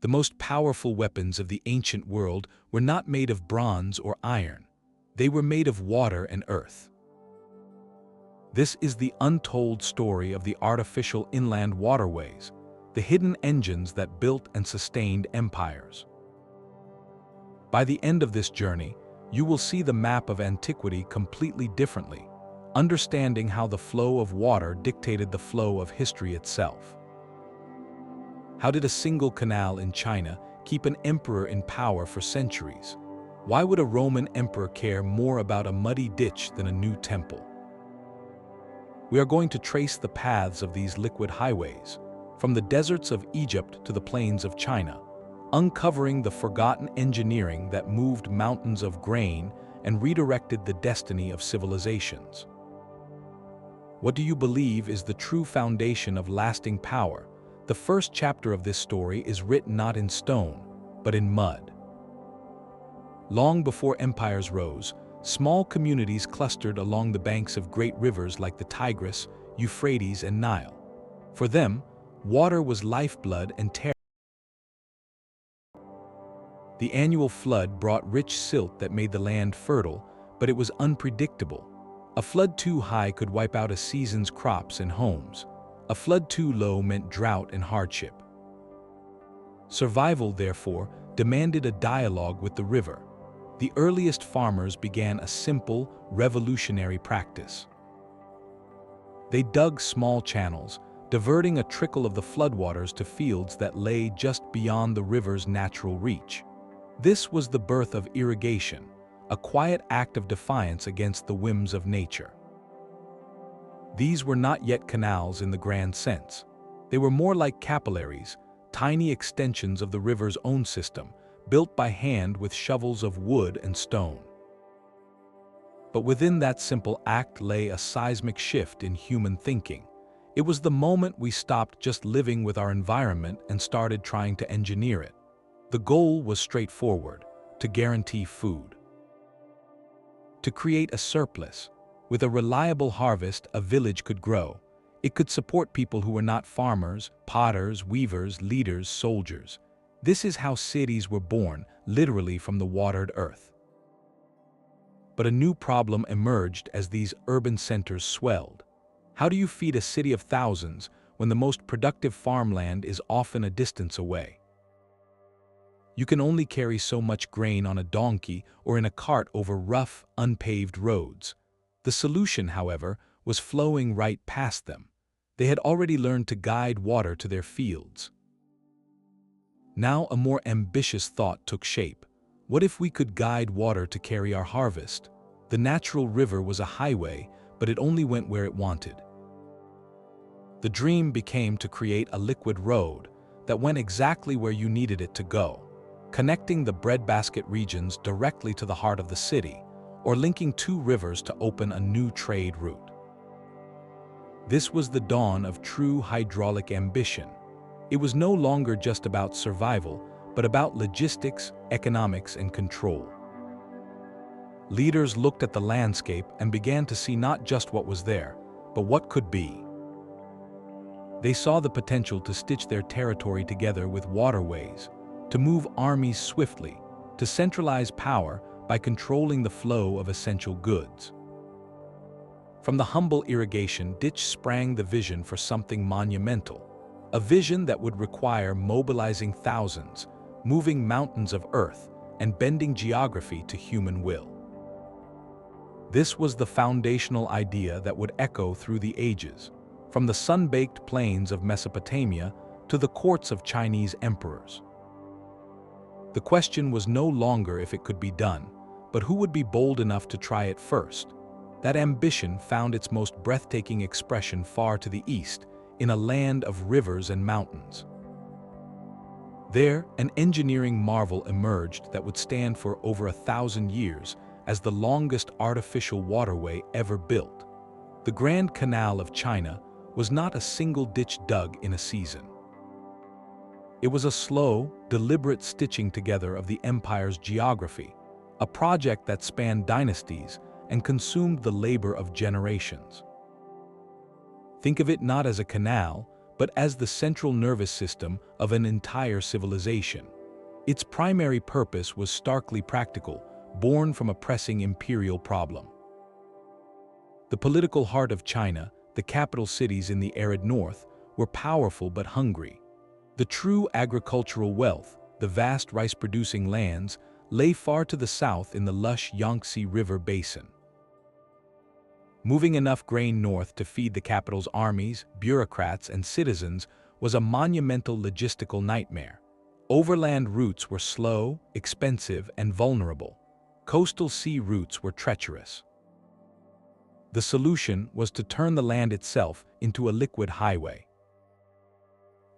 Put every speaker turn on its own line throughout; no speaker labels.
The most powerful weapons of the ancient world were not made of bronze or iron. They were made of water and earth. This is the untold story of the artificial inland waterways, the hidden engines that built and sustained empires. By the end of this journey, you will see the map of antiquity completely differently, understanding how the flow of water dictated the flow of history itself. How did a single canal in China keep an emperor in power for centuries? Why would a Roman emperor care more about a muddy ditch than a new temple? We are going to trace the paths of these liquid highways, from the deserts of Egypt to the plains of China, uncovering the forgotten engineering that moved mountains of grain and redirected the destiny of civilizations. What do you believe is the true foundation of lasting power? The first chapter of this story is written not in stone, but in mud. Long before empires rose, small communities clustered along the banks of great rivers like the Tigris, Euphrates, and Nile. For them, water was lifeblood and terror. The annual flood brought rich silt that made the land fertile, but it was unpredictable. A flood too high could wipe out a season's crops and homes. A flood too low meant drought and hardship. Survival, therefore, demanded a dialogue with the river. The earliest farmers began a simple, revolutionary practice. They dug small channels, diverting a trickle of the floodwaters to fields that lay just beyond the river's natural reach. This was the birth of irrigation, a quiet act of defiance against the whims of nature. These were not yet canals in the grand sense. They were more like capillaries, tiny extensions of the river's own system, built by hand with shovels of wood and stone. But within that simple act lay a seismic shift in human thinking. It was the moment we stopped just living with our environment and started trying to engineer it. The goal was straightforward: to guarantee food. To create a surplus. With a reliable harvest, a village could grow. It could support people who were not farmers, potters, weavers, leaders, soldiers. This is how cities were born, literally from the watered earth. But a new problem emerged as these urban centers swelled. How do you feed a city of thousands when the most productive farmland is often a distance away? You can only carry so much grain on a donkey or in a cart over rough, unpaved roads. The solution, however, was flowing right past them. They had already learned to guide water to their fields. Now a more ambitious thought took shape. What if we could guide water to carry our harvest? The natural river was a highway, but it only went where it wanted. The dream became to create a liquid road that went exactly where you needed it to go, connecting the breadbasket regions directly to the heart of the city, or linking two rivers to open a new trade route. This was the dawn of true hydraulic ambition. It was no longer just about survival, but about logistics, economics, and control. Leaders looked at the landscape and began to see not just what was there, but what could be. They saw the potential to stitch their territory together with waterways, to move armies swiftly, to centralize power by controlling the flow of essential goods. From the humble irrigation ditch sprang the vision for something monumental, a vision that would require mobilizing thousands, moving mountains of earth, and bending geography to human will. This was the foundational idea that would echo through the ages, from the sun-baked plains of Mesopotamia to the courts of Chinese emperors. The question was no longer if it could be done, but who would be bold enough to try it first. That ambition found its most breathtaking expression far to the east, in a land of rivers and mountains. There, an engineering marvel emerged that would stand for over 1,000 years as the longest artificial waterway ever built. The Grand Canal of China was not a single ditch dug in a season. It was a slow, deliberate stitching together of the empire's geography, a project that spanned dynasties and consumed the labor of generations. Think of it not as a canal, but as the central nervous system of an entire civilization. Its primary purpose was starkly practical, born from a pressing imperial problem. The political heart of China, the capital cities in the arid north, were powerful but hungry. The true agricultural wealth, the vast rice-producing lands, lay far to the south in the lush Yangtze River basin. Moving enough grain north to feed the capital's armies, bureaucrats, and citizens was a monumental logistical nightmare. Overland routes were slow, expensive, and vulnerable. Coastal sea routes were treacherous. The solution was to turn the land itself into a liquid highway.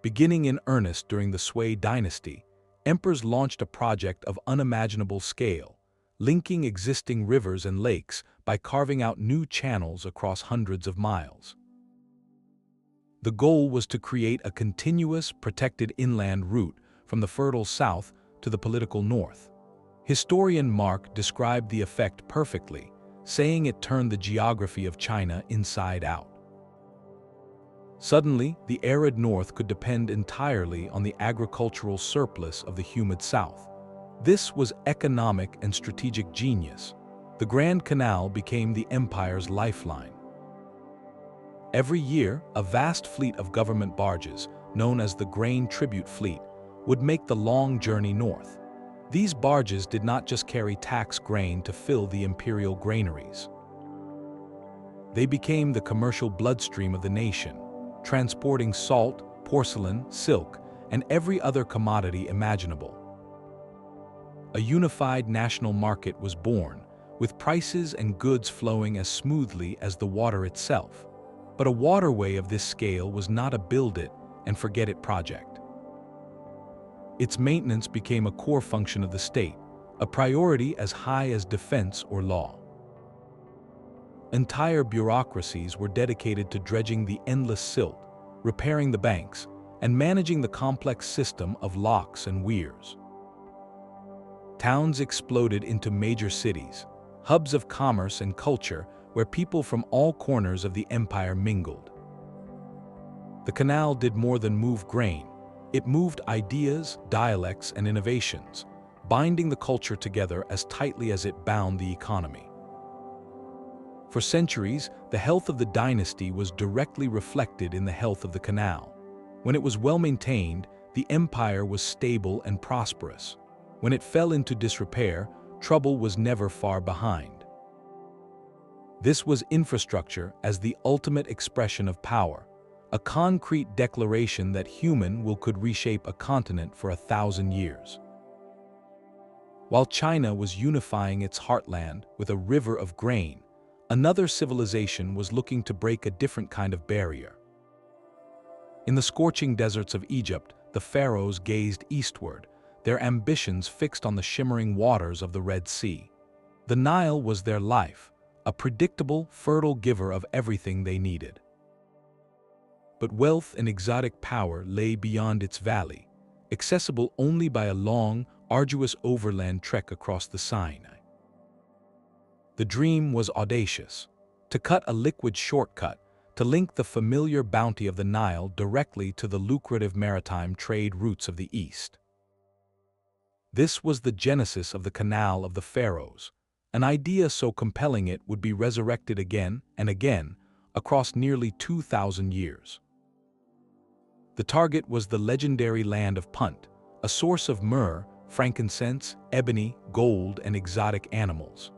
Beginning in earnest during the Sui dynasty, emperors launched a project of unimaginable scale, linking existing rivers and lakes by carving out new channels across hundreds of miles. The goal was to create a continuous, protected inland route from the fertile south to the political north. Historian Mark described the effect perfectly, saying it turned the geography of China inside out. Suddenly, the arid north could depend entirely on the agricultural surplus of the humid south. This was economic and strategic genius. The Grand Canal became the empire's lifeline. Every year, a vast fleet of government barges, known as the Grain Tribute Fleet, would make the long journey north. These barges did not just carry tax grain to fill the imperial granaries. They became the commercial bloodstream of the nation, transporting salt, porcelain, silk, and every other commodity imaginable. A unified national market was born, with prices and goods flowing as smoothly as the water itself. But a waterway of this scale was not a build-it-and-forget-it project. Its maintenance became a core function of the state, a priority as high as defense or law. Entire bureaucracies were dedicated to dredging the endless silt, repairing the banks, and managing the complex system of locks and weirs. Towns exploded into major cities, hubs of commerce and culture where people from all corners of the empire mingled. The canal did more than move grain. It moved ideas, dialects, and innovations, binding the culture together as tightly as it bound the economy. For centuries, the health of the dynasty was directly reflected in the health of the canal. When it was well maintained, the empire was stable and prosperous. When it fell into disrepair, trouble was never far behind. This was infrastructure as the ultimate expression of power, a concrete declaration that human will could reshape a continent for 1,000 years. While China was unifying its heartland with a river of grain, another civilization was looking to break a different kind of barrier. In the scorching deserts of Egypt, the pharaohs gazed eastward, their ambitions fixed on the shimmering waters of the Red Sea. The Nile was their life, a predictable, fertile giver of everything they needed. But wealth and exotic power lay beyond its valley, accessible only by a long, arduous overland trek across the Sinai. The dream was audacious: to cut a liquid shortcut, to link the familiar bounty of the Nile directly to the lucrative maritime trade routes of the East. This was the genesis of the Canal of the Pharaohs, an idea so compelling it would be resurrected again and again across nearly 2,000 years. The target was the legendary land of Punt, a source of myrrh, frankincense, ebony, gold, and exotic animals.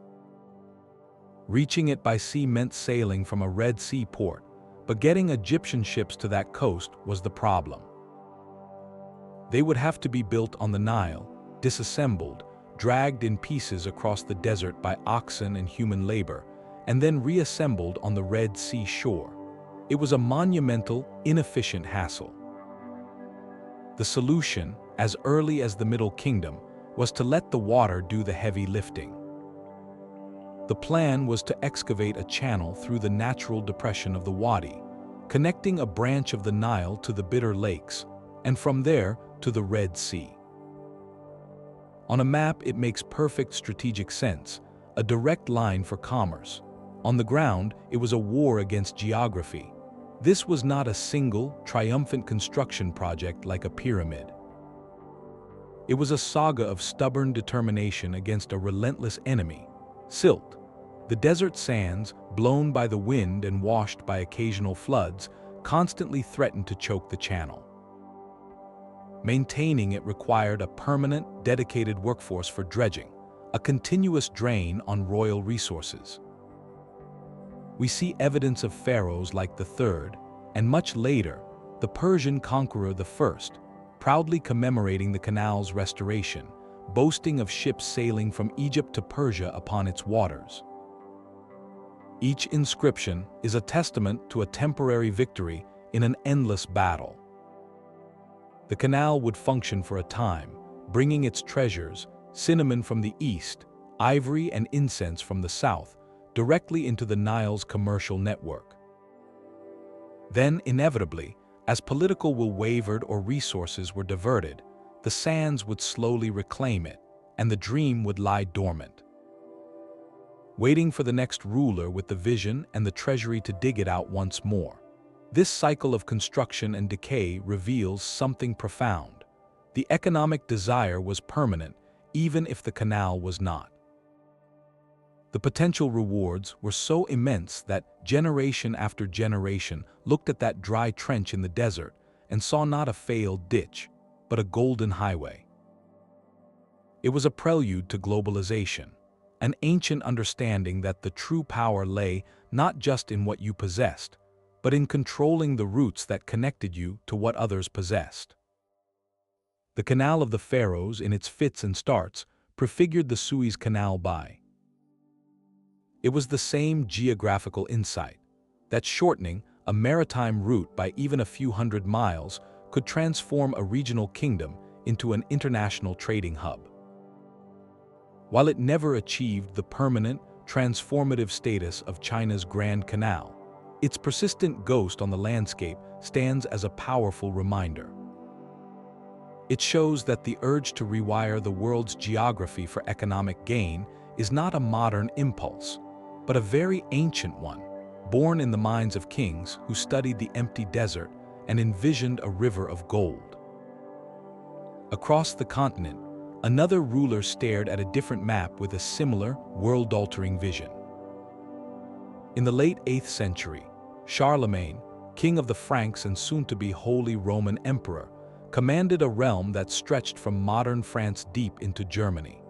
Reaching it by sea meant sailing from a Red Sea port, but getting Egyptian ships to that coast was the problem. They would have to be built on the Nile, disassembled, dragged in pieces across the desert by oxen and human labor, and then reassembled on the Red Sea shore. It was a monumental, inefficient hassle. The solution, as early as the Middle Kingdom, was to let the water do the heavy lifting. The plan was to excavate a channel through the natural depression of the Wadi, connecting a branch of the Nile to the Bitter Lakes, and from there to the Red Sea. On a map, it makes perfect strategic sense, a direct line for commerce. On the ground, it was a war against geography. This was not a single, triumphant construction project like a pyramid. It was a saga of stubborn determination against a relentless enemy, silt. The desert sands, blown by the wind and washed by occasional floods, constantly threatened to choke the channel. Maintaining it required a permanent, dedicated workforce for dredging, a continuous drain on royal resources. We see evidence of pharaohs like the Third, and much later, the Persian conqueror the First, proudly commemorating the canal's restoration, boasting of ships sailing from Egypt to Persia upon its waters. Each inscription is a testament to a temporary victory in an endless battle. The canal would function for a time, bringing its treasures, cinnamon from the east, ivory and incense from the south, directly into the Nile's commercial network. Then, inevitably, as political will wavered or resources were diverted, the sands would slowly reclaim it, and the dream would lie dormant, waiting for the next ruler with the vision and the treasury to dig it out once more. This cycle of construction and decay reveals something profound. The economic desire was permanent, even if the canal was not. The potential rewards were so immense that generation after generation looked at that dry trench in the desert and saw not a failed ditch, but a golden highway. It was a prelude to globalization, an ancient understanding that the true power lay not just in what you possessed, but in controlling the routes that connected you to what others possessed. The Canal of the Pharaohs, in its fits and starts, prefigured the Suez Canal by. It was the same geographical insight, that shortening a maritime route by even a few hundred miles could transform a regional kingdom into an international trading hub. While it never achieved the permanent, transformative status of China's Grand Canal, its persistent ghost on the landscape stands as a powerful reminder. It shows that the urge to rewire the world's geography for economic gain is not a modern impulse, but a very ancient one, born in the minds of kings who studied the empty desert and envisioned a river of gold. Across the continent, another ruler stared at a different map with a similar, world-altering vision. In the late 8th century, Charlemagne, king of the Franks and soon-to-be Holy Roman Emperor, commanded a realm that stretched from modern France deep into Germany.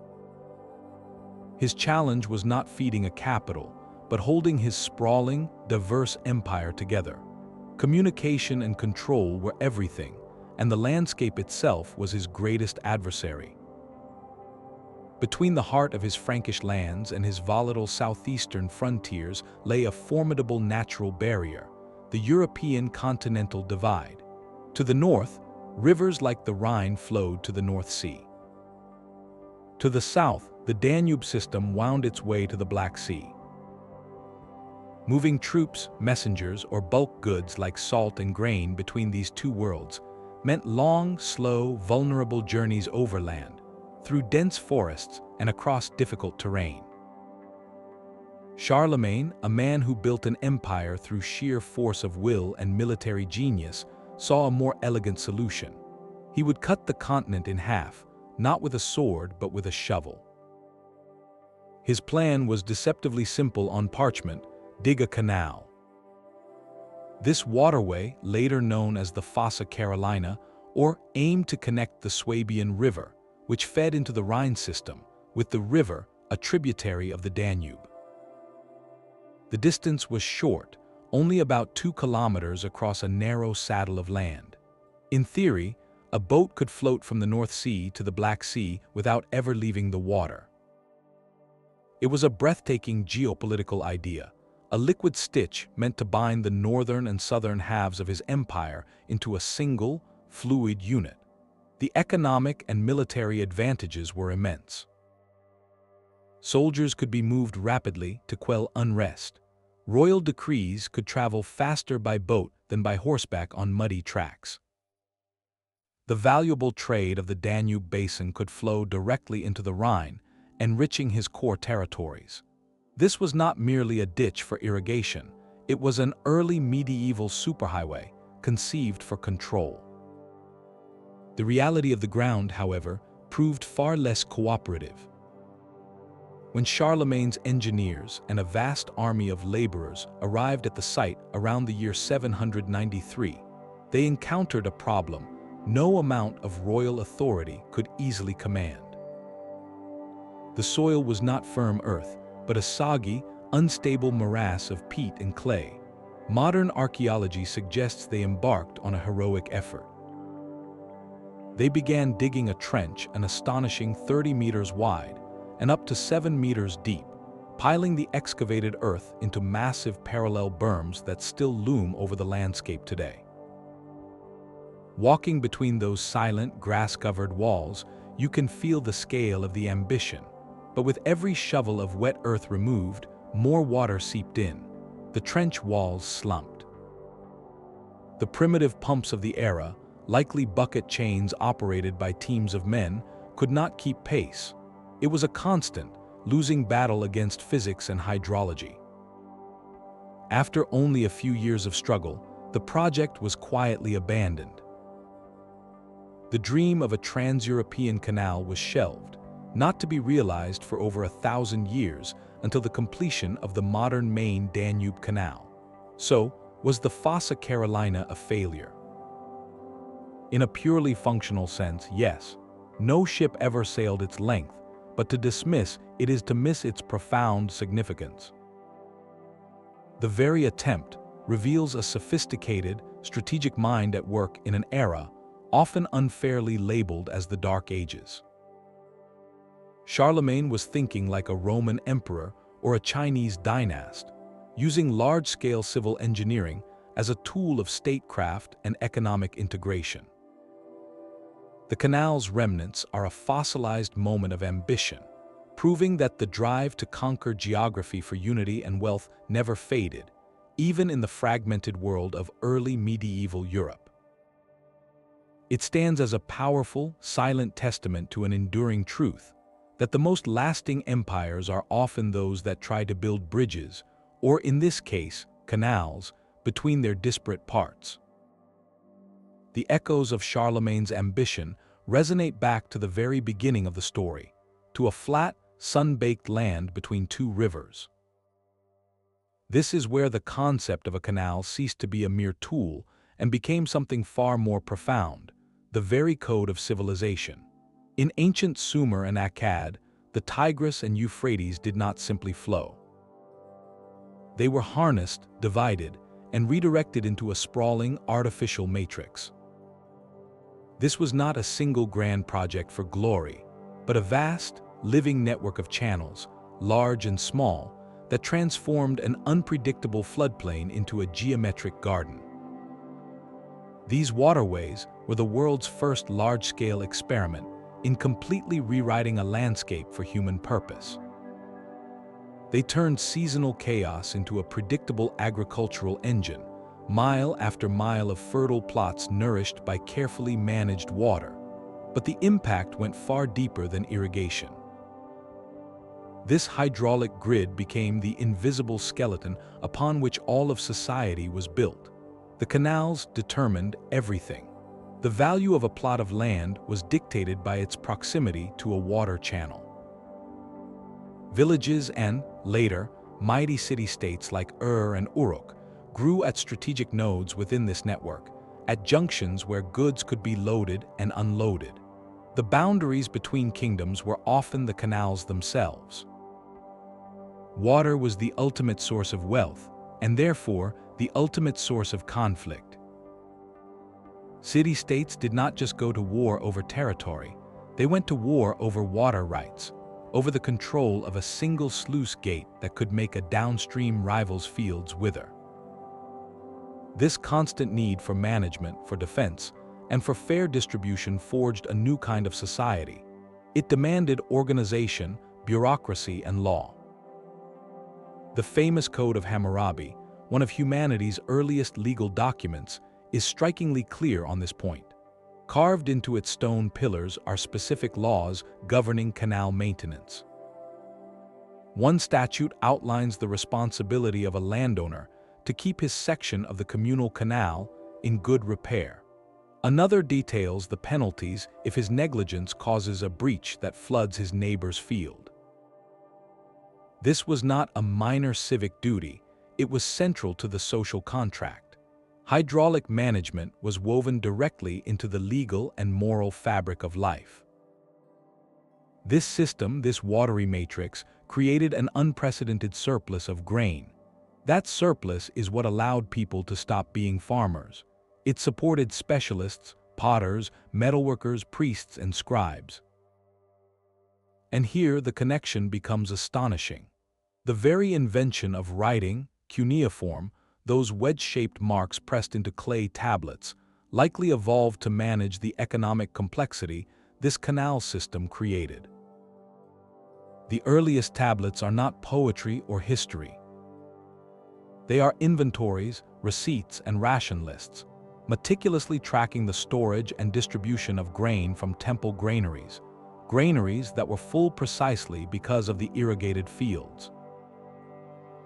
His challenge was not feeding a capital, but holding his sprawling, diverse empire together. Communication and control were everything, and the landscape itself was his greatest adversary. Between the heart of his Frankish lands and his volatile southeastern frontiers lay a formidable natural barrier, the European continental divide. To the north, rivers like the Rhine flowed to the North Sea. To the south, the Danube system wound its way to the Black Sea. Moving troops, messengers, or bulk goods like salt and grain between these two worlds meant long, slow, vulnerable journeys overland, through dense forests and across difficult terrain. Charlemagne, a man who built an empire through sheer force of will and military genius, saw a more elegant solution. He would cut the continent in half, not with a sword but with a shovel. His plan was deceptively simple on parchment: dig a canal. This waterway, later known as the Fossa Carolina, aimed to connect the Swabian River, which fed into the Rhine system, with the river, a tributary of the Danube. The distance was short, only about 2 kilometers across a narrow saddle of land. In theory, a boat could float from the North Sea to the Black Sea without ever leaving the water. It was a breathtaking geopolitical idea, a liquid stitch meant to bind the northern and southern halves of his empire into a single, fluid unit. The economic and military advantages were immense. Soldiers could be moved rapidly to quell unrest. Royal decrees could travel faster by boat than by horseback on muddy tracks. The valuable trade of the Danube basin could flow directly into the Rhine, enriching his core territories. This was not merely a ditch for irrigation, It was an early medieval superhighway conceived for control. The reality of the ground, however, proved far less cooperative. When Charlemagne's engineers and a vast army of laborers arrived at the site around the year 793, they encountered a problem no amount of royal authority could easily command. The soil was not firm earth, but a soggy, unstable morass of peat and clay. Modern archaeology suggests they embarked on a heroic effort. They began digging a trench an astonishing 30 meters wide and up to 7 meters deep, piling the excavated earth into massive parallel berms that still loom over the landscape today. Walking between those silent, grass-covered walls, you can feel the scale of the ambition. But with every shovel of wet earth removed, more water seeped in. The trench walls slumped. The primitive pumps of the era, likely bucket chains operated by teams of men, could not keep pace. It was a constant, losing battle against physics and hydrology. After only a few years of struggle, the project was quietly abandoned. The dream of a trans-European canal was shelved, not to be realized for over 1,000 years until the completion of the modern main Danube Canal. So, was the Fossa Carolina a failure? In a purely functional sense, yes. No ship ever sailed its length, but to dismiss it is to miss its profound significance. The very attempt reveals a sophisticated, strategic mind at work in an era often unfairly labeled as the Dark Ages. Charlemagne was thinking like a Roman emperor or a Chinese dynast, using large-scale civil engineering as a tool of statecraft and economic integration. The canal's remnants are a fossilized moment of ambition, proving that the drive to conquer geography for unity and wealth never faded, even in the fragmented world of early medieval Europe. It stands as a powerful, silent testament to an enduring truth that the most lasting empires are often those that try to build bridges, or in this case, canals, between their disparate parts. The echoes of Charlemagne's ambition resonate back to the very beginning of the story, to a flat, sun-baked land between two rivers. This is where the concept of a canal ceased to be a mere tool and became something far more profound, the very code of civilization. In ancient Sumer and Akkad, the Tigris and Euphrates did not simply flow. They were harnessed, divided, and redirected into a sprawling, artificial matrix. This was not a single grand project for glory, but a vast, living network of channels, large and small, that transformed an unpredictable floodplain into a geometric garden. These waterways were the world's first large-scale experiment in completely rewriting a landscape for human purpose. They turned seasonal chaos into a predictable agricultural engine, mile after mile of fertile plots nourished by carefully managed water. But the impact went far deeper than irrigation. This hydraulic grid became the invisible skeleton upon which all of society was built. The canals determined everything. The value of a plot of land was dictated by its proximity to a water channel. Villages and, later, mighty city-states like and Uruk grew at strategic nodes within this network, at junctions where goods could be loaded and unloaded. The boundaries between kingdoms were often the canals themselves. Water was the ultimate source of wealth, and therefore the ultimate source of conflict. City-states did not just go to war over territory, they went to war over water rights, over the control of a single sluice gate that could make a downstream rival's fields wither. This constant need for management, for defense, and for fair distribution forged a new kind of society. It demanded organization, bureaucracy, and law. The famous Code of Hammurabi, one of humanity's earliest legal documents, is strikingly clear on this point. Carved into its stone pillars are specific laws governing canal maintenance. One statute outlines the responsibility of a landowner to keep his section of the communal canal in good repair. Another details the penalties if his negligence causes a breach that floods his neighbor's field. This was not a minor civic duty, it was central to the social contract. Hydraulic management was woven directly into the legal and moral fabric of life. This system, this watery matrix, created an unprecedented surplus of grain. That surplus is what allowed people to stop being farmers. It supported specialists, potters, metalworkers, priests, and scribes. And here the connection becomes astonishing. The very invention of writing, cuneiform, those wedge-shaped marks pressed into clay tablets, likely evolved to manage the economic complexity this canal system created. The earliest tablets are not poetry or history. They are inventories, receipts, and ration lists, meticulously tracking the storage and distribution of grain from temple granaries that were full precisely because of the irrigated fields.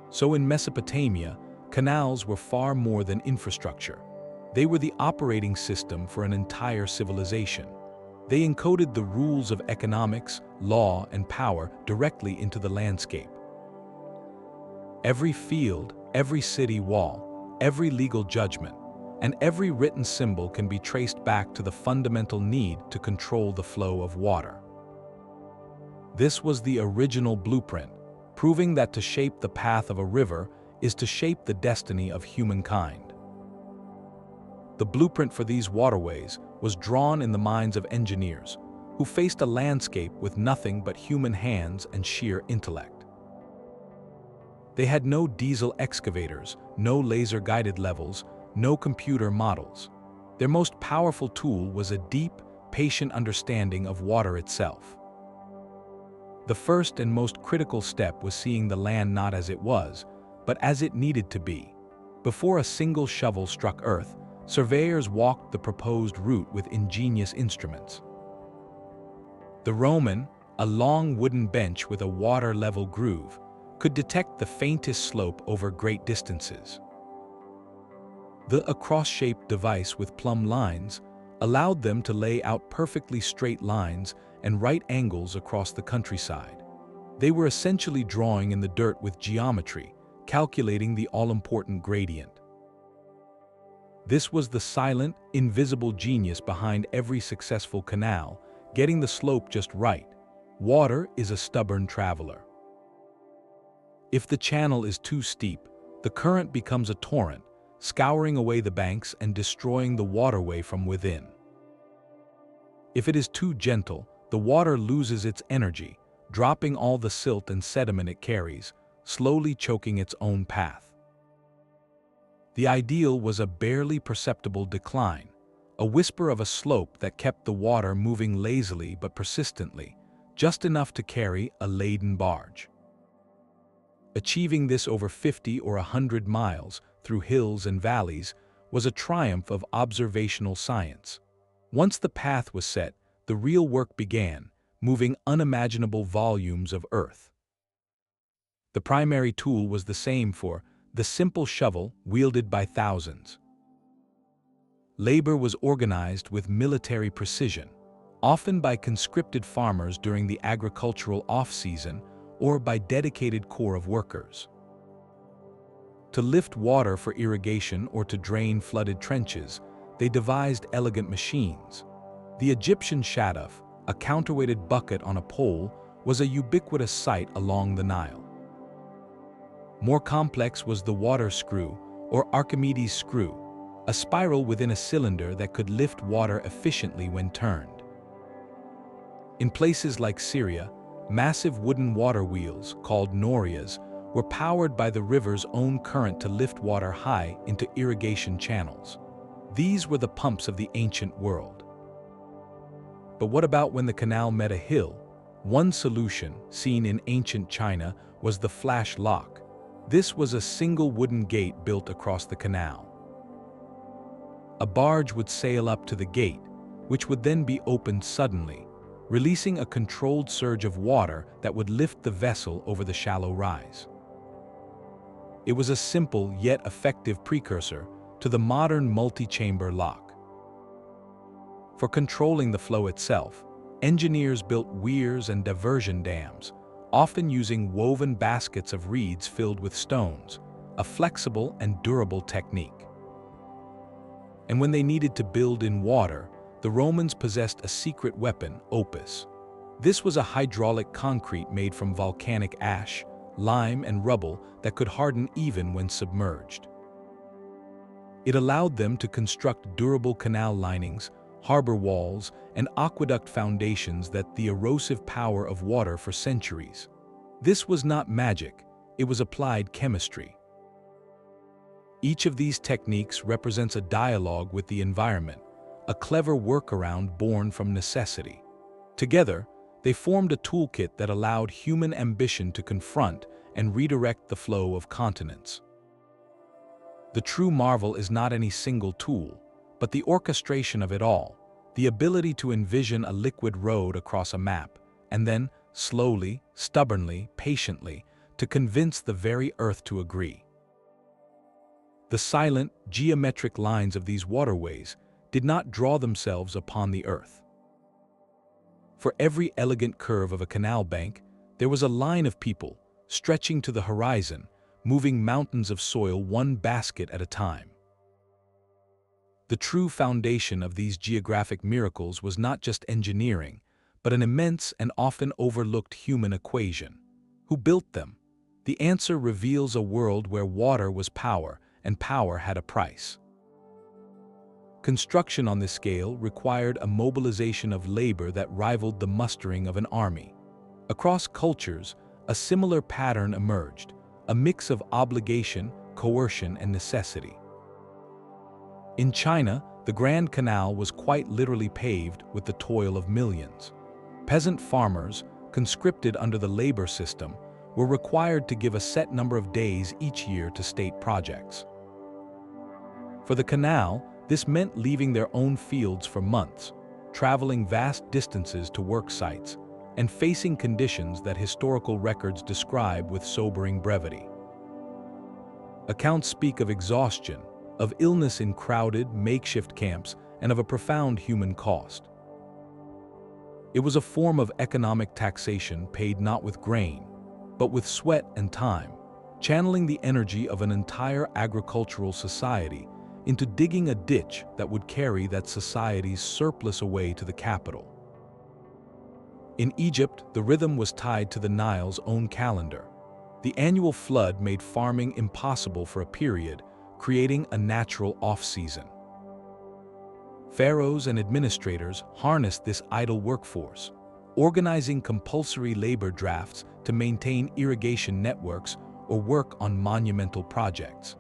So in Mesopotamia, canals were far more than infrastructure. They were the operating system for an entire civilization. They encoded the rules of economics, law, and power directly into the landscape. Every field, every city wall, every legal judgment, and every written symbol can be traced back to the fundamental need to control the flow of water. This was the original blueprint, proving that to shape the path of a river is to shape the destiny of humankind. The blueprint for these waterways was drawn in the minds of engineers who faced a landscape with nothing but human hands and sheer intellect. They had no diesel excavators, no laser-guided levels, no computer models. Their most powerful tool was a deep, patient understanding of water itself. The first and most critical step was seeing the land not as it was, but as it needed to be. Before a single shovel struck earth, surveyors walked the proposed route with ingenious instruments. The Roman, a long wooden bench with a water-level groove, could detect the faintest slope over great distances. The across-shaped device with plumb lines allowed them to lay out perfectly straight lines and right angles across the countryside. They were essentially drawing in the dirt with geometry, calculating the all-important gradient. This was the silent, invisible genius behind every successful canal, getting the slope just right. Water is a stubborn traveler. If the channel is too steep, the current becomes a torrent, scouring away the banks and destroying the waterway from within. If it is too gentle, the water loses its energy, dropping all the silt and sediment it carries, slowly choking its own path. The ideal was a barely perceptible decline, a whisper of a slope that kept the water moving lazily but persistently, just enough to carry a laden barge. Achieving this over 50 or 100 miles through hills and valleys was a triumph of observational science. Once the path was set, the real work began, moving unimaginable volumes of earth. The primary tool was the same for the simple shovel wielded by thousands. Labor was organized with military precision, often by conscripted farmers during the agricultural off-season or by dedicated corps of workers. To lift water for irrigation or to drain flooded trenches, they devised elegant machines. The Egyptian shaduf, a counterweighted bucket on a pole, was a ubiquitous sight along the Nile. More complex was the water screw, or Archimedes' screw, a spiral within a cylinder that could lift water efficiently when turned. In places like Syria, massive wooden water wheels, called norias, were powered by the river's own current to lift water high into irrigation channels. These were the pumps of the ancient world. But what about when the canal met a hill? One solution, seen in ancient China, was the flash lock. This was a single wooden gate built across the canal. A barge would sail up to the gate, which would then be opened suddenly, releasing a controlled surge of water that would lift the vessel over the shallow rise. It was a simple yet effective precursor to the modern multi-chamber lock. For controlling the flow itself, engineers built weirs and diversion dams, often using woven baskets of reeds filled with stones, a flexible and durable technique. And when they needed to build in water, the Romans possessed a secret weapon, opus. This was a hydraulic concrete made from volcanic ash, lime, and rubble that could harden even when submerged. It allowed them to construct durable canal linings, harbor walls, and aqueduct foundations that the erosive power of water for centuries. This was not magic, it was applied chemistry. Each of these techniques represents a dialogue with the environment, a clever workaround born from necessity. Together, they formed a toolkit that allowed human ambition to confront and redirect the flow of continents. The true marvel is not any single tool, but the orchestration of it all, the ability to envision a liquid road across a map, and then, slowly, stubbornly, patiently, to convince the very earth to agree. The silent, geometric lines of these waterways did not draw themselves upon the earth. For every elegant curve of a canal bank, there was a line of people, stretching to the horizon, moving mountains of soil one basket at a time. The true foundation of these geographic miracles was not just engineering, but an immense and often overlooked human equation. Who built them? The answer reveals a world where water was power, and power had a price. Construction on this scale required a mobilization of labor that rivaled the mustering of an army. Across cultures, a similar pattern emerged, a mix of obligation, coercion, and necessity. In China, the Grand Canal was quite literally paved with the toil of millions. Peasant farmers, conscripted under the labor system, were required to give a set number of days each year to state projects. For the canal, this meant leaving their own fields for months, traveling vast distances to work sites, and facing conditions that historical records describe with sobering brevity. Accounts speak of exhaustion, of illness in crowded, makeshift camps, and of a profound human cost. It was a form of economic taxation paid not with grain, but with sweat and time, channeling the energy of an entire agricultural society into digging a ditch that would carry that society's surplus away to the capital. In Egypt, the rhythm was tied to the Nile's own calendar. The annual flood made farming impossible for a period, creating a natural off-season. Pharaohs and administrators harnessed this idle workforce, organizing compulsory labor drafts to maintain irrigation networks or work on monumental projects.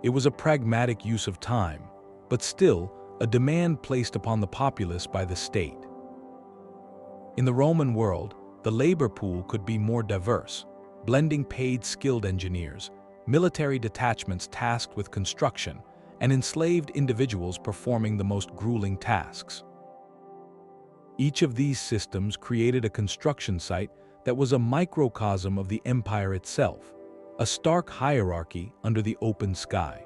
It was a pragmatic use of time, but still a demand placed upon the populace by the state. In the Roman world, the labor pool could be more diverse, blending paid skilled engineers, military detachments tasked with construction, and enslaved individuals performing the most grueling tasks. Each of these systems created a construction site that was a microcosm of the empire itself, a stark hierarchy under the open sky.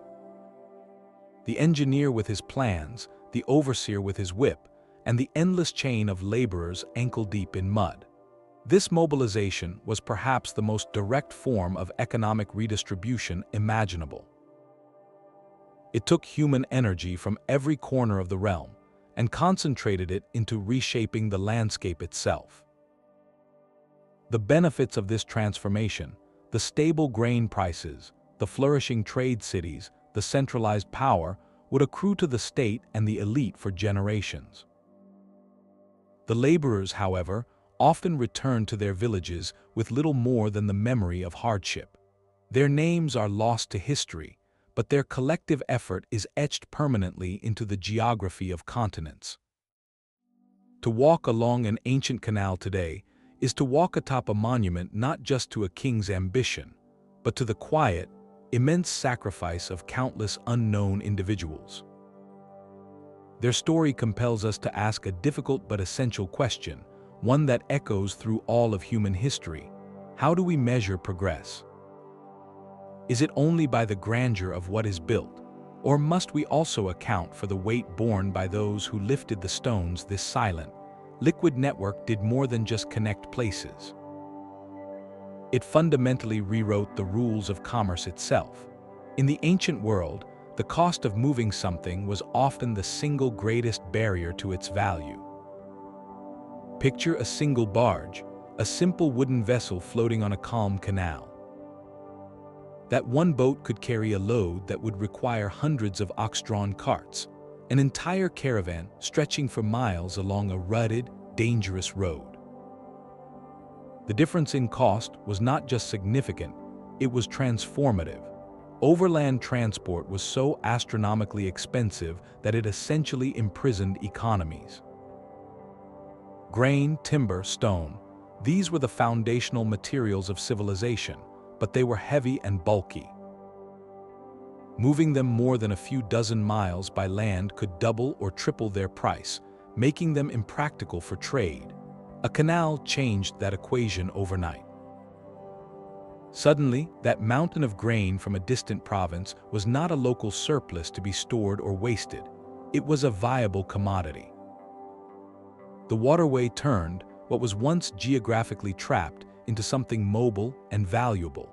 The engineer with his plans, the overseer with his whip, and the endless chain of laborers ankle-deep in mud. This mobilization was perhaps the most direct form of economic redistribution imaginable. It took human energy from every corner of the realm and concentrated it into reshaping the landscape itself. The benefits of this transformation, the stable grain prices, the flourishing trade cities, the centralized power, would accrue to the state and the elite for generations. The laborers, however, often returned to their villages with little more than the memory of hardship. Their names are lost to history, but their collective effort is etched permanently into the geography of continents. To walk along an ancient canal today is to walk atop a monument not just to a king's ambition, but to the quiet, immense sacrifice of countless unknown individuals. Their story compels us to ask a difficult but essential question, one that echoes through all of human history. How do we measure progress? Is it only by the grandeur of what is built? Or must we also account for the weight borne by those who lifted the stones? This silent, liquid network did more than just connect places. It fundamentally rewrote the rules of commerce itself. In the ancient world, the cost of moving something was often the single greatest barrier to its value. Picture a single barge, a simple wooden vessel floating on a calm canal. That one boat could carry a load that would require hundreds of ox-drawn carts, an entire caravan stretching for miles along a rutted, dangerous road. The difference in cost was not just significant, it was transformative. Overland transport was so astronomically expensive that it essentially imprisoned economies. Grain, timber, stone, these were the foundational materials of civilization, but they were heavy and bulky. Moving them more than a few dozen miles by land could double or triple their price, making them impractical for trade. A canal changed that equation overnight. Suddenly, that mountain of grain from a distant province was not a local surplus to be stored or wasted. It was a viable commodity. The waterway turned what was once geographically trapped into something mobile and valuable.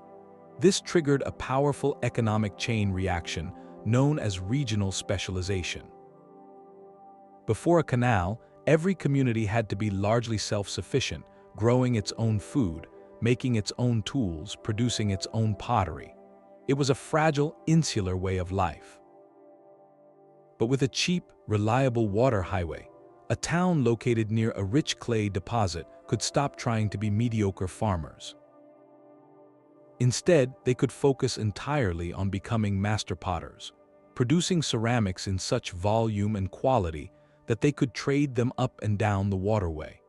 This triggered a powerful economic chain reaction known as regional specialization. Before a canal, every community had to be largely self-sufficient, growing its own food, making its own tools, producing its own pottery. It was a fragile, insular way of life. But with a cheap, reliable water highway, a town located near a rich clay deposit could stop trying to be mediocre farmers. Instead, they could focus entirely on becoming master potters, producing ceramics in such volume and quality that they could trade them up and down the waterway.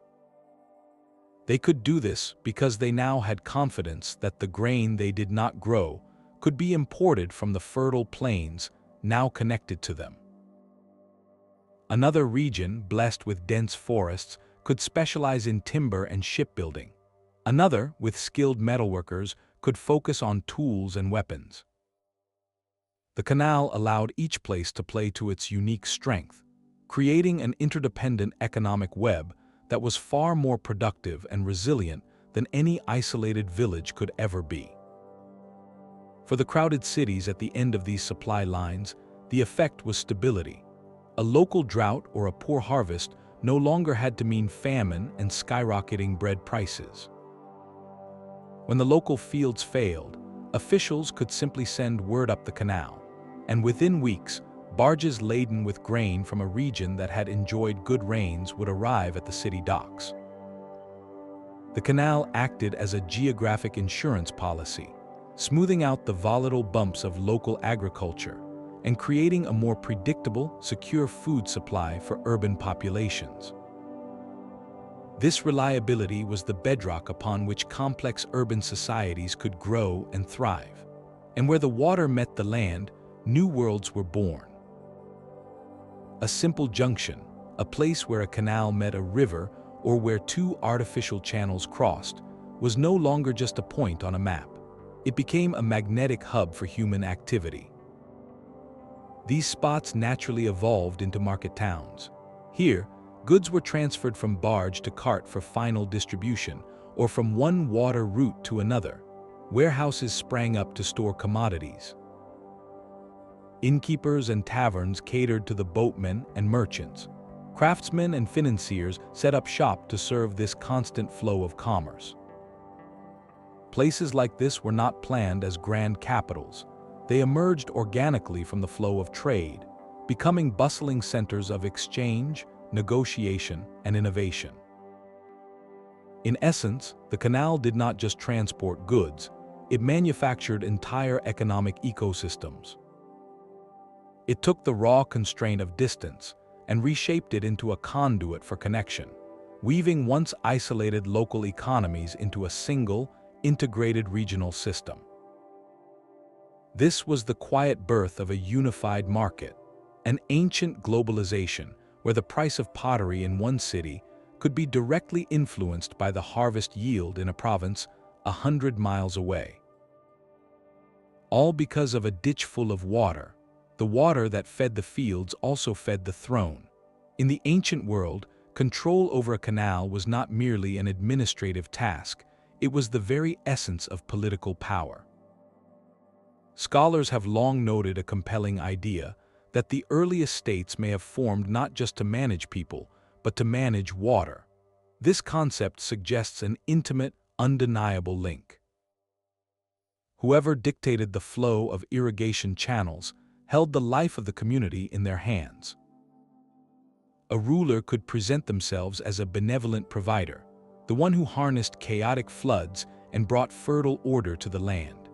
They could do this because they now had confidence that the grain they did not grow could be imported from the fertile plains now connected to them. Another region, blessed with dense forests, could specialize in timber and shipbuilding. Another, with skilled metalworkers, could focus on tools and weapons. The canal allowed each place to play to its unique strength, creating an interdependent economic web that was far more productive and resilient than any isolated village could ever be. For the crowded cities at the end of these supply lines, the effect was stability. A local drought or a poor harvest no longer had to mean famine and skyrocketing bread prices. When the local fields failed, officials could simply send word up the canal, and within weeks, barges laden with grain from a region that had enjoyed good rains would arrive at the city docks. The canal acted as a geographic insurance policy, smoothing out the volatile bumps of local agriculture and creating a more predictable, secure food supply for urban populations. This reliability was the bedrock upon which complex urban societies could grow and thrive. And where the water met the land, new worlds were born. A simple junction, a place where a canal met a river or where two artificial channels crossed, was no longer just a point on a map. It became a magnetic hub for human activity. These spots naturally evolved into market towns. Here, goods were transferred from barge to cart for final distribution, or from one water route to another. Warehouses sprang up to store commodities. Innkeepers and taverns catered to the boatmen and merchants. Craftsmen and financiers set up shop to serve this constant flow of commerce. Places like this were not planned as grand capitals. They emerged organically from the flow of trade, becoming bustling centers of exchange, negotiation, and innovation. In essence, the canal did not just transport goods, it manufactured entire economic ecosystems. It took the raw constraint of distance and reshaped it into a conduit for connection, weaving once isolated local economies into a single, integrated regional system. This was the quiet birth of a unified market, an ancient globalization where the price of pottery in one city could be directly influenced by the harvest yield in a province 100 miles away. all because of a ditch full of water. The water that fed the fields also fed the throne. In the ancient world, control over a canal was not merely an administrative task, it was the very essence of political power. Scholars have long noted a compelling idea that the earliest states may have formed not just to manage people, but to manage water. This concept suggests an intimate, undeniable link. Whoever dictated the flow of irrigation channels held the life of the community in their hands. A ruler could present themselves as a benevolent provider, the one who harnessed chaotic floods and brought fertile order to the land.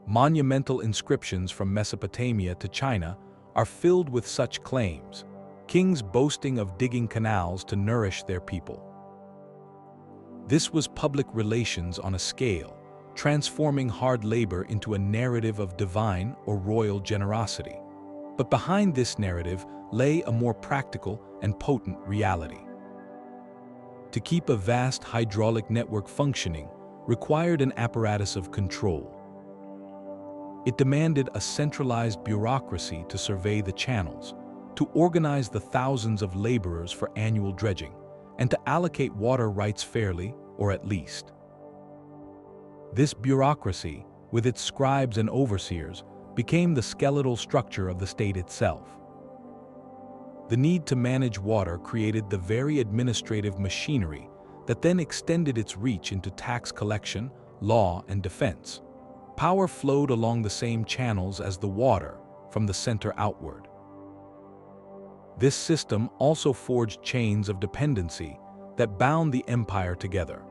Monumental inscriptions from Mesopotamia to China are filled with such claims, kings boasting of digging canals to nourish their people. This was public relations on a scale, transforming hard labor into a narrative of divine or royal generosity. But behind this narrative lay a more practical and potent reality. To keep a vast hydraulic network functioning required an apparatus of control. It demanded a centralized bureaucracy to survey the channels, to organize the thousands of laborers for annual dredging, and to allocate water rights fairly, or at least. This bureaucracy, with its scribes and overseers, became the skeletal structure of the state itself. The need to manage water created the very administrative machinery that then extended its reach into tax collection, law, and defense. Power flowed along the same channels as the water, from the center outward. This system also forged chains of dependency that bound the empire together.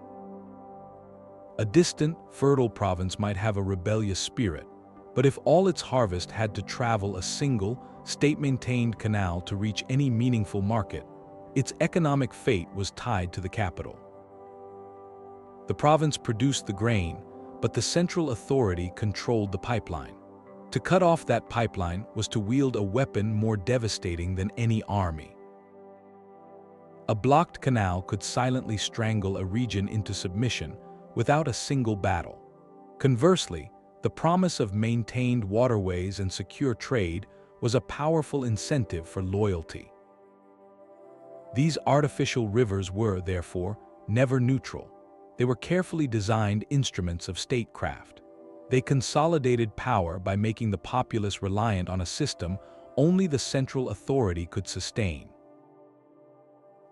A distant, fertile province might have a rebellious spirit, but if all its harvest had to travel a single, state-maintained canal to reach any meaningful market, its economic fate was tied to the capital. The province produced the grain, but the central authority controlled the pipeline. To cut off that pipeline was to wield a weapon more devastating than any army. A blocked canal could silently strangle a region into submission without a single battle. Conversely, the promise of maintained waterways and secure trade was a powerful incentive for loyalty. These artificial rivers were, therefore, never neutral. They were carefully designed instruments of statecraft. They consolidated power by making the populace reliant on a system only the central authority could sustain.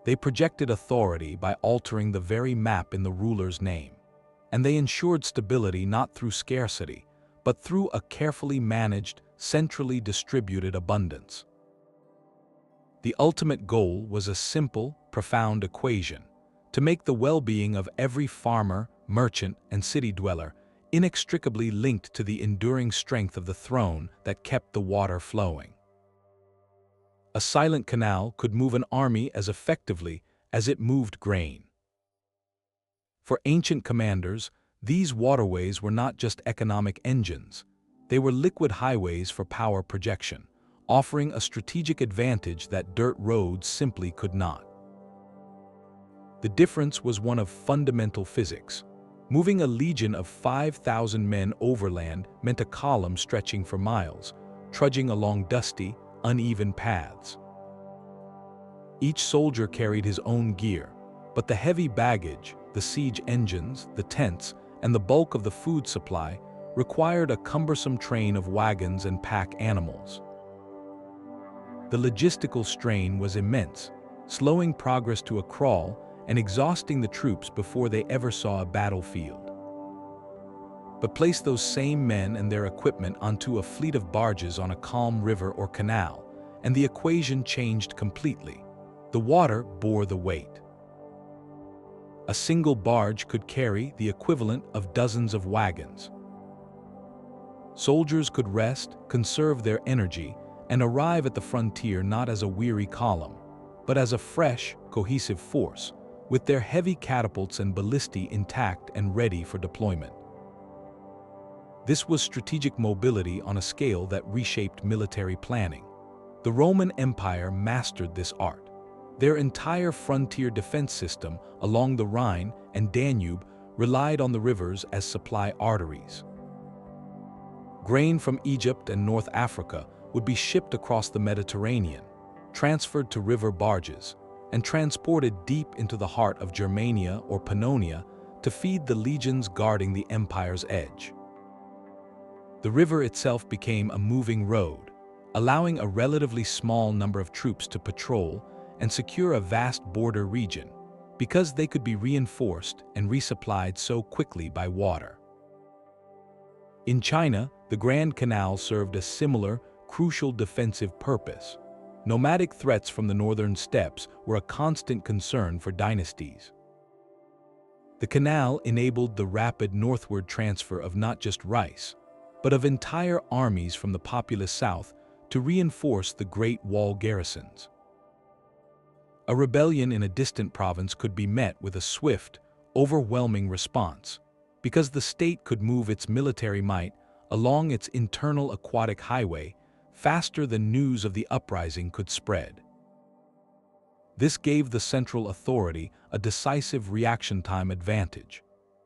They projected authority by altering the very map in the ruler's name. And they ensured stability not through scarcity, but through a carefully managed, centrally distributed abundance. The ultimate goal was a simple, profound equation: to make the well-being of every farmer, merchant, and city dweller inextricably linked to the enduring strength of the throne that kept the water flowing. A silent canal could move an army as effectively as it moved grain. For ancient commanders, these waterways were not just economic engines. They were liquid highways for power projection, offering a strategic advantage that dirt roads simply could not. The difference was one of fundamental physics. Moving a legion of 5,000 men overland meant a column stretching for miles, trudging along dusty, uneven paths. Each soldier carried his own gear, but the heavy baggage, the siege engines, the tents, and the bulk of the food supply required a cumbersome train of wagons and pack animals. The logistical strain was immense, slowing progress to a crawl and exhausting the troops before they ever saw a battlefield. But place those same men and their equipment onto a fleet of barges on a calm river or canal, and the equation changed completely. The water bore the weight. A single barge could carry the equivalent of dozens of wagons. Soldiers could rest, conserve their energy, and arrive at the frontier not as a weary column, but as a fresh, cohesive force, with their heavy catapults and ballistae intact and ready for deployment. This was strategic mobility on a scale that reshaped military planning. The Roman Empire mastered this art. Their entire frontier defense system along the Rhine and Danube relied on the rivers as supply arteries. Grain from Egypt and North Africa would be shipped across the Mediterranean, transferred to river barges, and transported deep into the heart of Germania or Pannonia to feed the legions guarding the empire's edge. The river itself became a moving road, allowing a relatively small number of troops to patrol and secure a vast border region, because they could be reinforced and resupplied so quickly by water. In China, the Grand Canal served a similar, crucial defensive purpose. Nomadic threats from the northern steppes were a constant concern for dynasties. The canal enabled the rapid northward transfer of not just rice, but of entire armies from the populous south to reinforce the Great Wall garrisons. A rebellion in a distant province could be met with a swift, overwhelming response, because the state could move its military might along its internal aquatic highway faster than news of the uprising could spread. This gave the central authority a decisive reaction time advantage.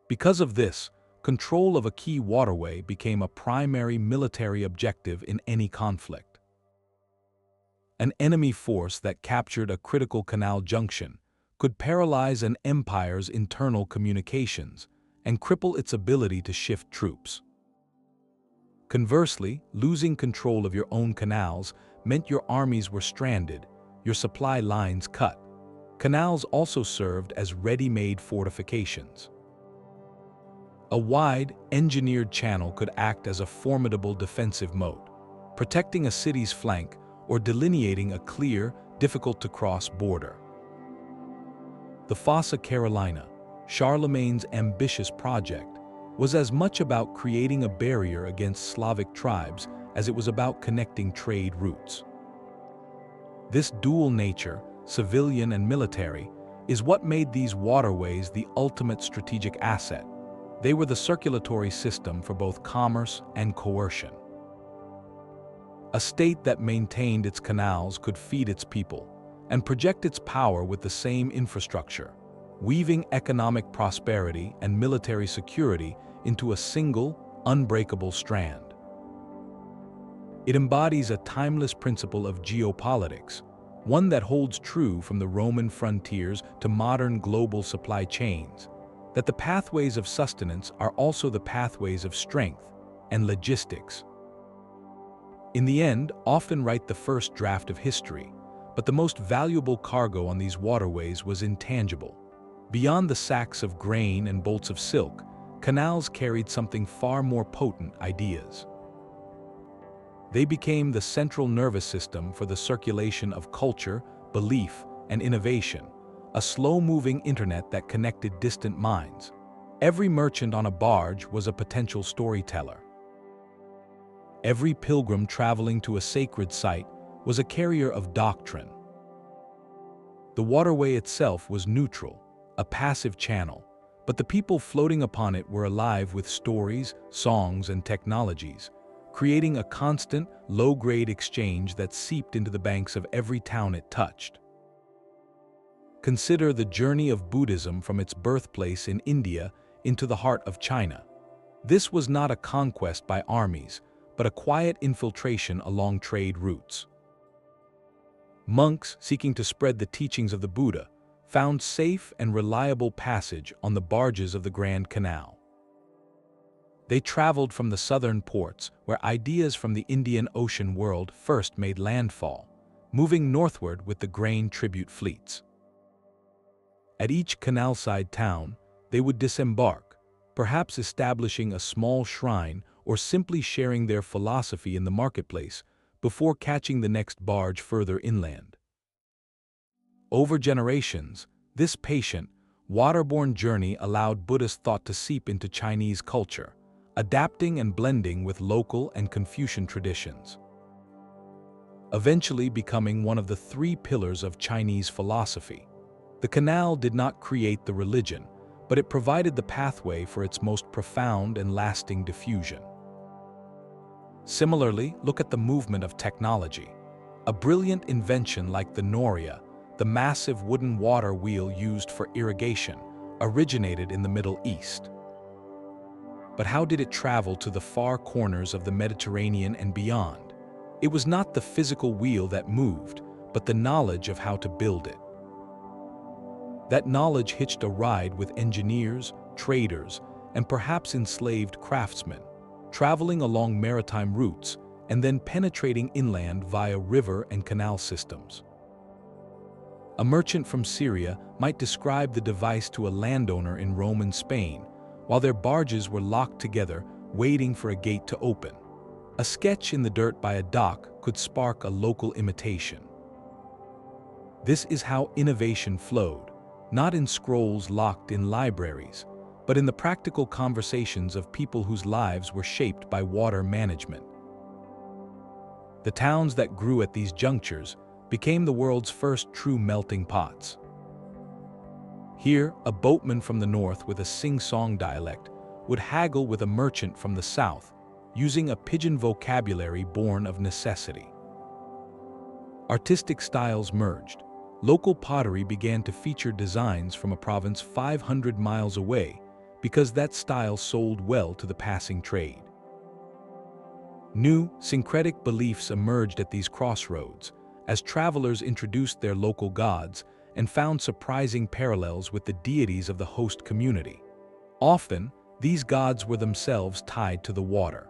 Because of this, control of a key waterway became a primary military objective in any conflict. An enemy force that captured a critical canal junction could paralyze an empire's internal communications and cripple its ability to shift troops. Conversely, losing control of your own canals meant your armies were stranded, your supply lines cut. Canals also served as ready-made fortifications. A wide, engineered channel could act as a formidable defensive moat, protecting a city's flank or delineating a clear, difficult-to-cross border. The Fossa Carolina, Charlemagne's ambitious project, was as much about creating a barrier against Slavic tribes as it was about connecting trade routes. This dual nature, civilian and military, is what made these waterways the ultimate strategic asset. They were the circulatory system for both commerce and coercion. A state that maintained its canals could feed its people and project its power with the same infrastructure, weaving economic prosperity and military security into a single, unbreakable strand. It embodies a timeless principle of geopolitics, one that holds true from the Roman frontiers to modern global supply chains, that the pathways of sustenance are also the pathways of strength and logistics. In the end, often write the first draft of history, but the most valuable cargo on these waterways was intangible. Beyond the sacks of grain and bolts of silk, canals carried something far more potent: ideas. They became the central nervous system for the circulation of culture, belief, and innovation, a slow-moving internet that connected distant minds. Every merchant on a barge was a potential storyteller. Every pilgrim traveling to a sacred site was a carrier of doctrine. The waterway itself was neutral, a passive channel, but the people floating upon it were alive with stories, songs, and technologies, creating a constant, low-grade exchange that seeped into the banks of every town it touched. Consider the journey of Buddhism from its birthplace in India into the heart of China. This was not a conquest by armies, but a quiet infiltration along trade routes. Monks seeking to spread the teachings of the Buddha found safe and reliable passage on the barges of the Grand Canal. They traveled from the southern ports where ideas from the Indian Ocean world first made landfall, moving northward with the grain tribute fleets. At each canal-side town, they would disembark, perhaps establishing a small shrine or simply sharing their philosophy in the marketplace before catching the next barge further inland. Over generations, this patient, waterborne journey allowed Buddhist thought to seep into Chinese culture, adapting and blending with local and Confucian traditions. Eventually becoming one of the three pillars of Chinese philosophy, the canal did not create the religion, but it provided the pathway for its most profound and lasting diffusion. Similarly, look at the movement of technology. A brilliant invention like the noria, the massive wooden water wheel used for irrigation, originated in the Middle East. But how did it travel to the far corners of the Mediterranean and beyond? It was not the physical wheel that moved, but the knowledge of how to build it. That knowledge hitched a ride with engineers, traders, and perhaps enslaved craftsmen, traveling along maritime routes and then penetrating inland via river and canal systems. A merchant from Syria might describe the device to a landowner in Rome and Spain, while their barges were locked together, waiting for a gate to open. A sketch in the dirt by a dock could spark a local imitation. This is how innovation flowed, not in scrolls locked in libraries, but in the practical conversations of people whose lives were shaped by water management. The towns that grew at these junctures became the world's first true melting pots. Here, a boatman from the north with a sing-song dialect would haggle with a merchant from the south, using a pidgin vocabulary born of necessity. Artistic styles merged. Local pottery began to feature designs from a province 500 miles away because that style sold well to the passing trade. New, syncretic beliefs emerged at these crossroads as travelers introduced their local gods and found surprising parallels with the deities of the host community. Often, these gods were themselves tied to the water.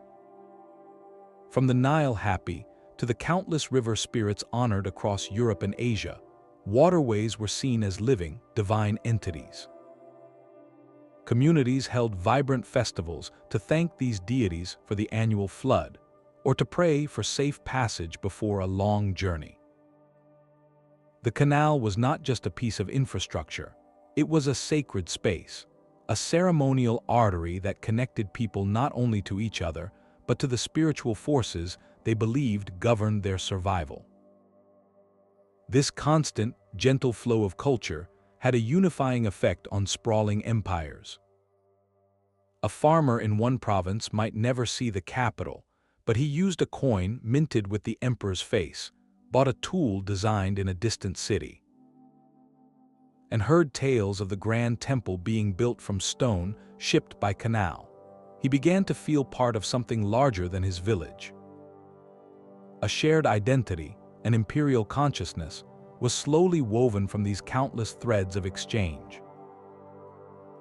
From the Nile Happy to the countless river spirits honored across Europe and Asia, waterways were seen as living, divine entities. Communities held vibrant festivals to thank these deities for the annual flood, or to pray for safe passage before a long journey. The canal was not just a piece of infrastructure, it was a sacred space, a ceremonial artery that connected people not only to each other, but to the spiritual forces they believed governed their survival. This constant, gentle flow of culture had a unifying effect on sprawling empires. A farmer in one province might never see the capital, but he used a coin minted with the emperor's face, bought a tool designed in a distant city, and heard tales of the grand temple being built from stone shipped by canal. He began to feel part of something larger than his village. A shared identity, an imperial consciousness, was slowly woven from these countless threads of exchange.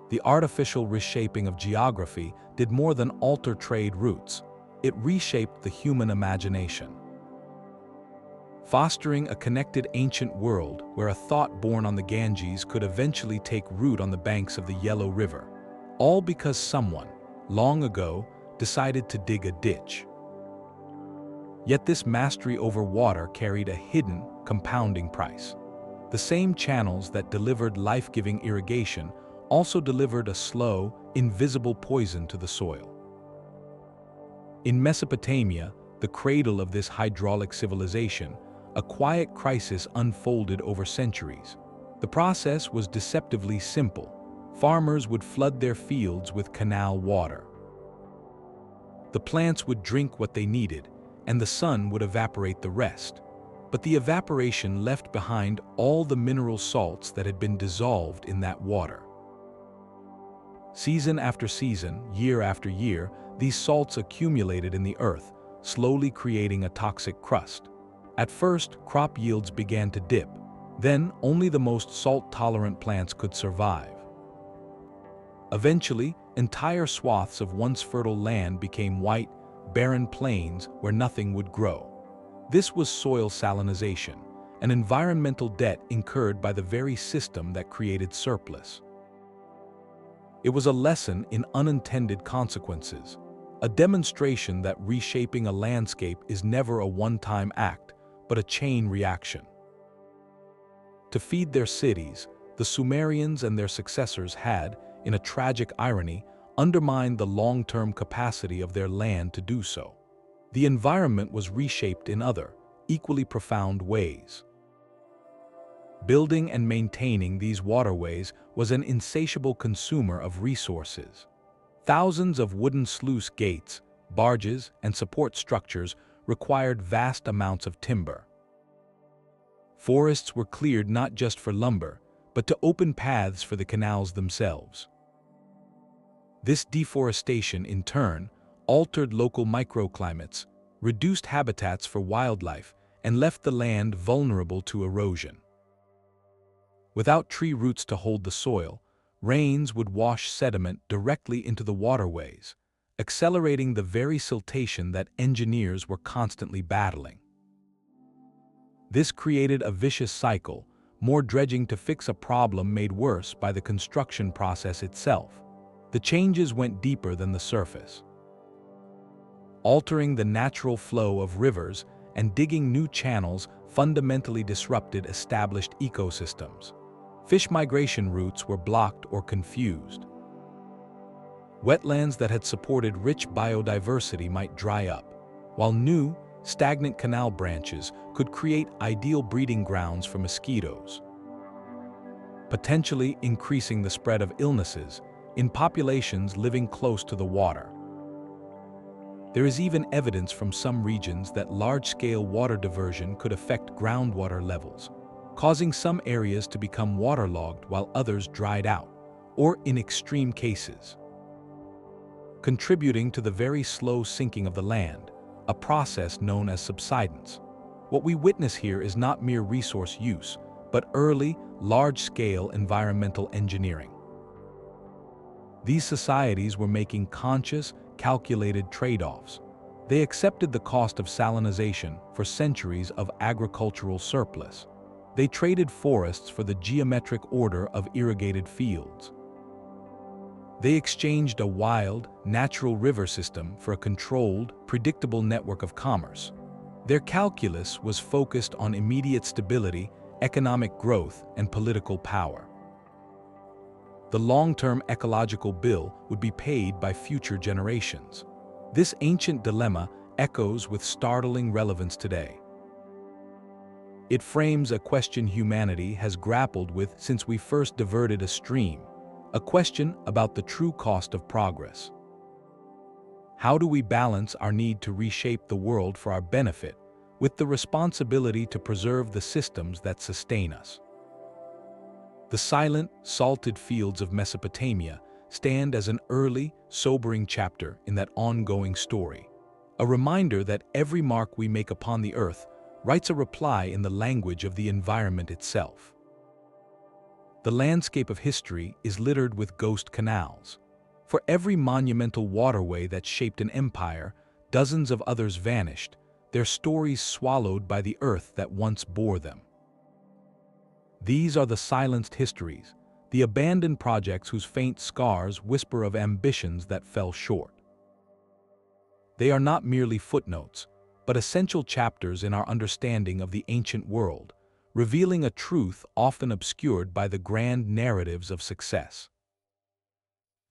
The artificial reshaping of geography did more than alter trade routes. It reshaped the human imagination, fostering a connected ancient world where a thought born on the Ganges could eventually take root on the banks of the Yellow River, all because someone, long ago, decided to dig a ditch. Yet this mastery over water carried a hidden, compounding price. The same channels that delivered life-giving irrigation also delivered a slow, invisible poison to the soil. In Mesopotamia, the cradle of this hydraulic civilization, a quiet crisis unfolded over centuries. The process was deceptively simple. Farmers would flood their fields with canal water. The plants would drink what they needed, and the sun would evaporate the rest. But the evaporation left behind all the mineral salts that had been dissolved in that water. Season after season, year after year, these salts accumulated in the earth, slowly creating a toxic crust. At first, crop yields began to dip. Then, only the most salt-tolerant plants could survive. Eventually, entire swaths of once fertile land became white, barren plains where nothing would grow. This was soil salinization, an environmental debt incurred by the very system that created surplus. It was a lesson in unintended consequences, a demonstration that reshaping a landscape is never a one-time act, but a chain reaction. To feed their cities, the Sumerians and their successors had, in a tragic irony, undermined the long-term capacity of their land to do so. The environment was reshaped in other, equally profound ways. Building and maintaining these waterways was an insatiable consumer of resources. Thousands of wooden sluice gates, barges, and support structures required vast amounts of timber. Forests were cleared not just for lumber, but to open paths for the canals themselves. This deforestation, in turn, altered local microclimates, reduced habitats for wildlife, and left the land vulnerable to erosion. Without tree roots to hold the soil, rains would wash sediment directly into the waterways, accelerating the very siltation that engineers were constantly battling. This created a vicious cycle, more dredging to fix a problem made worse by the construction process itself. The changes went deeper than the surface, altering the natural flow of rivers and digging new channels fundamentally disrupted established ecosystems. Fish migration routes were blocked or confused. Wetlands that had supported rich biodiversity might dry up, while new, stagnant canal branches could create ideal breeding grounds for mosquitoes, potentially increasing the spread of illnesses in populations living close to the water. There is even evidence from some regions that large-scale water diversion could affect groundwater levels, causing some areas to become waterlogged while others dried out, or in extreme cases, contributing to the very slow sinking of the land, a process known as subsidence. What we witness here is not mere resource use, but early, large-scale environmental engineering. These societies were making conscious, calculated trade-offs. They accepted the cost of salinization for centuries of agricultural surplus. They traded forests for the geometric order of irrigated fields. They exchanged a wild, natural river system for a controlled, predictable network of commerce. Their calculus was focused on immediate stability, economic growth, and political power. The long-term ecological bill would be paid by future generations. This ancient dilemma echoes with startling relevance today. It frames a question humanity has grappled with since we first diverted a stream, a question about the true cost of progress. How do we balance our need to reshape the world for our benefit with the responsibility to preserve the systems that sustain us? The silent, salted fields of Mesopotamia stand as an early, sobering chapter in that ongoing story, a reminder that every mark we make upon the earth writes a reply in the language of the environment itself. The landscape of history is littered with ghost canals. For every monumental waterway that shaped an empire, dozens of others vanished, their stories swallowed by the earth that once bore them. These are the silenced histories, the abandoned projects whose faint scars whisper of ambitions that fell short. They are not merely footnotes, but essential chapters in our understanding of the ancient world, revealing a truth often obscured by the grand narratives of success.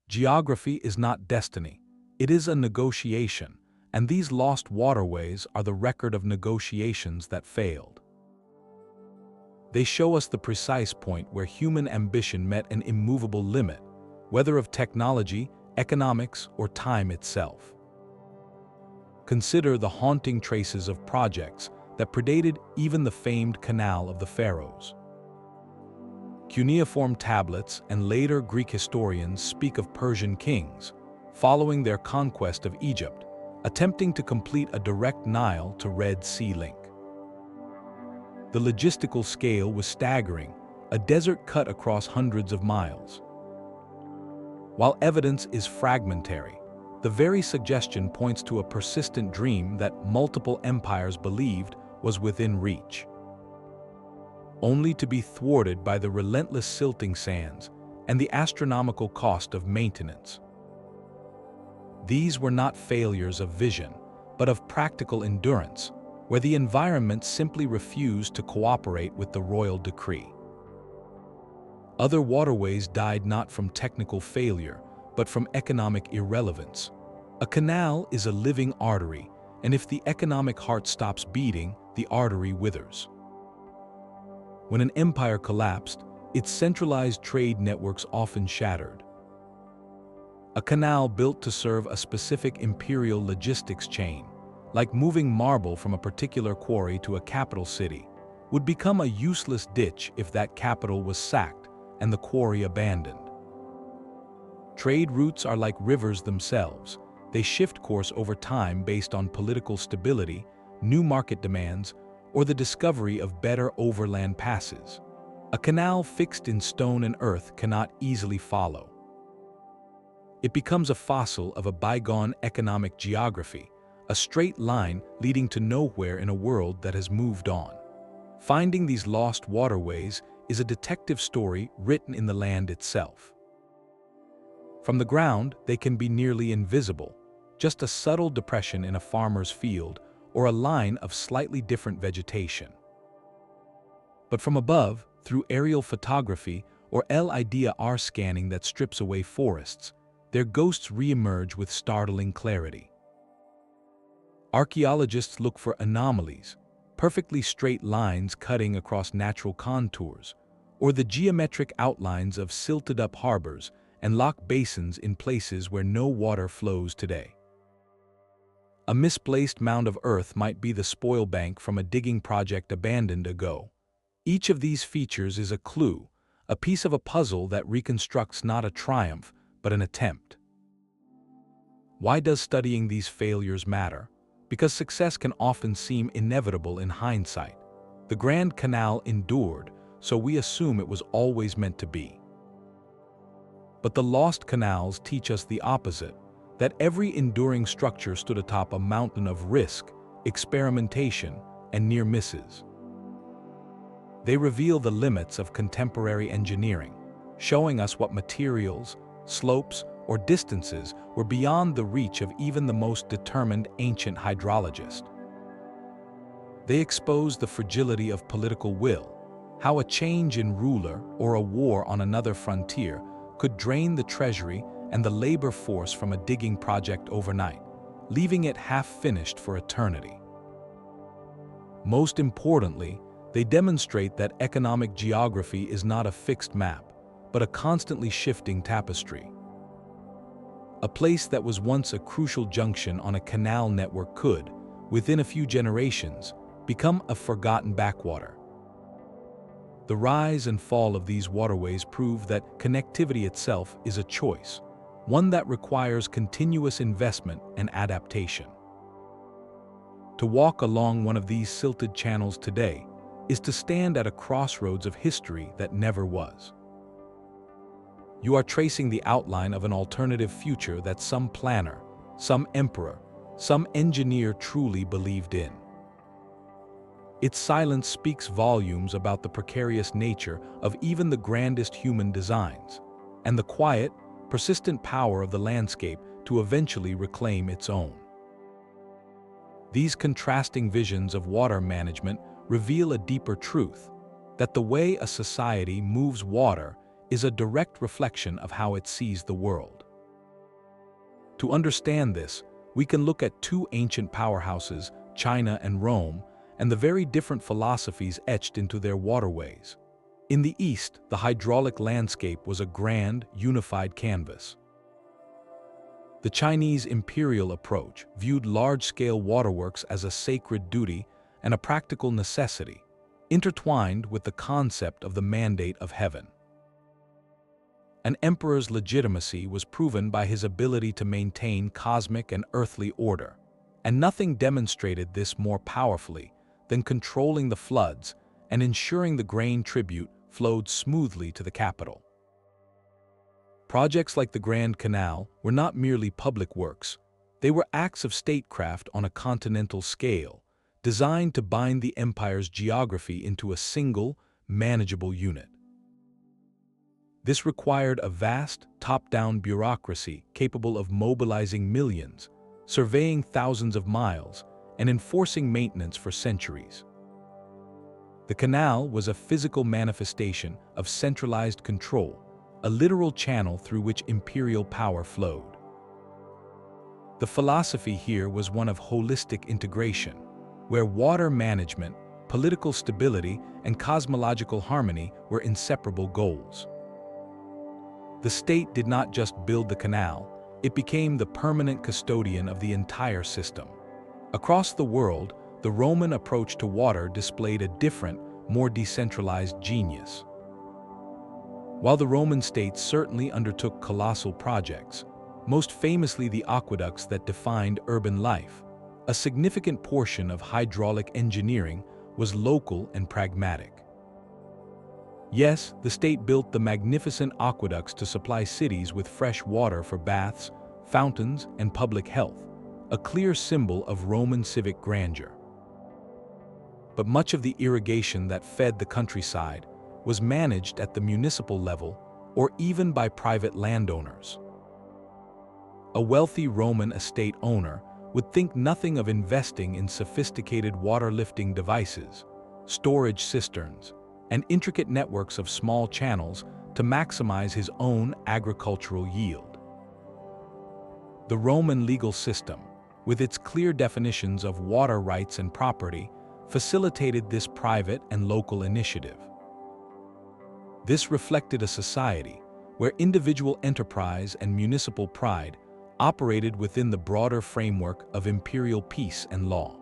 Geography is not destiny, it is a negotiation, and these lost waterways are the record of negotiations that failed. They show us the precise point where human ambition met an immovable limit, whether of technology, economics, or time itself. Consider the haunting traces of projects that predated even the famed Canal of the Pharaohs. Cuneiform tablets and later Greek historians speak of Persian kings, following their conquest of Egypt, attempting to complete a direct Nile to Red Sea link. The logistical scale was staggering, a desert cut across hundreds of miles. While evidence is fragmentary, the very suggestion points to a persistent dream that multiple empires believed was within reach, only to be thwarted by the relentless silting sands and the astronomical cost of maintenance. These were not failures of vision, but of practical endurance, where the environment simply refused to cooperate with the royal decree. Other waterways died not from technical failure, but from economic irrelevance. A canal is a living artery, and if the economic heart stops beating, the artery withers. When an empire collapsed, its centralized trade networks often shattered. A canal built to serve a specific imperial logistics chain, like moving marble from a particular quarry to a capital city, would become a useless ditch if that capital was sacked and the quarry abandoned. Trade routes are like rivers themselves. They shift course over time based on political stability, new market demands, or the discovery of better overland passes. A canal fixed in stone and earth cannot easily follow. It becomes a fossil of a bygone economic geography, a straight line leading to nowhere in a world that has moved on. Finding these lost waterways is a detective story written in the land itself. From the ground, they can be nearly invisible, just a subtle depression in a farmer's field or a line of slightly different vegetation. But from above, through aerial photography or LIDAR scanning that strips away forests, their ghosts re-emerge with startling clarity. Archaeologists look for anomalies, perfectly straight lines cutting across natural contours, or the geometric outlines of silted-up harbors and lock basins in places where no water flows today. A misplaced mound of earth might be the spoil bank from a digging project abandoned ago. Each of these features is a clue, a piece of a puzzle that reconstructs not a triumph, but an attempt. Why does studying these failures matter? Because success can often seem inevitable in hindsight. The Grand Canal endured, so we assume it was always meant to be. But the lost canals teach us the opposite, that every enduring structure stood atop a mountain of risk, experimentation, and near misses. They reveal the limits of contemporary engineering, showing us what materials, slopes, or distances were beyond the reach of even the most determined ancient hydrologist. They expose the fragility of political will, how a change in ruler or a war on another frontier could drain the treasury and the labor force from a digging project overnight, leaving it half-finished for eternity. Most importantly, they demonstrate that economic geography is not a fixed map, but a constantly shifting tapestry. A place that was once a crucial junction on a canal network could, within a few generations, become a forgotten backwater. The rise and fall of these waterways prove that connectivity itself is a choice, one that requires continuous investment and adaptation. To walk along one of these silted channels today is to stand at a crossroads of history that never was. You are tracing the outline of an alternative future that some planner, some emperor, some engineer truly believed in. Its silence speaks volumes about the precarious nature of even the grandest human designs, and the quiet, persistent power of the landscape to eventually reclaim its own. These contrasting visions of water management reveal a deeper truth, that the way a society moves water is a direct reflection of how it sees the world. To understand this, we can look at two ancient powerhouses, China and Rome, and the very different philosophies etched into their waterways. In the East, the hydraulic landscape was a grand, unified canvas. The Chinese imperial approach viewed large-scale waterworks as a sacred duty and a practical necessity, intertwined with the concept of the mandate of heaven. An emperor's legitimacy was proven by his ability to maintain cosmic and earthly order, and nothing demonstrated this more powerfully than controlling the floods and ensuring the grain tribute flowed smoothly to the capital. Projects like the Grand Canal were not merely public works, they were acts of statecraft on a continental scale, designed to bind the empire's geography into a single, manageable unit. This required a vast, top-down bureaucracy capable of mobilizing millions, surveying thousands of miles, and enforcing maintenance for centuries. The canal was a physical manifestation of centralized control, a literal channel through which imperial power flowed. The philosophy here was one of holistic integration, where water management, political stability, and cosmological harmony were inseparable goals. The state did not just build the canal, it became the permanent custodian of the entire system. Across the world, the Roman approach to water displayed a different, more decentralized genius. While the Roman state certainly undertook colossal projects, most famously the aqueducts that defined urban life, a significant portion of hydraulic engineering was local and pragmatic. Yes, the state built the magnificent aqueducts to supply cities with fresh water for baths, fountains, and public health, a clear symbol of Roman civic grandeur. But much of the irrigation that fed the countryside was managed at the municipal level or even by private landowners. A wealthy Roman estate owner would think nothing of investing in sophisticated water-lifting devices, storage cisterns, and intricate networks of small channels to maximize his own agricultural yield. The Roman legal system, with its clear definitions of water rights and property, facilitated this private and local initiative. This reflected a society where individual enterprise and municipal pride operated within the broader framework of imperial peace and law.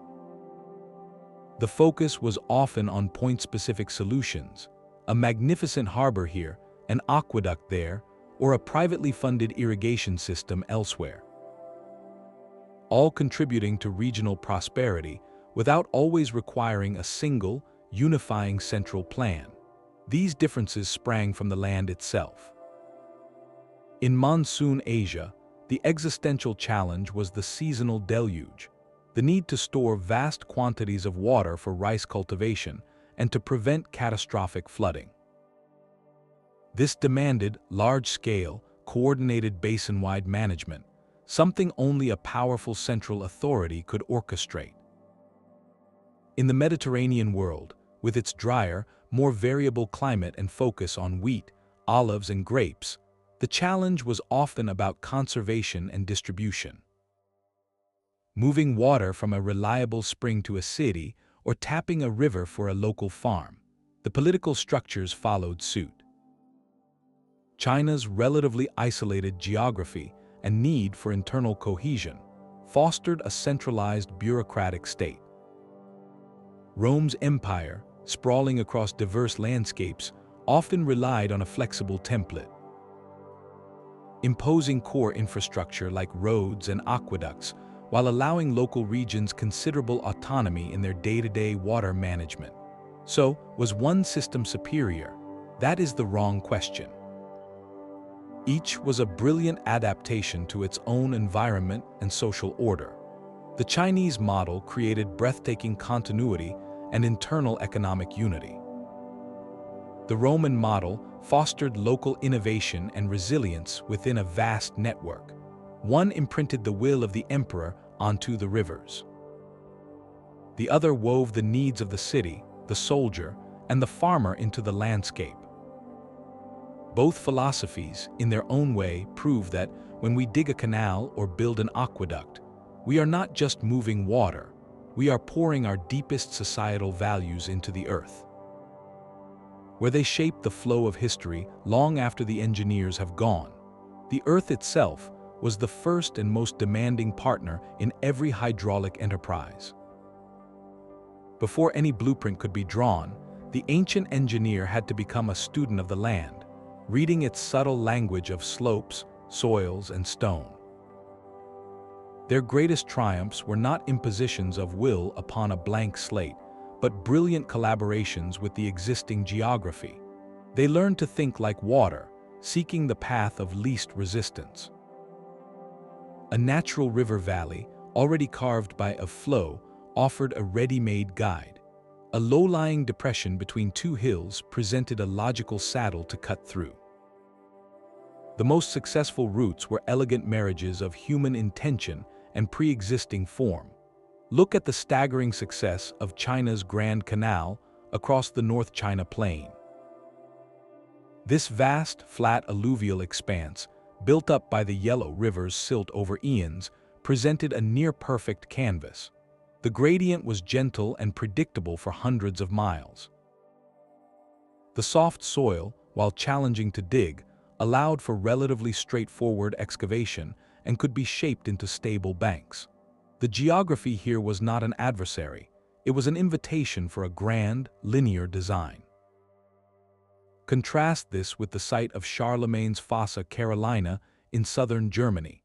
The focus was often on point-specific solutions, a magnificent harbor here, an aqueduct there, or a privately funded irrigation system elsewhere, all contributing to regional prosperity without always requiring a single, unifying central plan. These differences sprang from the land itself. In monsoon Asia, the existential challenge was the seasonal deluge, the need to store vast quantities of water for rice cultivation and to prevent catastrophic flooding. This demanded large-scale, coordinated basin-wide management, something only a powerful central authority could orchestrate. In the Mediterranean world, with its drier, more variable climate and focus on wheat, olives, and grapes, the challenge was often about conservation and distribution. Moving water from a reliable spring to a city or tapping a river for a local farm, the political structures followed suit. China's relatively isolated geography and need for internal cohesion fostered a centralized bureaucratic state. Rome's empire, sprawling across diverse landscapes, often relied on a flexible template. Imposing core infrastructure like roads and aqueducts while allowing local regions considerable autonomy in their day-to-day water management. So, was one system superior? That is the wrong question. Each was a brilliant adaptation to its own environment and social order. The Chinese model created breathtaking continuity and internal economic unity. The Roman model fostered local innovation and resilience within a vast network. One imprinted the will of the emperor onto the rivers. The other wove the needs of the city, the soldier, and the farmer into the landscape. Both philosophies, in their own way, prove that when we dig a canal or build an aqueduct, we are not just moving water, we are pouring our deepest societal values into the earth, where they shape the flow of history long after the engineers have gone. The earth itself was the first and most demanding partner in every hydraulic enterprise. Before any blueprint could be drawn, the ancient engineer had to become a student of the land, reading its subtle language of slopes, soils, and stone. Their greatest triumphs were not impositions of will upon a blank slate, but brilliant collaborations with the existing geography. They learned to think like water, seeking the path of least resistance. A natural river valley, already carved by a flow, offered a ready-made guide. A low-lying depression between two hills presented a logical saddle to cut through. The most successful routes were elegant marriages of human intention and pre-existing form. Look at the staggering success of China's Grand Canal across the North China Plain. This vast, flat alluvial expanse, built up by the Yellow River's silt over eons, presented a near-perfect canvas. The gradient was gentle and predictable for hundreds of miles. The soft soil, while challenging to dig, allowed for relatively straightforward excavation and could be shaped into stable banks. The geography here was not an adversary, it was an invitation for a grand, linear design. Contrast this with the site of Charlemagne's Fossa, Carolina, in southern Germany.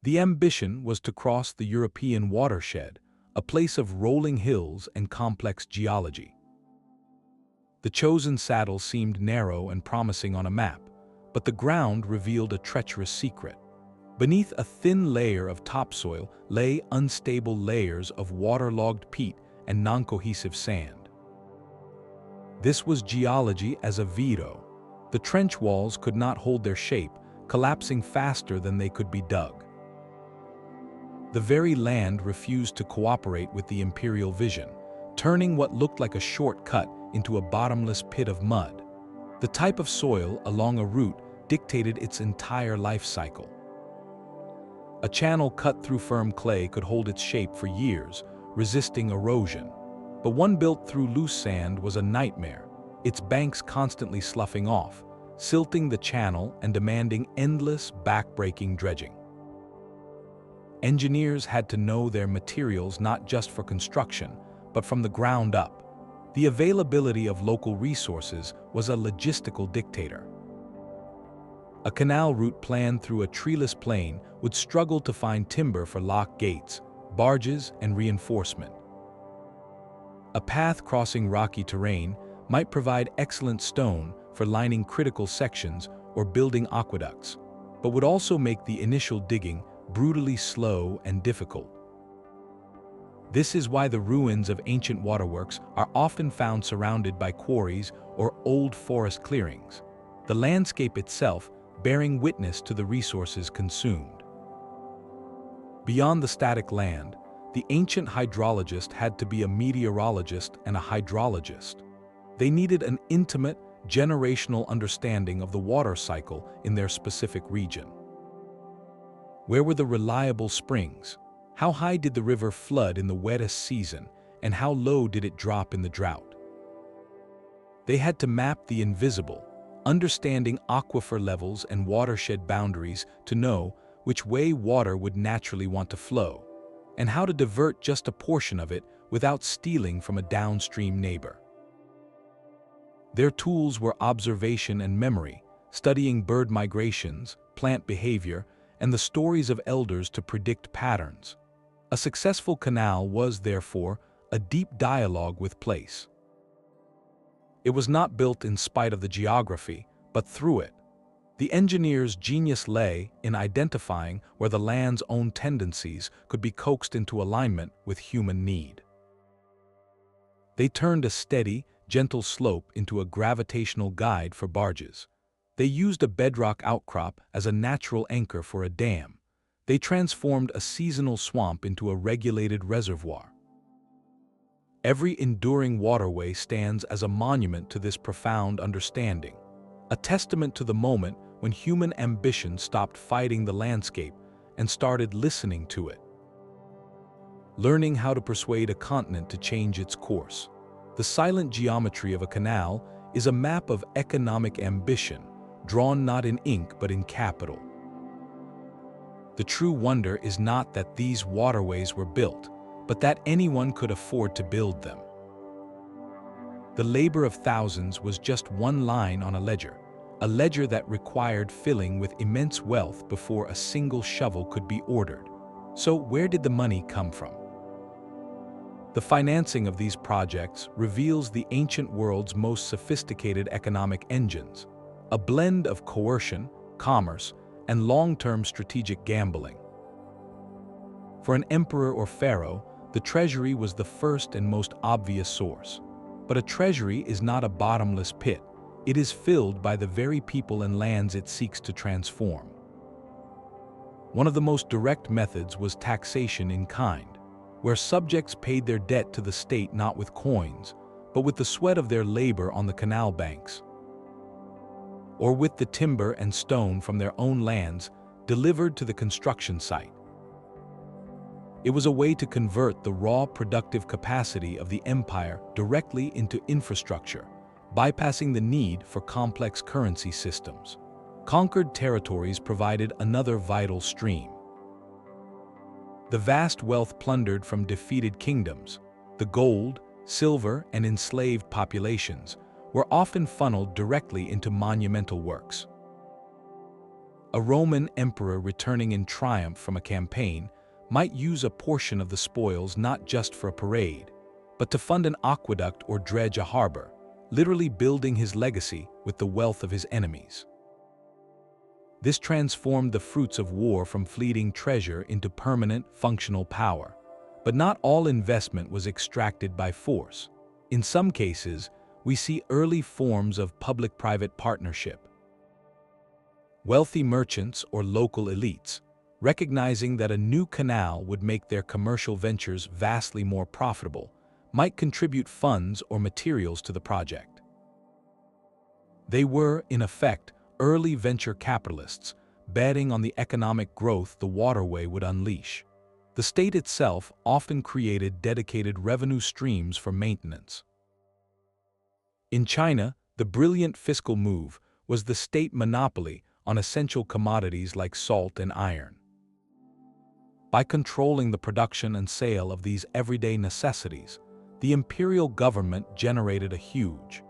The ambition was to cross the European watershed, a place of rolling hills and complex geology. The chosen saddle seemed narrow and promising on a map, but the ground revealed a treacherous secret. Beneath a thin layer of topsoil lay unstable layers of waterlogged peat and non-cohesive sand. This was geology as a viro. The trench walls could not hold their shape, collapsing faster than they could be dug. The very land refused to cooperate with the imperial vision, turning what looked like a shortcut into a bottomless pit of mud. The type of soil along a route dictated its entire life cycle. A channel cut through firm clay could hold its shape for years, resisting erosion. But one built through loose sand was a nightmare, its banks constantly sloughing off, silting the channel and demanding endless, back-breaking dredging. Engineers had to know their materials not just for construction, but from the ground up. The availability of local resources was a logistical dictator. A canal route planned through a treeless plain would struggle to find timber for lock gates, barges, and reinforcement. A path crossing rocky terrain might provide excellent stone for lining critical sections or building aqueducts, but would also make the initial digging brutally slow and difficult. This is why the ruins of ancient waterworks are often found surrounded by quarries or old forest clearings, the landscape itself bearing witness to the resources consumed. Beyond the static land, the ancient hydrologist had to be a meteorologist and a hydrologist. They needed an intimate, generational understanding of the water cycle in their specific region. Where were the reliable springs? How high did the river flood in the wettest season, and how low did it drop in the drought? They had to map the invisible, understanding aquifer levels and watershed boundaries to know which way water would naturally want to flow, and how to divert just a portion of it without stealing from a downstream neighbor. Their tools were observation and memory, studying bird migrations, plant behavior, and the stories of elders to predict patterns. A successful canal was, therefore, a deep dialogue with place. It was not built in spite of the geography, but through it. The engineer's genius lay in identifying where the land's own tendencies could be coaxed into alignment with human need. They turned a steady, gentle slope into a gravitational guide for barges. They used a bedrock outcrop as a natural anchor for a dam. They transformed a seasonal swamp into a regulated reservoir. Every enduring waterway stands as a monument to this profound understanding, a testament to the moment when human ambition stopped fighting the landscape and started listening to it. Learning how to persuade a continent to change its course. The silent geometry of a canal is a map of economic ambition, drawn not in ink but in capital. The true wonder is not that these waterways were built, but that anyone could afford to build them. The labor of thousands was just one line on a ledger that required filling with immense wealth before a single shovel could be ordered. So where did the money come from? The financing of these projects reveals the ancient world's most sophisticated economic engines, a blend of coercion, commerce, and long-term strategic gambling. For an emperor or pharaoh, the treasury was the first and most obvious source. But a treasury is not a bottomless pit. It is filled by the very people and lands it seeks to transform. One of the most direct methods was taxation in kind, where subjects paid their debt to the state not with coins, but with the sweat of their labor on the canal banks, or with the timber and stone from their own lands delivered to the construction site. It was a way to convert the raw productive capacity of the empire directly into infrastructure, bypassing the need for complex currency systems. Conquered territories provided another vital stream. The vast wealth plundered from defeated kingdoms, the gold, silver, and enslaved populations, were often funneled directly into monumental works. A Roman emperor returning in triumph from a campaign might use a portion of the spoils not just for a parade, but to fund an aqueduct or dredge a harbor, literally building his legacy with the wealth of his enemies. This transformed the fruits of war from fleeting treasure into permanent, functional power. But not all investment was extracted by force. In some cases, we see early forms of public-private partnership. Wealthy merchants or local elites, recognizing that a new canal would make their commercial ventures vastly more profitable, might contribute funds or materials to the project. They were, in effect, early venture capitalists, betting on the economic growth the waterway would unleash. The state itself often created dedicated revenue streams for maintenance. In China, the brilliant fiscal move was the state monopoly on essential commodities like salt and iron. By controlling the production and sale of these everyday necessities, the imperial government generated a huge,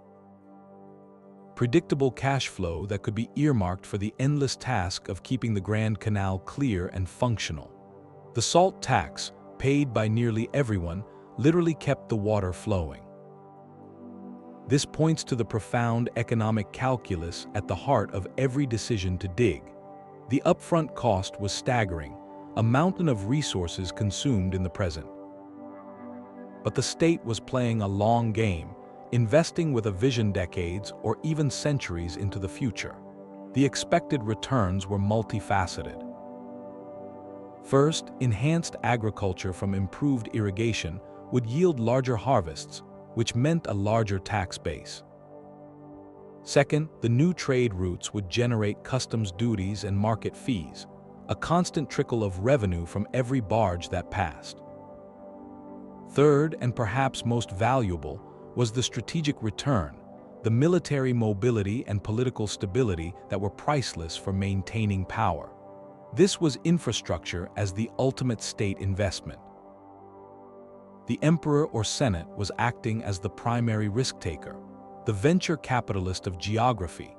predictable cash flow that could be earmarked for the endless task of keeping the Grand Canal clear and functional. The salt tax, paid by nearly everyone, literally kept the water flowing. This points to the profound economic calculus at the heart of every decision to dig. The upfront cost was staggering, a mountain of resources consumed in the present. But the state was playing a long game, investing with a vision decades or even centuries into the future. The expected returns were multifaceted. First, enhanced agriculture from improved irrigation would yield larger harvests, which meant a larger tax base. Second, the new trade routes would generate customs duties and market fees, a constant trickle of revenue from every barge that passed. Third, and perhaps most valuable, was the strategic return, the military mobility and political stability that were priceless for maintaining power. This was infrastructure as the ultimate state investment. The emperor or senate was acting as the primary risk-taker, the venture capitalist of geography,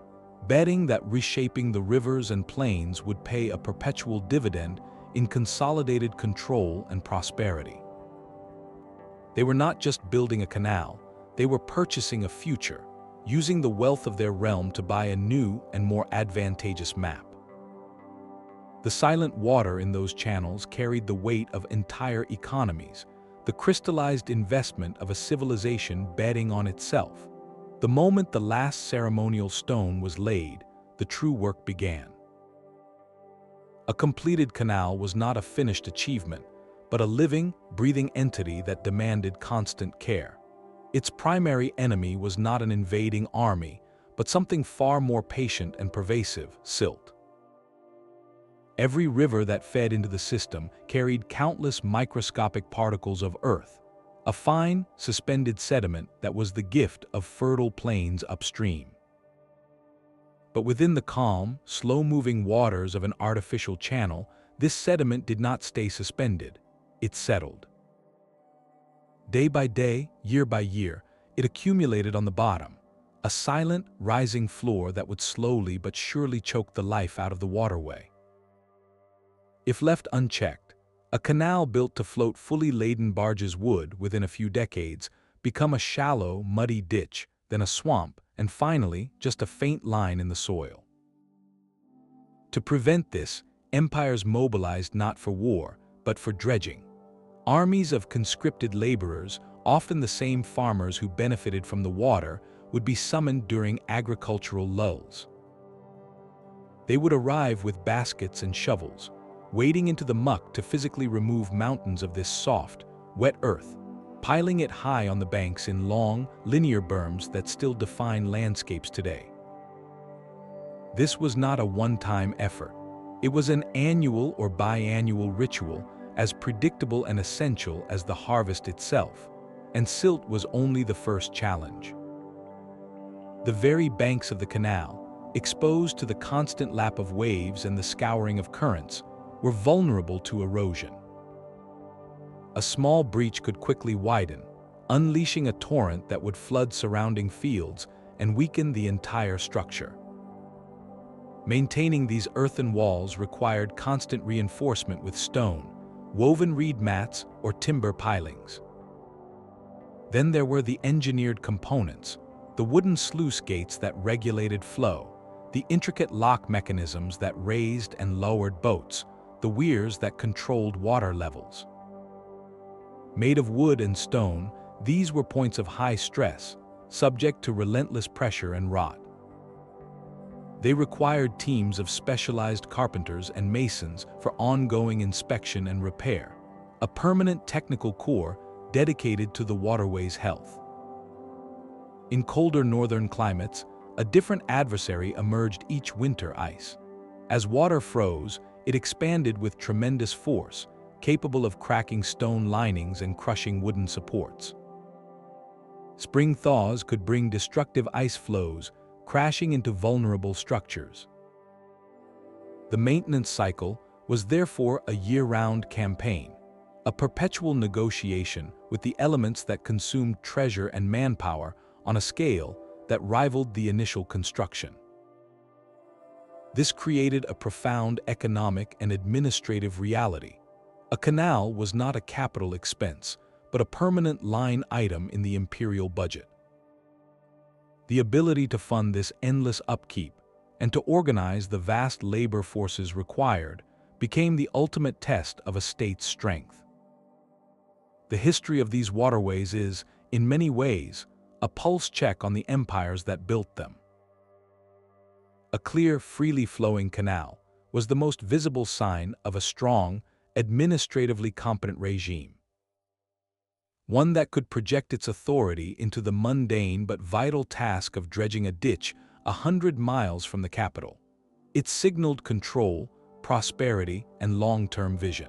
betting that reshaping the rivers and plains would pay a perpetual dividend in consolidated control and prosperity. They were not just building a canal, they were purchasing a future, using the wealth of their realm to buy a new and more advantageous map. The silent water in those channels carried the weight of entire economies, the crystallized investment of a civilization betting on itself. The moment the last ceremonial stone was laid, the true work began. A completed canal was not a finished achievement, but a living, breathing entity that demanded constant care. Its primary enemy was not an invading army, but something far more patient and pervasive: silt. Every river that fed into the system carried countless microscopic particles of earth, a fine, suspended sediment that was the gift of fertile plains upstream. But within the calm, slow-moving waters of an artificial channel, this sediment did not stay suspended. It settled. Day by day, year by year, it accumulated on the bottom, a silent, rising floor that would slowly but surely choke the life out of the waterway. If left unchecked, a canal built to float fully laden barges would, within a few decades, become a shallow, muddy ditch, then a swamp, and finally, just a faint line in the soil. To prevent this, empires mobilized not for war, but for dredging. Armies of conscripted laborers, often the same farmers who benefited from the water, would be summoned during agricultural lulls. They would arrive with baskets and shovels, wading into the muck to physically remove mountains of this soft, wet earth, piling it high on the banks in long, linear berms that still define landscapes today. This was not a one-time effort. It was an annual or biannual ritual, as predictable and essential as the harvest itself, and silt was only the first challenge. The very banks of the canal, exposed to the constant lap of waves and the scouring of currents, were vulnerable to erosion. A small breach could quickly widen, unleashing a torrent that would flood surrounding fields and weaken the entire structure. Maintaining these earthen walls required constant reinforcement with stone, woven reed mats, or timber pilings. Then there were the engineered components, the wooden sluice gates that regulated flow, the intricate lock mechanisms that raised and lowered boats, the weirs that controlled water levels. Made of wood and stone, these were points of high stress, subject to relentless pressure and rot. They required teams of specialized carpenters and masons for ongoing inspection and repair, a permanent technical corps dedicated to the waterway's health. In colder northern climates, a different adversary emerged each winter: ice. As water froze, it expanded with tremendous force, capable of cracking stone linings and crushing wooden supports. Spring thaws could bring destructive ice flows, crashing into vulnerable structures. The maintenance cycle was therefore a year-round campaign, a perpetual negotiation with the elements that consumed treasure and manpower on a scale that rivaled the initial construction. This created a profound economic and administrative reality. A canal was not a capital expense, but a permanent line item in the imperial budget. The ability to fund this endless upkeep and to organize the vast labor forces required became the ultimate test of a state's strength. The history of these waterways is, in many ways, a pulse check on the empires that built them. A clear, freely flowing canal was the most visible sign of a strong, administratively competent regime. One that could project its authority into the mundane but vital task of dredging a ditch 100 miles from the capital. It signaled control, prosperity, and long-term vision.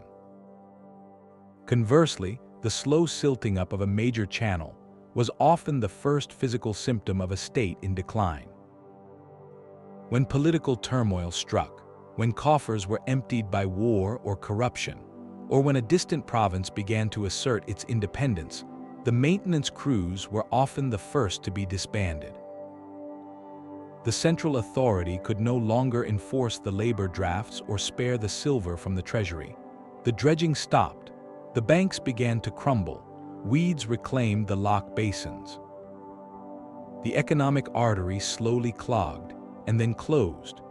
Conversely, the slow silting up of a major channel was often the first physical symptom of a state in decline. When political turmoil struck, when coffers were emptied by war or corruption, or when a distant province began to assert its independence, the maintenance crews were often the first to be disbanded. The central authority could no longer enforce the labor drafts or spare the silver from the treasury. The dredging stopped, the banks began to crumble, weeds reclaimed the lock basins. The economic artery slowly clogged and then closed.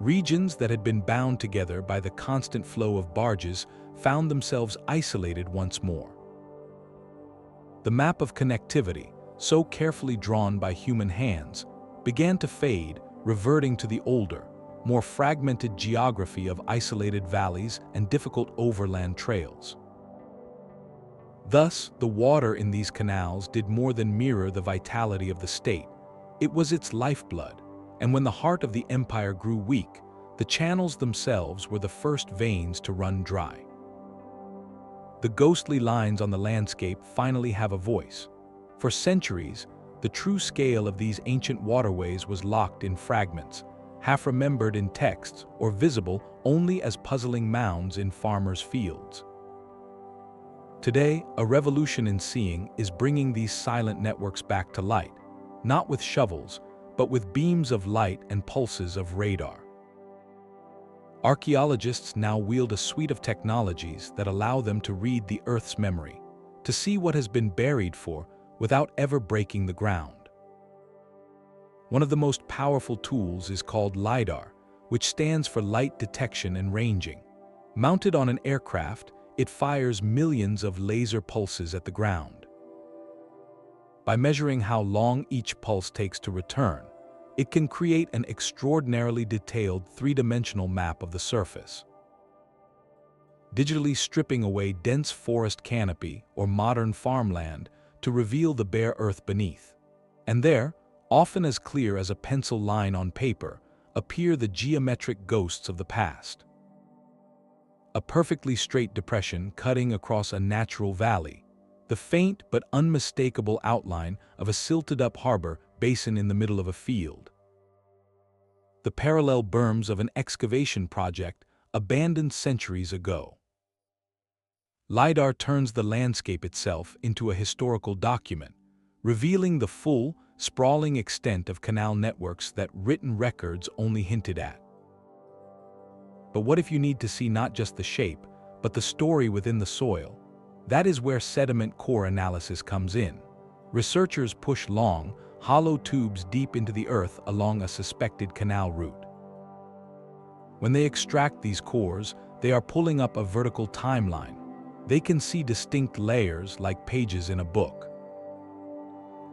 Regions that had been bound together by the constant flow of barges found themselves isolated once more. The map of connectivity, so carefully drawn by human hands, began to fade, reverting to the older, more fragmented geography of isolated valleys and difficult overland trails. Thus, the water in these canals did more than mirror the vitality of the state. It was its lifeblood, and when the heart of the empire grew weak, the channels themselves were the first veins to run dry. The ghostly lines on the landscape finally have a voice. For centuries, the true scale of these ancient waterways was locked in fragments, half remembered in texts or visible only as puzzling mounds in farmers' fields. Today, a revolution in seeing is bringing these silent networks back to light, not with shovels, but with beams of light and pulses of radar. Archaeologists now wield a suite of technologies that allow them to read the Earth's memory, to see what has been buried for without ever breaking the ground. One of the most powerful tools is called LiDAR, which stands for light detection and ranging. Mounted on an aircraft, it fires millions of laser pulses at the ground. By measuring how long each pulse takes to return, it can create an extraordinarily detailed three-dimensional map of the surface. Digitally stripping away dense forest canopy or modern farmland to reveal the bare earth beneath. And there, often as clear as a pencil line on paper, appear the geometric ghosts of the past. A perfectly straight depression cutting across a natural valley, the faint but unmistakable outline of a silted-up harbor basin in the middle of a field. The parallel berms of an excavation project abandoned centuries ago. LiDAR turns the landscape itself into a historical document, revealing the full, sprawling extent of canal networks that written records only hinted at. But what if you need to see not just the shape, but the story within the soil? That is where sediment core analysis comes in. Researchers push long, hollow tubes deep into the earth along a suspected canal route. When they extract these cores, they are pulling up a vertical timeline. They can see distinct layers like pages in a book.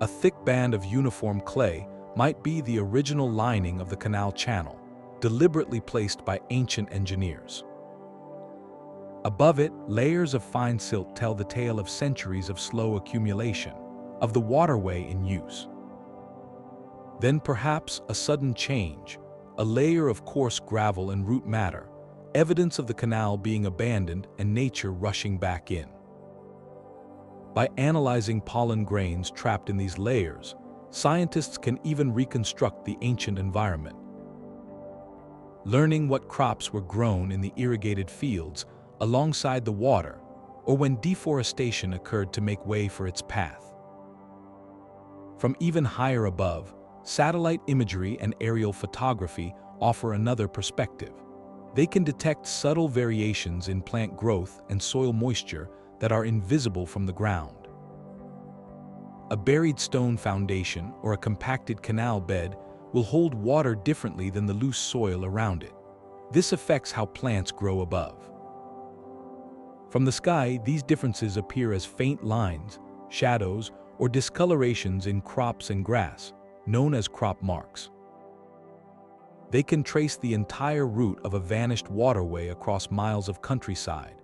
A thick band of uniform clay might be the original lining of the canal channel, deliberately placed by ancient engineers. Above it, layers of fine silt tell the tale of centuries of slow accumulation, of the waterway in use. Then perhaps a sudden change, a layer of coarse gravel and root matter, evidence of the canal being abandoned and nature rushing back in. By analyzing pollen grains trapped in these layers, scientists can even reconstruct the ancient environment. Learning what crops were grown in the irrigated fields alongside the water, or when deforestation occurred to make way for its path. From even higher above, satellite imagery and aerial photography offer another perspective. They can detect subtle variations in plant growth and soil moisture that are invisible from the ground. A buried stone foundation or a compacted canal bed will hold water differently than the loose soil around it. This affects how plants grow above. From the sky, these differences appear as faint lines, shadows, or discolorations in crops and grass, known as crop marks. They can trace the entire route of a vanished waterway across miles of countryside,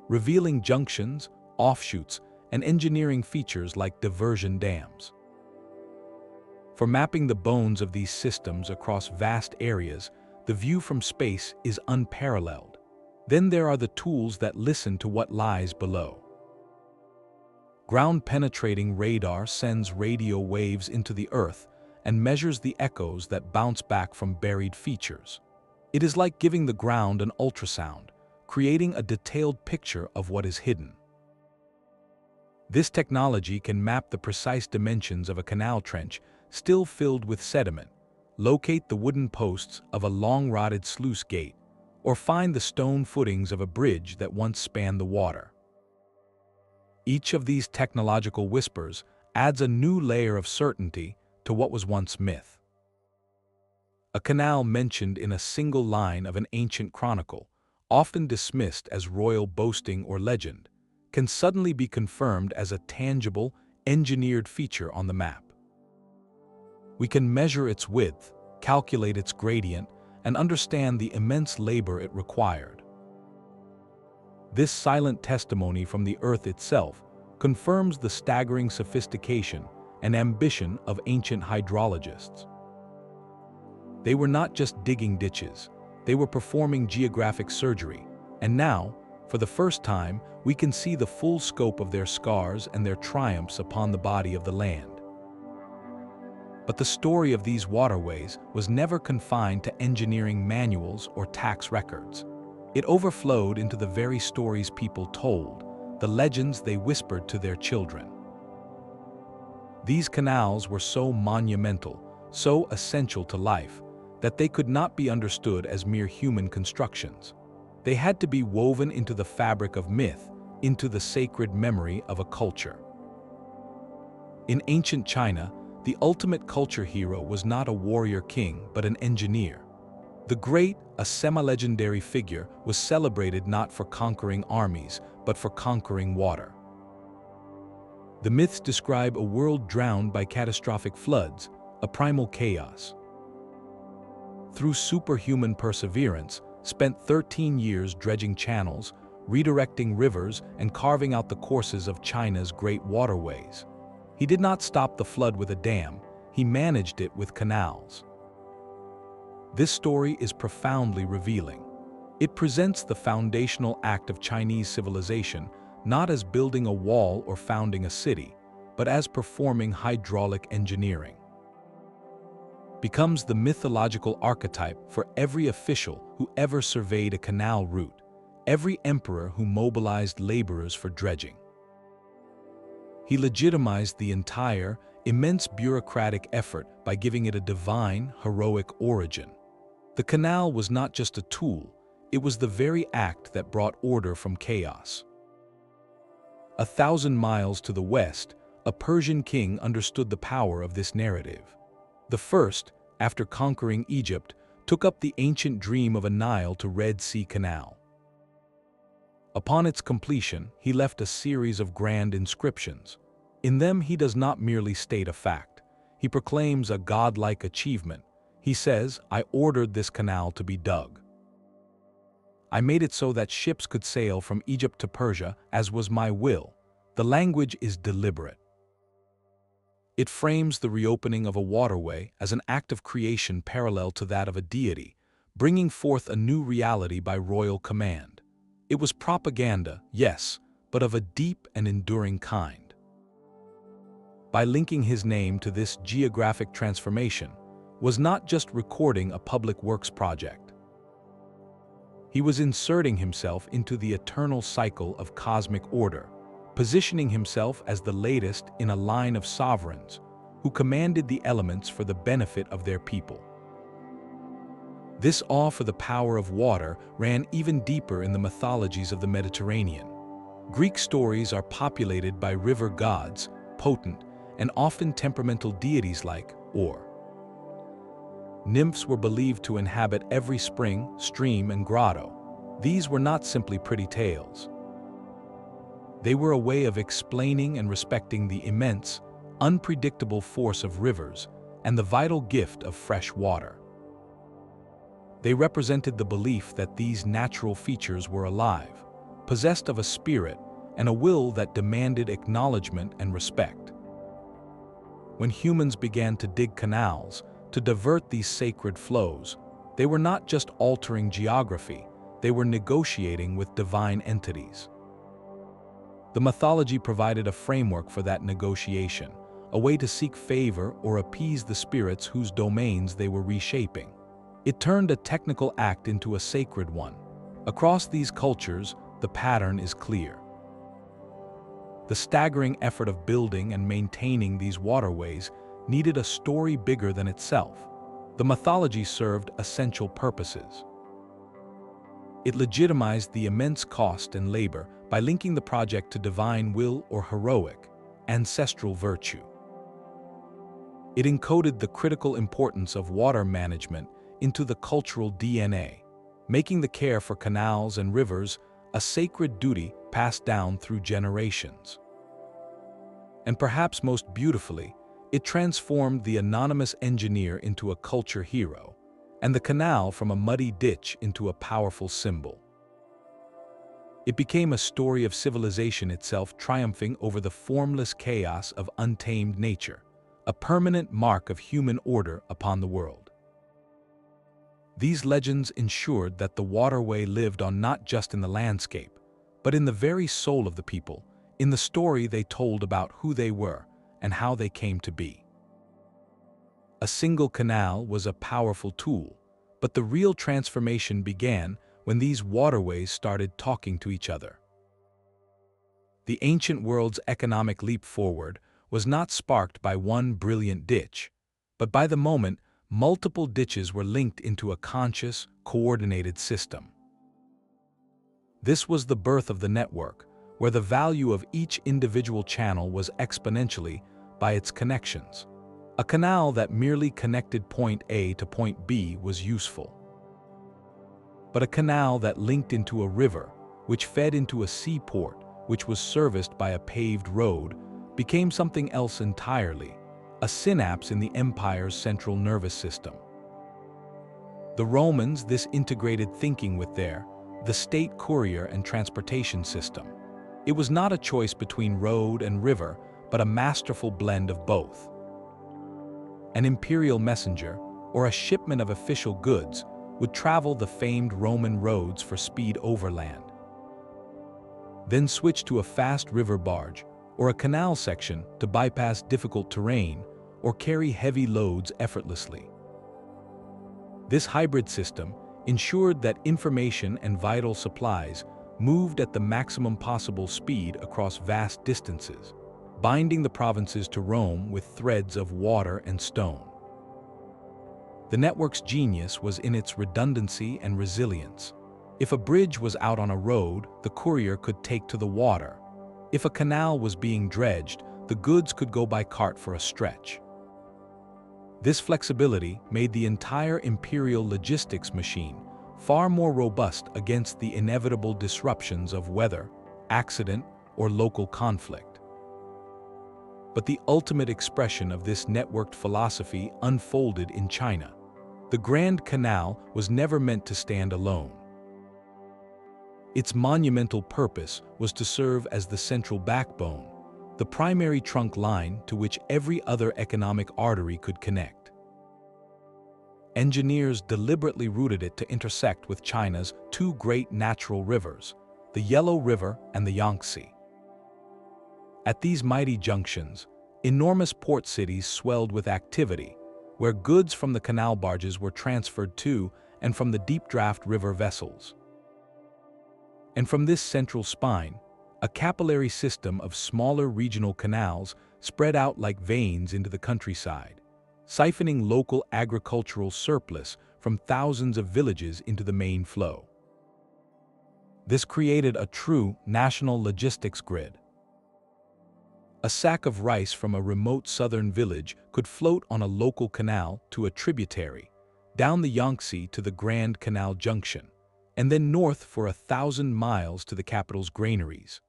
revealing junctions, offshoots, and engineering features like diversion dams. For mapping the bones of these systems across vast areas, the view from space is unparalleled. Then there are the tools that listen to what lies below. Ground-penetrating radar sends radio waves into the earth and measures the echoes that bounce back from buried features. It is like giving the ground an ultrasound, creating a detailed picture of what is hidden. This technology can map the precise dimensions of a canal trench still filled with sediment, locate the wooden posts of a long-rotted sluice gate, or find the stone footings of a bridge that once spanned the water. Each of these technological whispers adds a new layer of certainty to what was once myth. A canal mentioned in a single line of an ancient chronicle, often dismissed as royal boasting or legend, can suddenly be confirmed as a tangible, engineered feature on the map. We can measure its width, calculate its gradient, and understand the immense labor it required. This silent testimony from the earth itself confirms the staggering sophistication and ambition of ancient hydrologists. They were not just digging ditches, they were performing geographic surgery, and now, for the first time, we can see the full scope of their scars and their triumphs upon the body of the land. But the story of these waterways was never confined to engineering manuals or tax records. It overflowed into the very stories people told, the legends they whispered to their children. These canals were so monumental, so essential to life, that they could not be understood as mere human constructions. They had to be woven into the fabric of myth, into the sacred memory of a culture. In ancient China, the ultimate culture hero was not a warrior king, but an engineer. The great, a semi-legendary figure, was celebrated not for conquering armies, but for conquering water. The myths describe a world drowned by catastrophic floods, a primal chaos. Through superhuman perseverance, spent 13 years dredging channels, redirecting rivers, and carving out the courses of China's great waterways. He did not stop the flood with a dam, he managed it with canals. This story is profoundly revealing. It presents the foundational act of Chinese civilization not as building a wall or founding a city, but as performing hydraulic engineering. Becomes the mythological archetype for every official who ever surveyed a canal route, every emperor who mobilized laborers for dredging. He legitimized the entire, immense bureaucratic effort by giving it a divine, heroic origin. The canal was not just a tool, it was the very act that brought order from chaos. 1,000 miles to the west, a Persian king understood the power of this narrative. The first, after conquering Egypt, took up the ancient dream of a Nile to Red Sea Canal. Upon its completion, he left a series of grand inscriptions. In them he does not merely state a fact, he proclaims a godlike achievement. He says, "I ordered this canal to be dug. I made it so that ships could sail from Egypt to Persia, as was my will." The language is deliberate. It frames the reopening of a waterway as an act of creation parallel to that of a deity, bringing forth a new reality by royal command. It was propaganda, yes, but of a deep and enduring kind. By linking his name to this geographic transformation, was not just recording a public works project. He was inserting himself into the eternal cycle of cosmic order, positioning himself as the latest in a line of sovereigns who commanded the elements for the benefit of their people. This awe for the power of water ran even deeper in the mythologies of the Mediterranean. Greek stories are populated by river gods, potent and often temperamental deities like Or. Nymphs were believed to inhabit every spring, stream, and grotto. These were not simply pretty tales. They were a way of explaining and respecting the immense, unpredictable force of rivers and the vital gift of fresh water. They represented the belief that these natural features were alive, possessed of a spirit and a will that demanded acknowledgement and respect. When humans began to dig canals, to divert these sacred flows, they were not just altering geography, they were negotiating with divine entities. The mythology provided a framework for that negotiation, a way to seek favor or appease the spirits whose domains they were reshaping. It turned a technical act into a sacred one. Across these cultures, the pattern is clear. The staggering effort of building and maintaining these waterways needed a story bigger than itself. The mythology served essential purposes. It legitimized the immense cost and labor by linking the project to divine will or heroic, ancestral virtue. It encoded the critical importance of water management into the cultural DNA, making the care for canals and rivers a sacred duty passed down through generations. And perhaps most beautifully, it transformed the anonymous engineer into a culture hero, and the canal from a muddy ditch into a powerful symbol. It became a story of civilization itself triumphing over the formless chaos of untamed nature, a permanent mark of human order upon the world. These legends ensured that the waterway lived on not just in the landscape, but in the very soul of the people, in the story they told about who they were and how they came to be. A single canal was a powerful tool, but the real transformation began when these waterways started talking to each other. The ancient world's economic leap forward was not sparked by one brilliant ditch, but by the moment multiple ditches were linked into a conscious, coordinated system. This was the birth of the network, where the value of each individual channel was exponentially by its connections. A canal that merely connected point A to point B was useful. But a canal that linked into a river, which fed into a seaport, which was serviced by a paved road, became something else entirely, a synapse in the empire's central nervous system. The Romans this integrated thinking with the state courier and transportation system. It was not a choice between road and river, but a masterful blend of both. An imperial messenger, or a shipment of official goods, would travel the famed Roman roads for speed overland. Then switch to a fast river barge, or a canal section to bypass difficult terrain or carry heavy loads effortlessly. This hybrid system ensured that information and vital supplies moved at the maximum possible speed across vast distances, binding the provinces to Rome with threads of water and stone. The network's genius was in its redundancy and resilience. If a bridge was out on a road, the courier could take to the water. If a canal was being dredged, the goods could go by cart for a stretch. This flexibility made the entire imperial logistics machine far more robust against the inevitable disruptions of weather, accident, or local conflict. But the ultimate expression of this networked philosophy unfolded in China. The Grand Canal was never meant to stand alone. Its monumental purpose was to serve as the central backbone, the primary trunk line to which every other economic artery could connect. Engineers deliberately routed it to intersect with China's two great natural rivers, the Yellow River and the Yangtze. At these mighty junctions, enormous port cities swelled with activity, where goods from the canal barges were transferred to and from the deep draft river vessels. And from this central spine, a capillary system of smaller regional canals spread out like veins into the countryside, siphoning local agricultural surplus from thousands of villages into the main flow. This created a true national logistics grid. A sack of rice from a remote southern village could float on a local canal to a tributary, down the Yangtze to the Grand Canal Junction, and then north for 1,000 miles to the capital's granaries.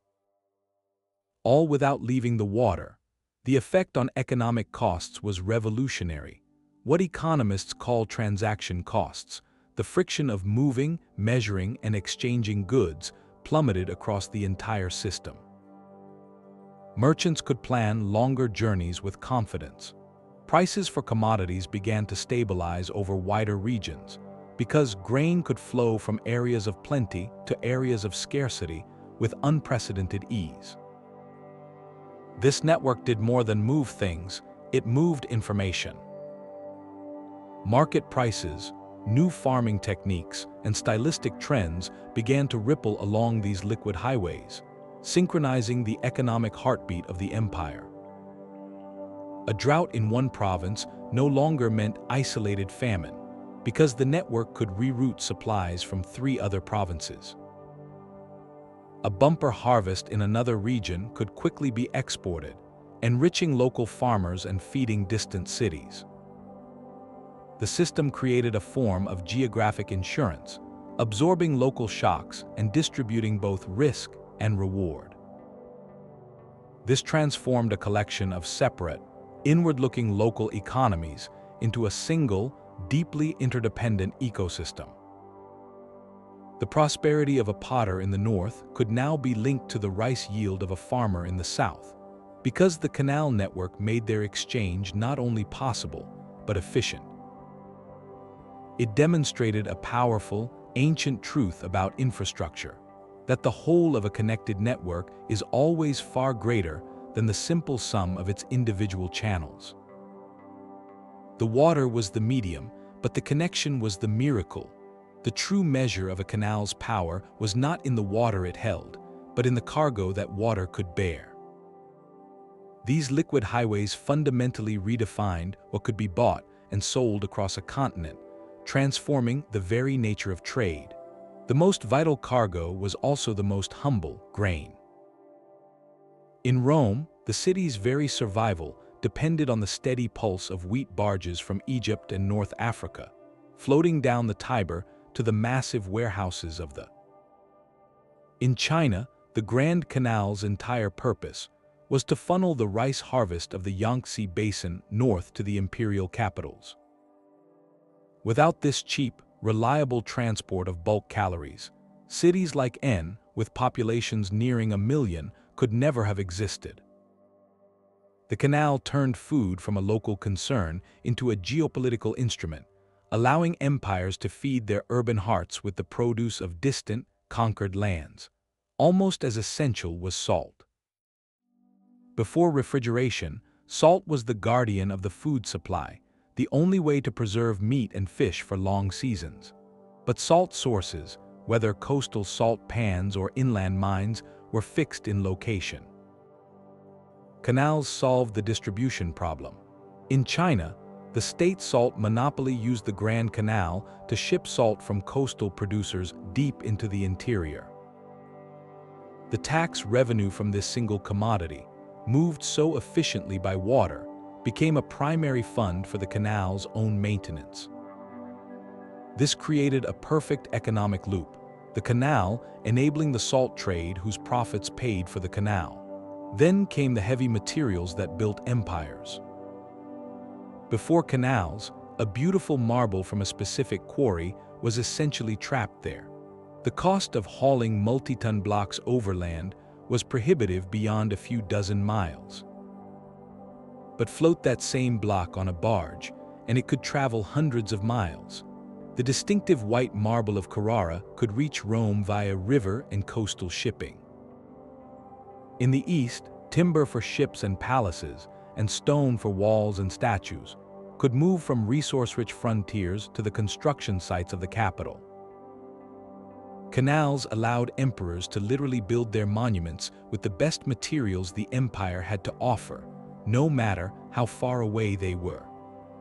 All without leaving the water. The effect on economic costs was revolutionary. What economists call transaction costs, the friction of moving, measuring, and exchanging goods, plummeted across the entire system. Merchants could plan longer journeys with confidence. Prices for commodities began to stabilize over wider regions, because grain could flow from areas of plenty to areas of scarcity with unprecedented ease. This network did more than move things, it moved information. Market prices, new farming techniques, and stylistic trends began to ripple along these liquid highways, synchronizing the economic heartbeat of the empire. A drought in one province no longer meant isolated famine, because the network could reroute supplies from 3 other provinces. A bumper harvest in another region could quickly be exported, enriching local farmers and feeding distant cities. The system created a form of geographic insurance, absorbing local shocks and distributing both risk and reward. This transformed a collection of separate, inward-looking local economies into a single, deeply interdependent ecosystem. The prosperity of a potter in the north could now be linked to the rice yield of a farmer in the south, because the canal network made their exchange not only possible, but efficient. It demonstrated a powerful, ancient truth about infrastructure, that the whole of a connected network is always far greater than the simple sum of its individual channels. The water was the medium, but the connection was the miracle. The true measure of a canal's power was not in the water it held, but in the cargo that water could bear. These liquid highways fundamentally redefined what could be bought and sold across a continent, transforming the very nature of trade. The most vital cargo was also the most humble, grain. In Rome, the city's very survival depended on the steady pulse of wheat barges from Egypt and North Africa, floating down the Tiber to the massive warehouses of the. In China, the Grand Canal's entire purpose was to funnel the rice harvest of the Yangtze basin north to the imperial capitals. Without this cheap, reliable transport of bulk calories, cities like N, with populations nearing 1 million, could never have existed. The canal turned food from a local concern into a geopolitical instrument, allowing empires to feed their urban hearts with the produce of distant, conquered lands. Almost as essential was salt. Before refrigeration, salt was the guardian of the food supply, the only way to preserve meat and fish for long seasons. But salt sources, whether coastal salt pans or inland mines, were fixed in location. canals solved the distribution problem. In China, the state salt monopoly used the Grand Canal to ship salt from coastal producers deep into the interior. The tax revenue from this single commodity, moved so efficiently by water, became a primary fund for the canal's own maintenance. This created a perfect economic loop, the canal enabling the salt trade whose profits paid for the canal. Then came the heavy materials that built empires. Before canals, a beautiful marble from a specific quarry was essentially trapped there. The cost of hauling multi-ton blocks overland was prohibitive beyond a few dozen miles. But float that same block on a barge, and it could travel hundreds of miles. The distinctive white marble of Carrara could reach Rome via river and coastal shipping. In the east, timber for ships and palaces, and stone for walls and statues, could move from resource-rich frontiers to the construction sites of the capital. Canals allowed emperors to literally build their monuments with the best materials the empire had to offer, no matter how far away they were.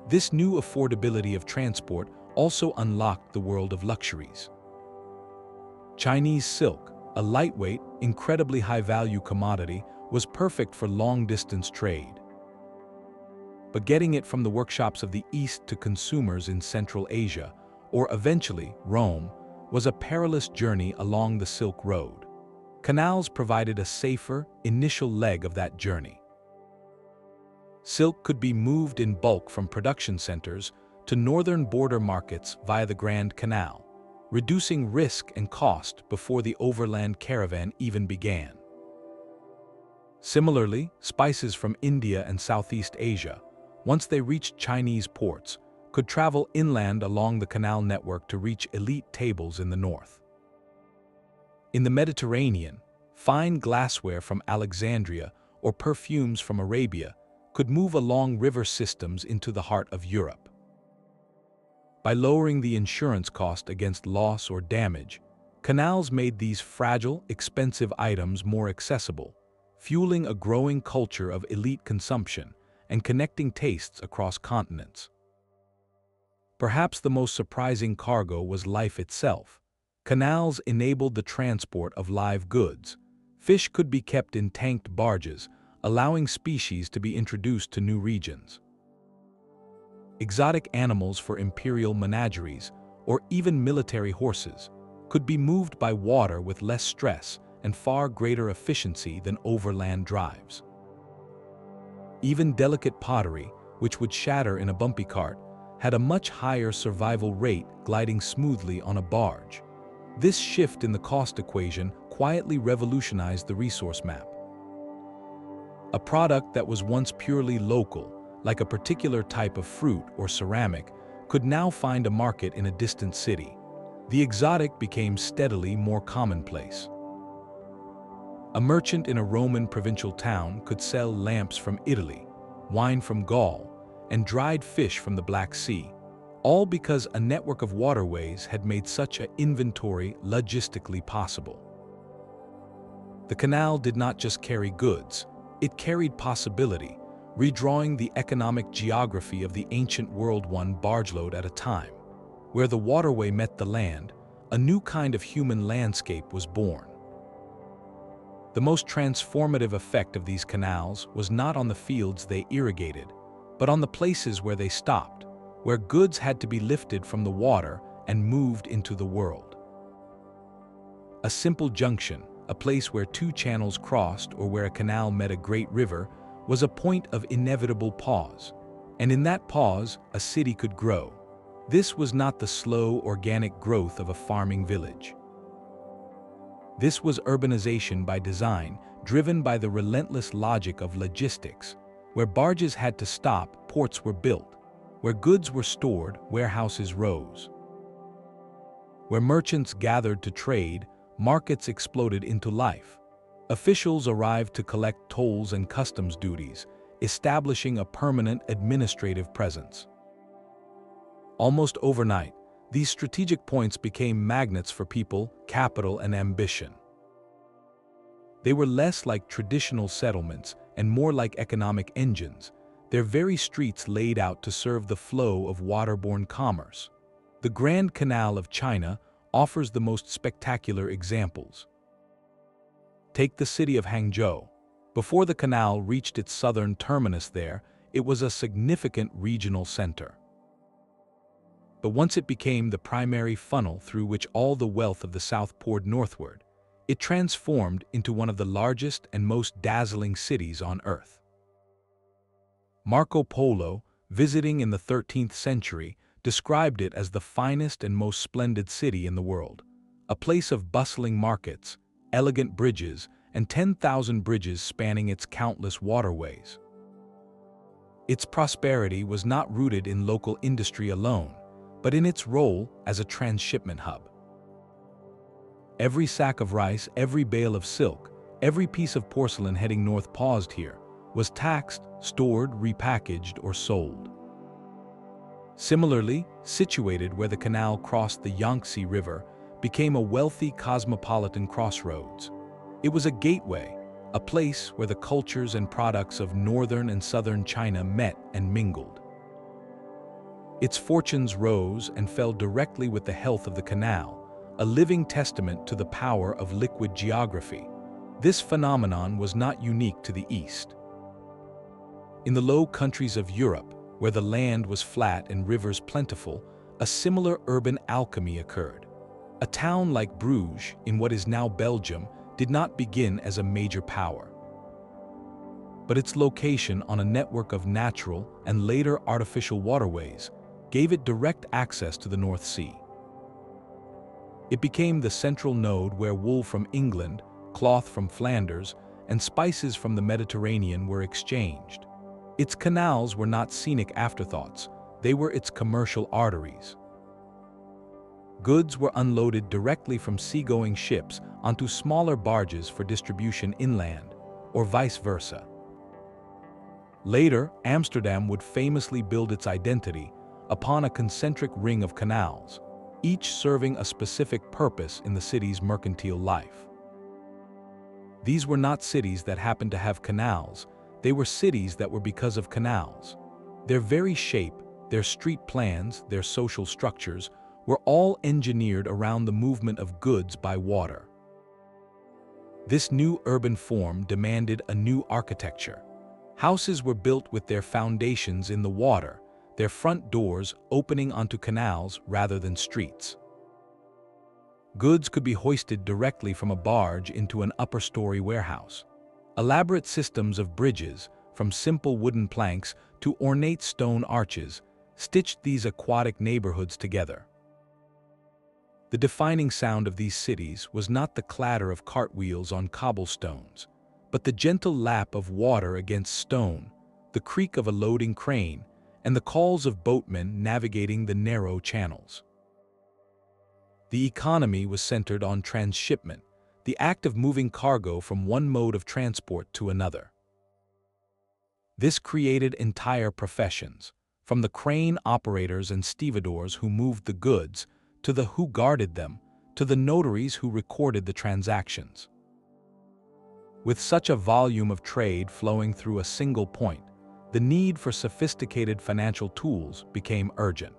This new affordability of transport also unlocked the world of luxuries. Chinese silk, a lightweight, incredibly high-value commodity, was perfect for long-distance trade. But getting it from the workshops of the East to consumers in Central Asia, or eventually Rome, was a perilous journey along the Silk Road. Canals provided a safer, initial leg of that journey. Silk could be moved in bulk from production centers to northern border markets via the Grand Canal, reducing risk and cost before the overland caravan even began. Similarly, spices from India and Southeast Asia, once they reached Chinese ports, could travel inland along the canal network to reach elite tables in the north. In the Mediterranean, fine glassware from Alexandria or perfumes from Arabia could move along river systems into the heart of Europe. By lowering the insurance cost against loss or damage, canals made these fragile, expensive items more accessible, fueling a growing culture of elite consumption and connecting tastes across continents. Perhaps the most surprising cargo was life itself. Canals enabled the transport of live goods. Fish could be kept in tanked barges, allowing species to be introduced to new regions. Exotic animals for imperial menageries, or even military horses, could be moved by water with less stress and far greater efficiency than overland drives. Even delicate pottery, which would shatter in a bumpy cart, had a much higher survival rate gliding smoothly on a barge. This shift in the cost equation quietly revolutionized the resource map. A product that was once purely local, like a particular type of fruit or ceramic, could now find a market in a distant city. The exotic became steadily more commonplace. A merchant in a Roman provincial town could sell lamps from Italy, wine from Gaul, and dried fish from the Black Sea, all because a network of waterways had made such an inventory logistically possible. The canal did not just carry goods, it carried possibility, redrawing the economic geography of the ancient world one bargeload at a time. Where the waterway met the land, a new kind of human landscape was born. The most transformative effect of these canals was not on the fields they irrigated, but on the places where they stopped, where goods had to be lifted from the water and moved into the world. A simple junction, a place where two channels crossed or where a canal met a great river, was a point of inevitable pause, and in that pause, a city could grow. This was not the slow, organic growth of a farming village. This was urbanization by design, driven by the relentless logic of logistics. Where barges had to stop, ports were built. Where goods were stored, warehouses rose. Where merchants gathered to trade, markets exploded into life. Officials arrived to collect tolls and customs duties, establishing a permanent administrative presence. Almost overnight, these strategic points became magnets for people, capital, and ambition. They were less like traditional settlements and more like economic engines, their very streets laid out to serve the flow of waterborne commerce. The Grand Canal of China offers the most spectacular examples. Take the city of Hangzhou. Before the canal reached its southern terminus there, it was a significant regional center. But once it became the primary funnel through which all the wealth of the south poured northward, it transformed into one of the largest and most dazzling cities on Earth. Marco Polo, visiting in the 13th century, described it as the finest and most splendid city in the world, a place of bustling markets, elegant bridges, and 10,000 bridges spanning its countless waterways. Its prosperity was not rooted in local industry alone, but in its role as a transshipment hub. Every sack of rice, every bale of silk, every piece of porcelain heading north paused here, was taxed, stored, repackaged, or sold. Similarly, situated where the canal crossed the Yangtze River, became a wealthy cosmopolitan crossroads. It was a gateway, a place where the cultures and products of northern and southern China met and mingled. Its fortunes rose and fell directly with the health of the canal, a living testament to the power of liquid geography. This phenomenon was not unique to the East. In the Low Countries of Europe, where the land was flat and rivers plentiful, a similar urban alchemy occurred. A town like Bruges, in what is now Belgium, did not begin as a major power. But its location on a network of natural and later artificial waterways gave it direct access to the North Sea. It became the central node where wool from England, cloth from Flanders, and spices from the Mediterranean were exchanged. Its canals were not scenic afterthoughts, they were its commercial arteries. Goods were unloaded directly from seagoing ships onto smaller barges for distribution inland, or vice versa. Later, Amsterdam would famously build its identity upon a concentric ring of canals, each serving a specific purpose in the city's mercantile life. These were not cities that happened to have canals, they were cities that were because of canals. Their very shape, their street plans, their social structures, were all engineered around the movement of goods by water. This new urban form demanded a new architecture. Houses were built with their foundations in the water, their front doors opening onto canals rather than streets. Goods could be hoisted directly from a barge into an upper-story warehouse. Elaborate systems of bridges, from simple wooden planks to ornate stone arches, stitched these aquatic neighborhoods together. The defining sound of these cities was not the clatter of cartwheels on cobblestones, but the gentle lap of water against stone, the creak of a loading crane, and the calls of boatmen navigating the narrow channels. The economy was centered on transshipment, the act of moving cargo from one mode of transport to another. This created entire professions, from the crane operators and stevedores who moved the goods, to the who guarded them, to the notaries who recorded the transactions. With such a volume of trade flowing through a single point, the need for sophisticated financial tools became urgent.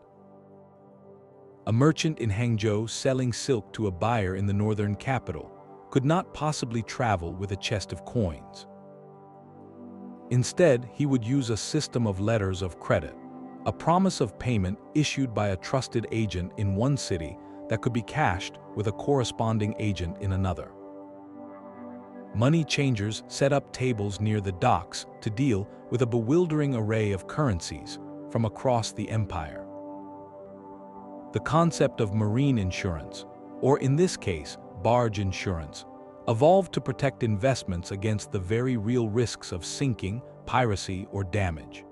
A merchant in Hangzhou selling silk to a buyer in the northern capital could not possibly travel with a chest of coins. Instead, he would use a system of letters of credit, a promise of payment issued by a trusted agent in one city that could be cashed with a corresponding agent in another. Money changers set up tables near the docks to deal with a bewildering array of currencies from across the empire. The concept of marine insurance, or in this case, barge insurance, evolved to protect investments against the very real risks of sinking, piracy, or damage.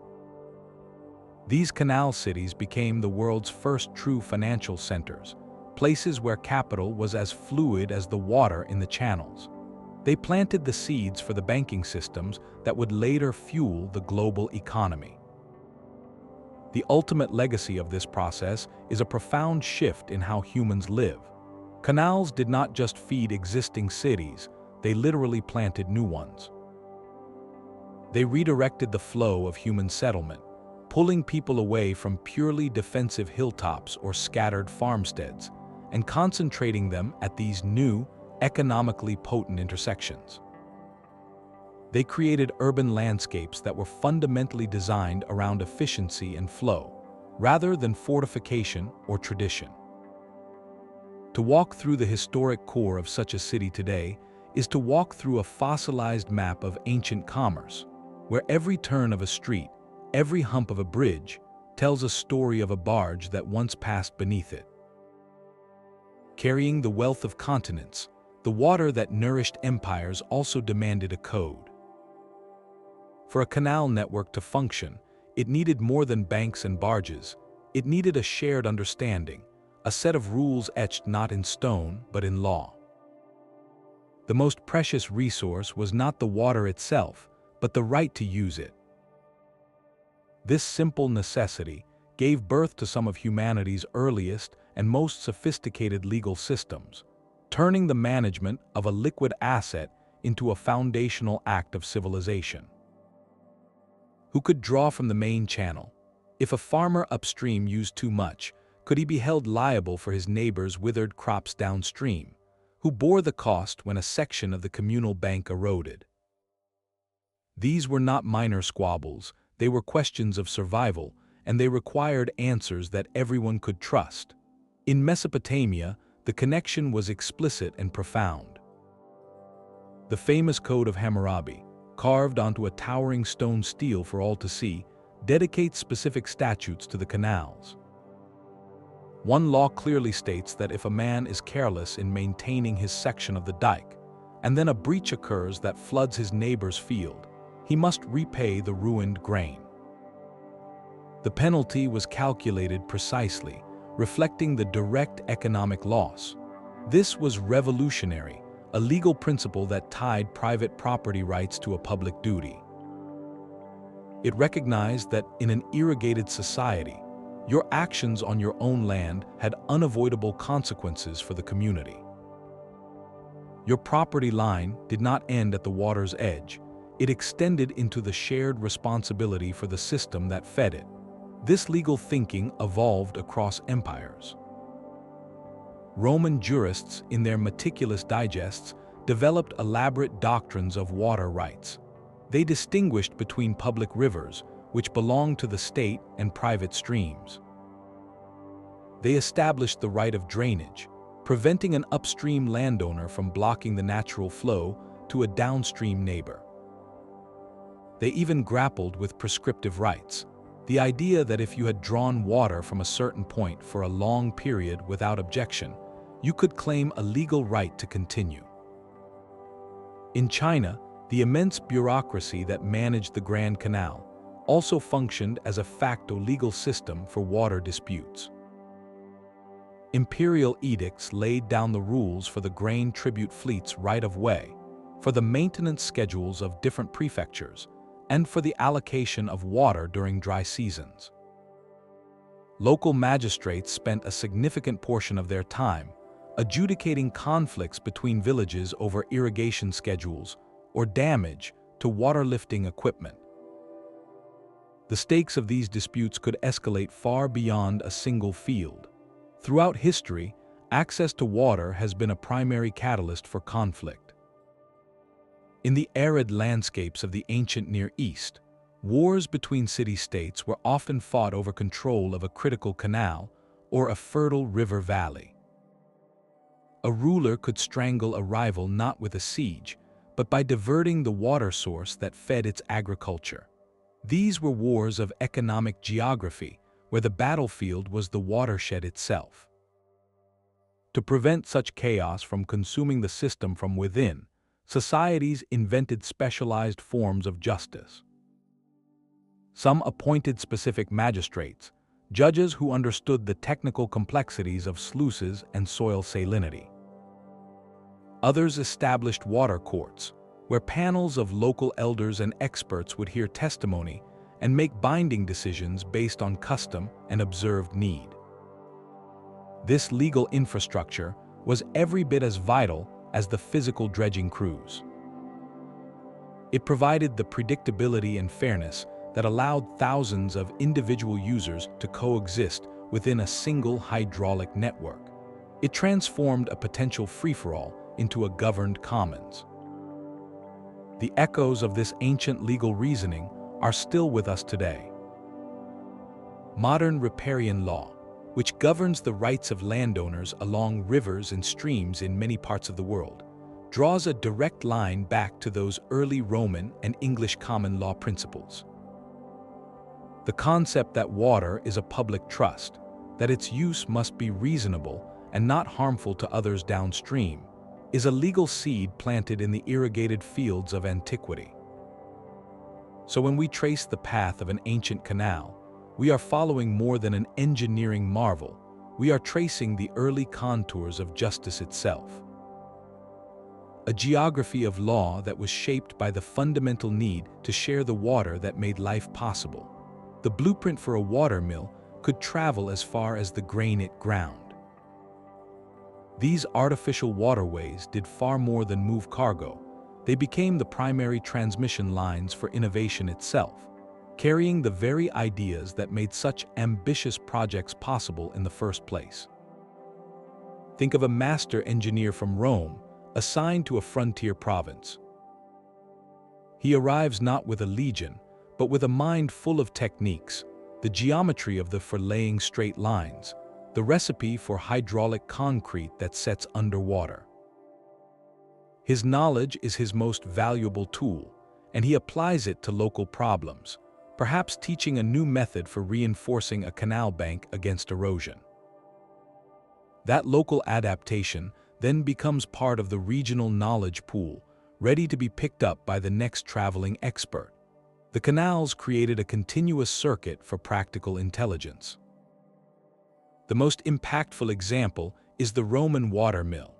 These canal cities became the world's first true financial centers, places where capital was as fluid as the water in the channels. They planted the seeds for the banking systems that would later fuel the global economy. The ultimate legacy of this process is a profound shift in how humans live. Canals did not just feed existing cities, they literally planted new ones. They redirected the flow of human settlement, pulling people away from purely defensive hilltops or scattered farmsteads, and concentrating them at these new, economically potent intersections. They created urban landscapes that were fundamentally designed around efficiency and flow, rather than fortification or tradition. To walk through the historic core of such a city today is to walk through a fossilized map of ancient commerce, where every turn of a street, every hump of a bridge, tells a story of a barge that once passed beneath it. Carrying the wealth of continents, the water that nourished empires also demanded a code. For a canal network to function, it needed more than banks and barges. It needed a shared understanding, a set of rules etched not in stone but in law. The most precious resource was not the water itself, but the right to use it. This simple necessity gave birth to some of humanity's earliest and most sophisticated legal systems, turning the management of a liquid asset into a foundational act of civilization. Who could draw from the main channel? If a farmer upstream used too much, could he be held liable for his neighbor's withered crops downstream? Who bore the cost when a section of the communal bank eroded? These were not minor squabbles, they were questions of survival, and they required answers that everyone could trust. In Mesopotamia, the connection was explicit and profound. The famous Code of Hammurabi, carved onto a towering stone stele for all to see, dedicates specific statutes to the canals. One law clearly states that if a man is careless in maintaining his section of the dike, and then a breach occurs that floods his neighbor's field, he must repay the ruined grain. The penalty was calculated precisely, reflecting the direct economic loss. This was revolutionary, a legal principle that tied private property rights to a public duty. It recognized that in an irrigated society, your actions on your own land had unavoidable consequences for the community. Your property line did not end at the water's edge. It extended into the shared responsibility for the system that fed it. This legal thinking evolved across empires. Roman jurists, in their meticulous digests, developed elaborate doctrines of water rights. They distinguished between public rivers, which belonged to the state, and private streams. They established the right of drainage, preventing an upstream landowner from blocking the natural flow to a downstream neighbor. They even grappled with prescriptive rights, the idea that if you had drawn water from a certain point for a long period without objection, you could claim a legal right to continue. In China, the immense bureaucracy that managed the Grand Canal also functioned as a facto legal system for water disputes. Imperial edicts laid down the rules for the grain tribute fleet's right-of-way, for the maintenance schedules of different prefectures, and for the allocation of water during dry seasons. Local magistrates spent a significant portion of their time adjudicating conflicts between villages over irrigation schedules or damage to water-lifting equipment. The stakes of these disputes could escalate far beyond a single field. Throughout history, access to water has been a primary catalyst for conflict. In the arid landscapes of the ancient Near East, wars between city-states were often fought over control of a critical canal or a fertile river valley. A ruler could strangle a rival not with a siege, but by diverting the water source that fed its agriculture. These were wars of economic geography, where the battlefield was the watershed itself. To prevent such chaos from consuming the system from within, societies invented specialized forms of justice. Some appointed specific magistrates, judges who understood the technical complexities of sluices and soil salinity. Others established water courts, where panels of local elders and experts would hear testimony and make binding decisions based on custom and observed need. This legal infrastructure was every bit as vital as the physical dredging crews. It provided the predictability and fairness that allowed thousands of individual users to coexist within a single hydraulic network. It transformed a potential free-for-all into a governed commons. The echoes of this ancient legal reasoning are still with us today. Modern riparian law, which governs the rights of landowners along rivers and streams in many parts of the world, draws a direct line back to those early Roman and English common law principles. The concept that water is a public trust, that its use must be reasonable and not harmful to others downstream, is a legal seed planted in the irrigated fields of antiquity. So when we trace the path of an ancient canal, we are following more than an engineering marvel. We are tracing the early contours of justice itself. A geography of law that was shaped by the fundamental need to share the water that made life possible. The blueprint for a watermill could travel as far as the grain it ground. These artificial waterways did far more than move cargo. They became the primary transmission lines for innovation itself, carrying the very ideas that made such ambitious projects possible in the first place. Think of a master engineer from Rome assigned to a frontier province. He arrives not with a legion, but with a mind full of techniques, the geometry of for laying straight lines, the recipe for hydraulic concrete that sets underwater. His knowledge is his most valuable tool, and he applies it to local problems, perhaps teaching a new method for reinforcing a canal bank against erosion. That local adaptation then becomes part of the regional knowledge pool, ready to be picked up by the next traveling expert. The canals created a continuous circuit for practical intelligence. The most impactful example is the Roman watermill.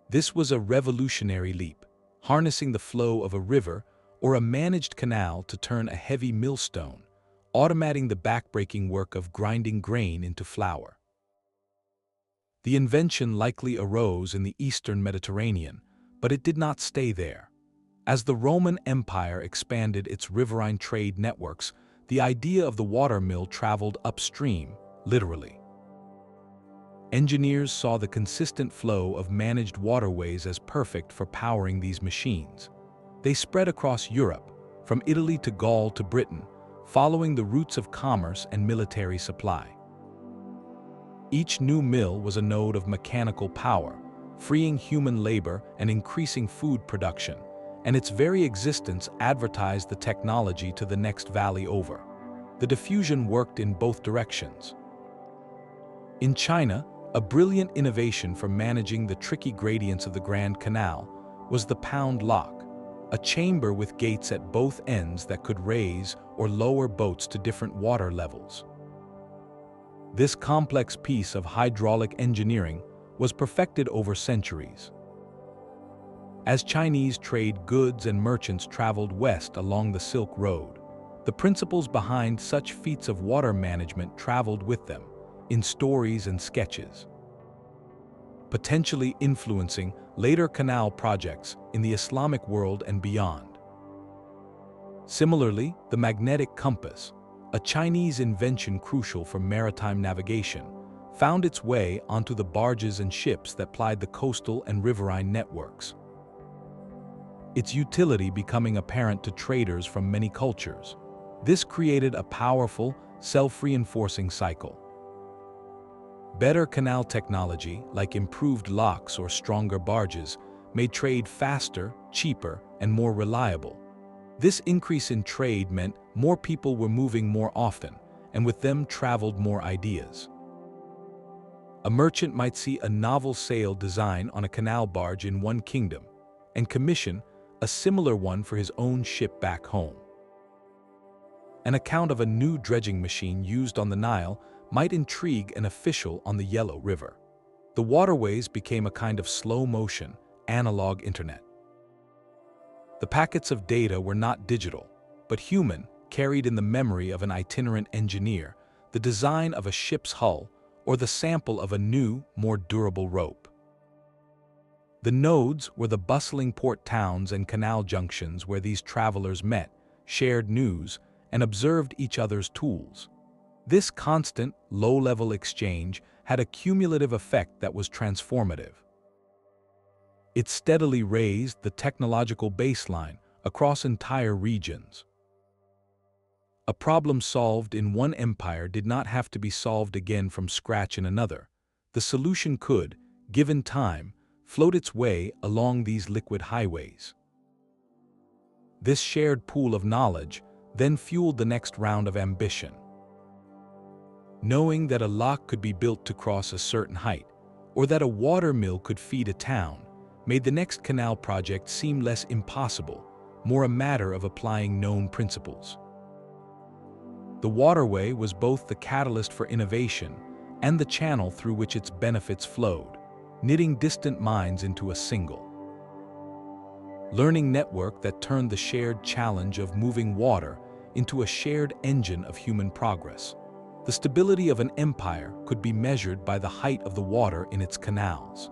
This was a revolutionary leap, harnessing the flow of a river or a managed canal to turn a heavy millstone, automating the backbreaking work of grinding grain into flour. The invention likely arose in the eastern Mediterranean, but it did not stay there. As the Roman Empire expanded its riverine trade networks, the idea of the watermill traveled upstream, literally. Engineers saw the consistent flow of managed waterways as perfect for powering these machines. They spread across Europe, from Italy to Gaul to Britain, following the routes of commerce and military supply. Each new mill was a node of mechanical power, freeing human labor and increasing food production, and its very existence advertised the technology to the next valley over. The diffusion worked in both directions. In China, a brilliant innovation for managing the tricky gradients of the Grand Canal was the pound lock, a chamber with gates at both ends that could raise or lower boats to different water levels. This complex piece of hydraulic engineering was perfected over centuries. As Chinese trade goods and merchants traveled west along the Silk Road, the principles behind such feats of water management traveled with them, in stories and sketches, potentially influencing later canal projects in the Islamic world and beyond. Similarly, the magnetic compass, a Chinese invention crucial for maritime navigation, found its way onto the barges and ships that plied the coastal and riverine networks. Its utility becoming apparent to traders from many cultures. This created a powerful, self-reinforcing cycle. Better canal technology, like improved locks or stronger barges, made trade faster, cheaper, and more reliable. This increase in trade meant more people were moving more often, and with them traveled more ideas. A merchant might see a novel sail design on a canal barge in one kingdom, and commission a similar one for his own ship back home. An account of a new dredging machine used on the Nile might intrigue an official on the Yellow River. The waterways became a kind of slow-motion, analog internet. The packets of data were not digital, but human, carried in the memory of an itinerant engineer, the design of a ship's hull, or the sample of a new, more durable rope. The nodes were the bustling port towns and canal junctions where these travelers met, shared news, and observed each other's tools. This constant, low-level exchange had a cumulative effect that was transformative. It steadily raised the technological baseline across entire regions. A problem solved in one empire did not have to be solved again from scratch in another. The solution could, given time, float its way along these liquid highways. This shared pool of knowledge then fueled the next round of ambition. Knowing that a lock could be built to cross a certain height, or that a water mill could feed a town, made the next canal project seem less impossible, more a matter of applying known principles. The waterway was both the catalyst for innovation and the channel through which its benefits flowed, knitting distant minds into a single learning network that turned the shared challenge of moving water into a shared engine of human progress. The stability of an empire could be measured by the height of the water in its canals.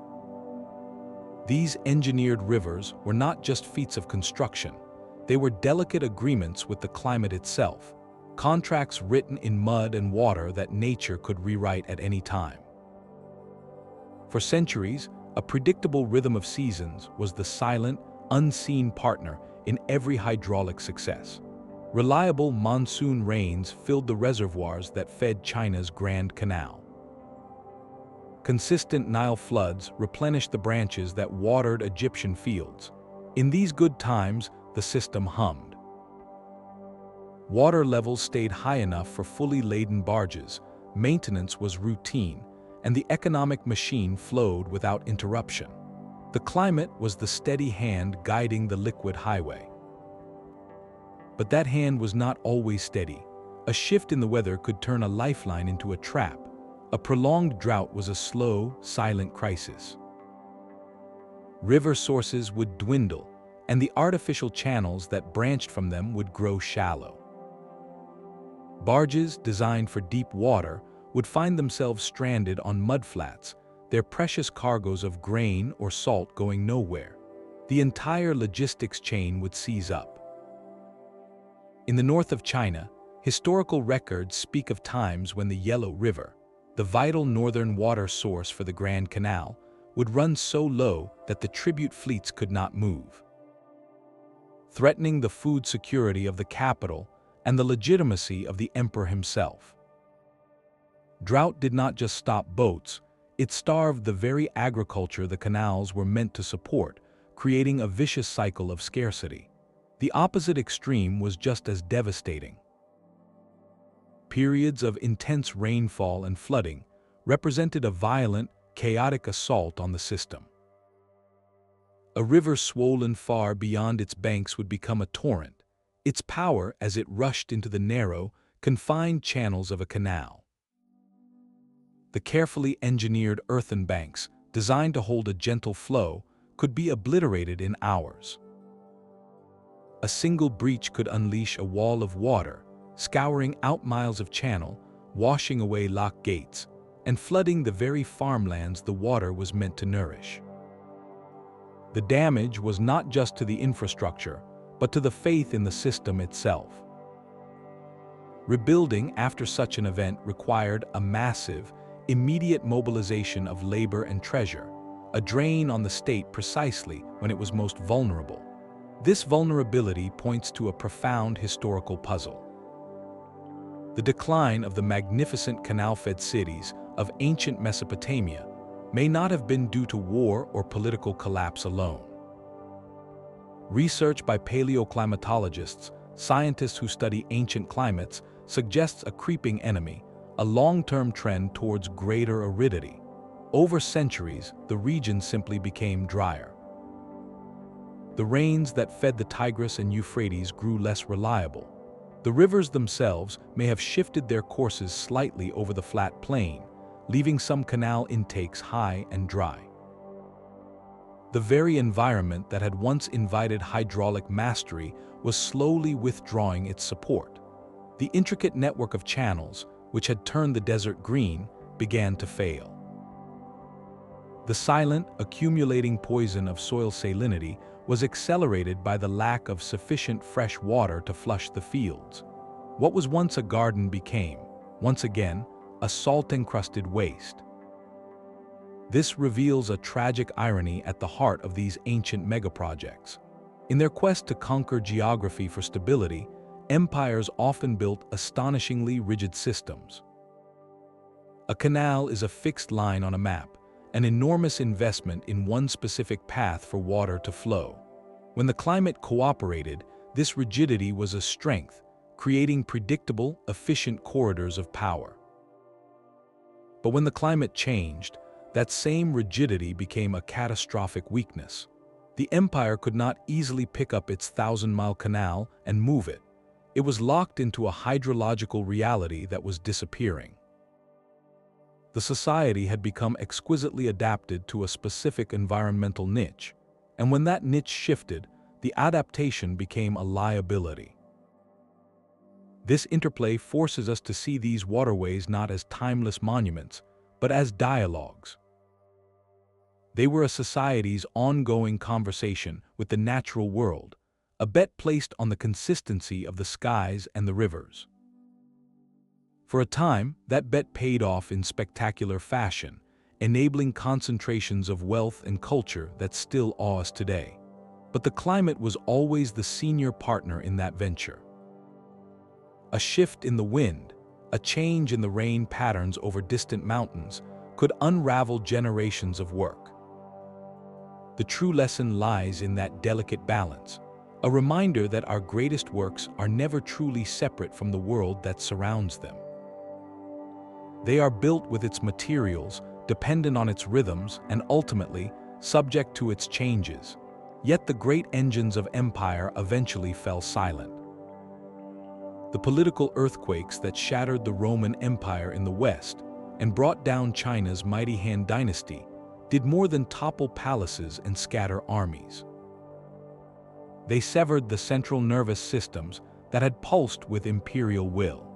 These engineered rivers were not just feats of construction, they were delicate agreements with the climate itself, contracts written in mud and water that nature could rewrite at any time. For centuries, a predictable rhythm of seasons was the silent, unseen partner in every hydraulic success. Reliable monsoon rains filled the reservoirs that fed China's Grand Canal. Consistent Nile floods replenished the branches that watered Egyptian fields. In these good times, the system hummed. Water levels stayed high enough for fully laden barges, maintenance was routine, and the economic machine flowed without interruption. The climate was the steady hand guiding the liquid highway. But that hand was not always steady. A shift in the weather could turn a lifeline into a trap. A prolonged drought was a slow, silent crisis. River sources would dwindle, and the artificial channels that branched from them would grow shallow. Barges designed for deep water would find themselves stranded on mudflats, their precious cargoes of grain or salt going nowhere. The entire logistics chain would seize up. In the north of China, historical records speak of times when the Yellow River, the vital northern water source for the Grand Canal, would run so low that the tribute fleets could not move, threatening the food security of the capital and the legitimacy of the emperor himself. Drought did not just stop boats, it starved the very agriculture the canals were meant to support, creating a vicious cycle of scarcity. The opposite extreme was just as devastating. Periods of intense rainfall and flooding represented a violent, chaotic assault on the system. A river swollen far beyond its banks would become a torrent, its power as it rushed into the narrow, confined channels of a canal. The carefully engineered earthen banks, designed to hold a gentle flow, could be obliterated in hours. A single breach could unleash a wall of water, scouring out miles of channel, washing away lock gates, and flooding the very farmlands the water was meant to nourish. The damage was not just to the infrastructure, but to the faith in the system itself. Rebuilding after such an event required a massive, immediate mobilization of labor and treasure, a drain on the state precisely when it was most vulnerable. This vulnerability points to a profound historical puzzle. The decline of the magnificent canal-fed cities of ancient Mesopotamia may not have been due to war or political collapse alone. Research by paleoclimatologists, scientists who study ancient climates, suggests a creeping enemy, a long-term trend towards greater aridity. Over centuries, the region simply became drier. The rains that fed the Tigris and Euphrates grew less reliable. The rivers themselves may have shifted their courses slightly over the flat plain, leaving some canal intakes high and dry. The very environment that had once invited hydraulic mastery was slowly withdrawing its support. The intricate network of channels, which had turned the desert green, began to fail. The silent, accumulating poison of soil salinity was accelerated by the lack of sufficient fresh water to flush the fields. What was once a garden became, once again, a salt-encrusted waste. This reveals a tragic irony at the heart of these ancient megaprojects. In their quest to conquer geography for stability, empires often built astonishingly rigid systems. A canal is a fixed line on a map, an enormous investment in one specific path for water to flow. When the climate cooperated, this rigidity was a strength, creating predictable, efficient corridors of power. But when the climate changed, that same rigidity became a catastrophic weakness. The empire could not easily pick up its 1,000-mile canal and move it. It was locked into a hydrological reality that was disappearing. The society had become exquisitely adapted to a specific environmental niche, and when that niche shifted, the adaptation became a liability. This interplay forces us to see these waterways not as timeless monuments, but as dialogues. They were a society's ongoing conversation with the natural world, a bet placed on the consistency of the skies and the rivers. For a time, that bet paid off in spectacular fashion, enabling concentrations of wealth and culture that still awe us today. But the climate was always the senior partner in that venture. A shift in the wind, a change in the rain patterns over distant mountains, could unravel generations of work. The true lesson lies in that delicate balance, a reminder that our greatest works are never truly separate from the world that surrounds them. They are built with its materials, dependent on its rhythms, and ultimately, subject to its changes. Yet the great engines of empire eventually fell silent. The political earthquakes that shattered the Roman Empire in the West and brought down China's mighty Han Dynasty did more than topple palaces and scatter armies. They severed the central nervous systems that had pulsed with imperial will.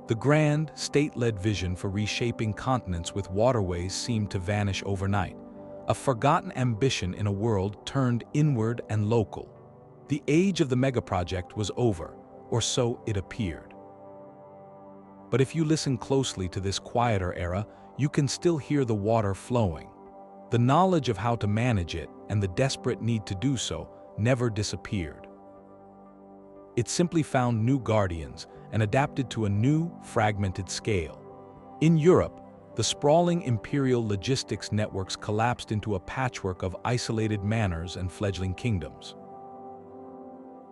The grand, state-led vision for reshaping continents with waterways seemed to vanish overnight, a forgotten ambition in a world turned inward and local. The age of the megaproject was over, or so it appeared. But if you listen closely to this quieter era, you can still hear the water flowing. The knowledge of how to manage it and the desperate need to do so never disappeared. It simply found new guardians and adapted to a new, fragmented scale. In Europe, the sprawling imperial logistics networks collapsed into a patchwork of isolated manors and fledgling kingdoms.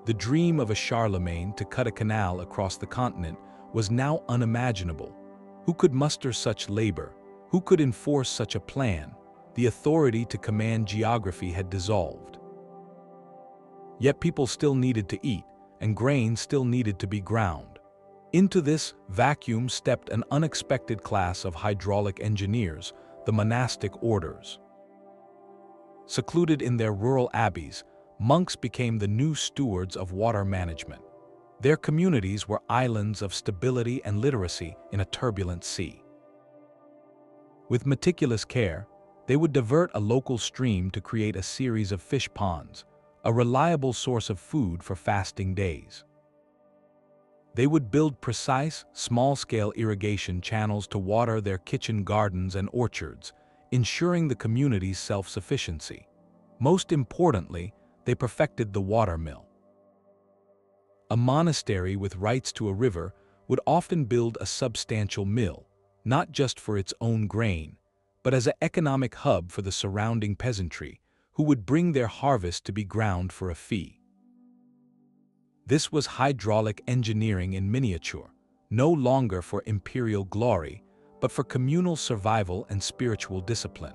The dream of a Charlemagne to cut a canal across the continent was now unimaginable. Who could muster such labor? Who could enforce such a plan? The authority to command geography had dissolved. Yet people still needed to eat, and grain still needed to be ground. Into this vacuum stepped an unexpected class of hydraulic engineers, the monastic orders. Secluded in their rural abbeys, monks became the new stewards of water management. Their communities were islands of stability and literacy in a turbulent sea. With meticulous care, they would divert a local stream to create a series of fish ponds, a reliable source of food for fasting days. They would build precise, small-scale irrigation channels to water their kitchen gardens and orchards, ensuring the community's self-sufficiency. Most importantly, they perfected the watermill. A monastery with rights to a river would often build a substantial mill, not just for its own grain, but as an economic hub for the surrounding peasantry, who would bring their harvest to be ground for a fee. This was hydraulic engineering in miniature, no longer for imperial glory, but for communal survival and spiritual discipline.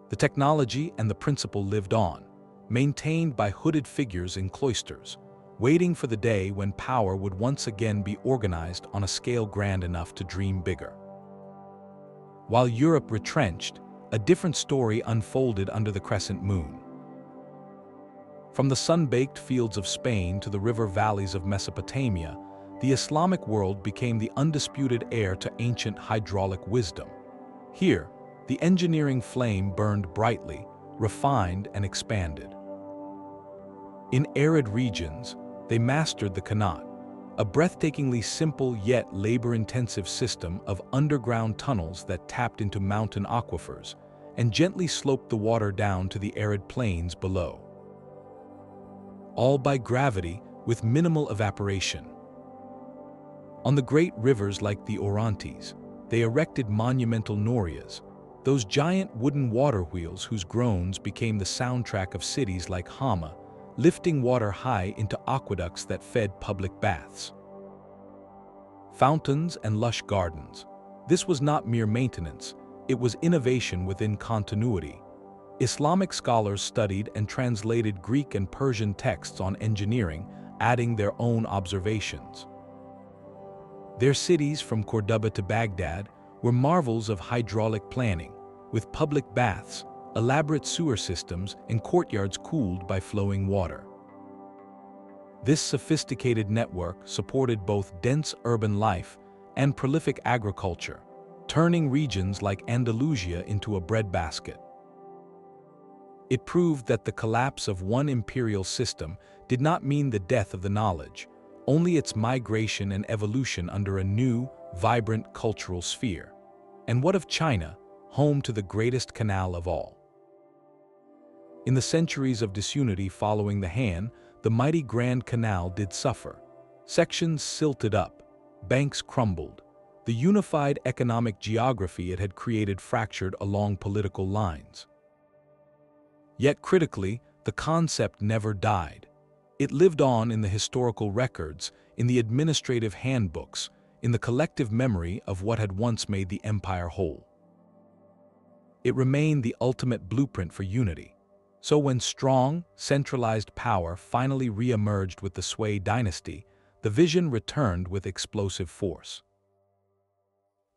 The technology and the principle lived on, maintained by hooded figures in cloisters, waiting for the day when power would once again be organized on a scale grand enough to dream bigger. While Europe retrenched, a different story unfolded under the crescent moon. From the sun-baked fields of Spain to the river valleys of Mesopotamia, the Islamic world became the undisputed heir to ancient hydraulic wisdom. Here, The engineering flame burned brightly, refined and expanded. In arid regions, they mastered the Canal, a breathtakingly simple yet labor-intensive system of underground tunnels that tapped into mountain aquifers and gently sloped the water down to the arid plains below. All by gravity with minimal evaporation. On the great rivers like the Orontes, they erected monumental norias, those giant wooden water wheels whose groans became the soundtrack of cities like Hama, lifting water high into aqueducts that fed public baths. Fountains and lush gardens. This was not mere maintenance, it was innovation within continuity. Islamic scholars studied and translated Greek and Persian texts on engineering, adding their own observations. Their cities from Cordoba to Baghdad were marvels of hydraulic planning, with public baths, elaborate sewer systems, and courtyards cooled by flowing water. This sophisticated network supported both dense urban life and prolific agriculture, turning regions like Andalusia into a breadbasket. It proved that the collapse of one imperial system did not mean the death of the knowledge, only its migration and evolution under a new, vibrant cultural sphere. And what of China, home to the greatest canal of all? In the centuries of disunity following the Han, the mighty Grand Canal did suffer. Sections silted up, banks crumbled. The unified economic geography it had created fractured along political lines. Yet critically, the concept never died. It lived on in the historical records, in the administrative handbooks, in the collective memory of what had once made the empire whole. It remained the ultimate blueprint for unity. So when strong, centralized power finally re-emerged with the Sui dynasty, the vision returned with explosive force.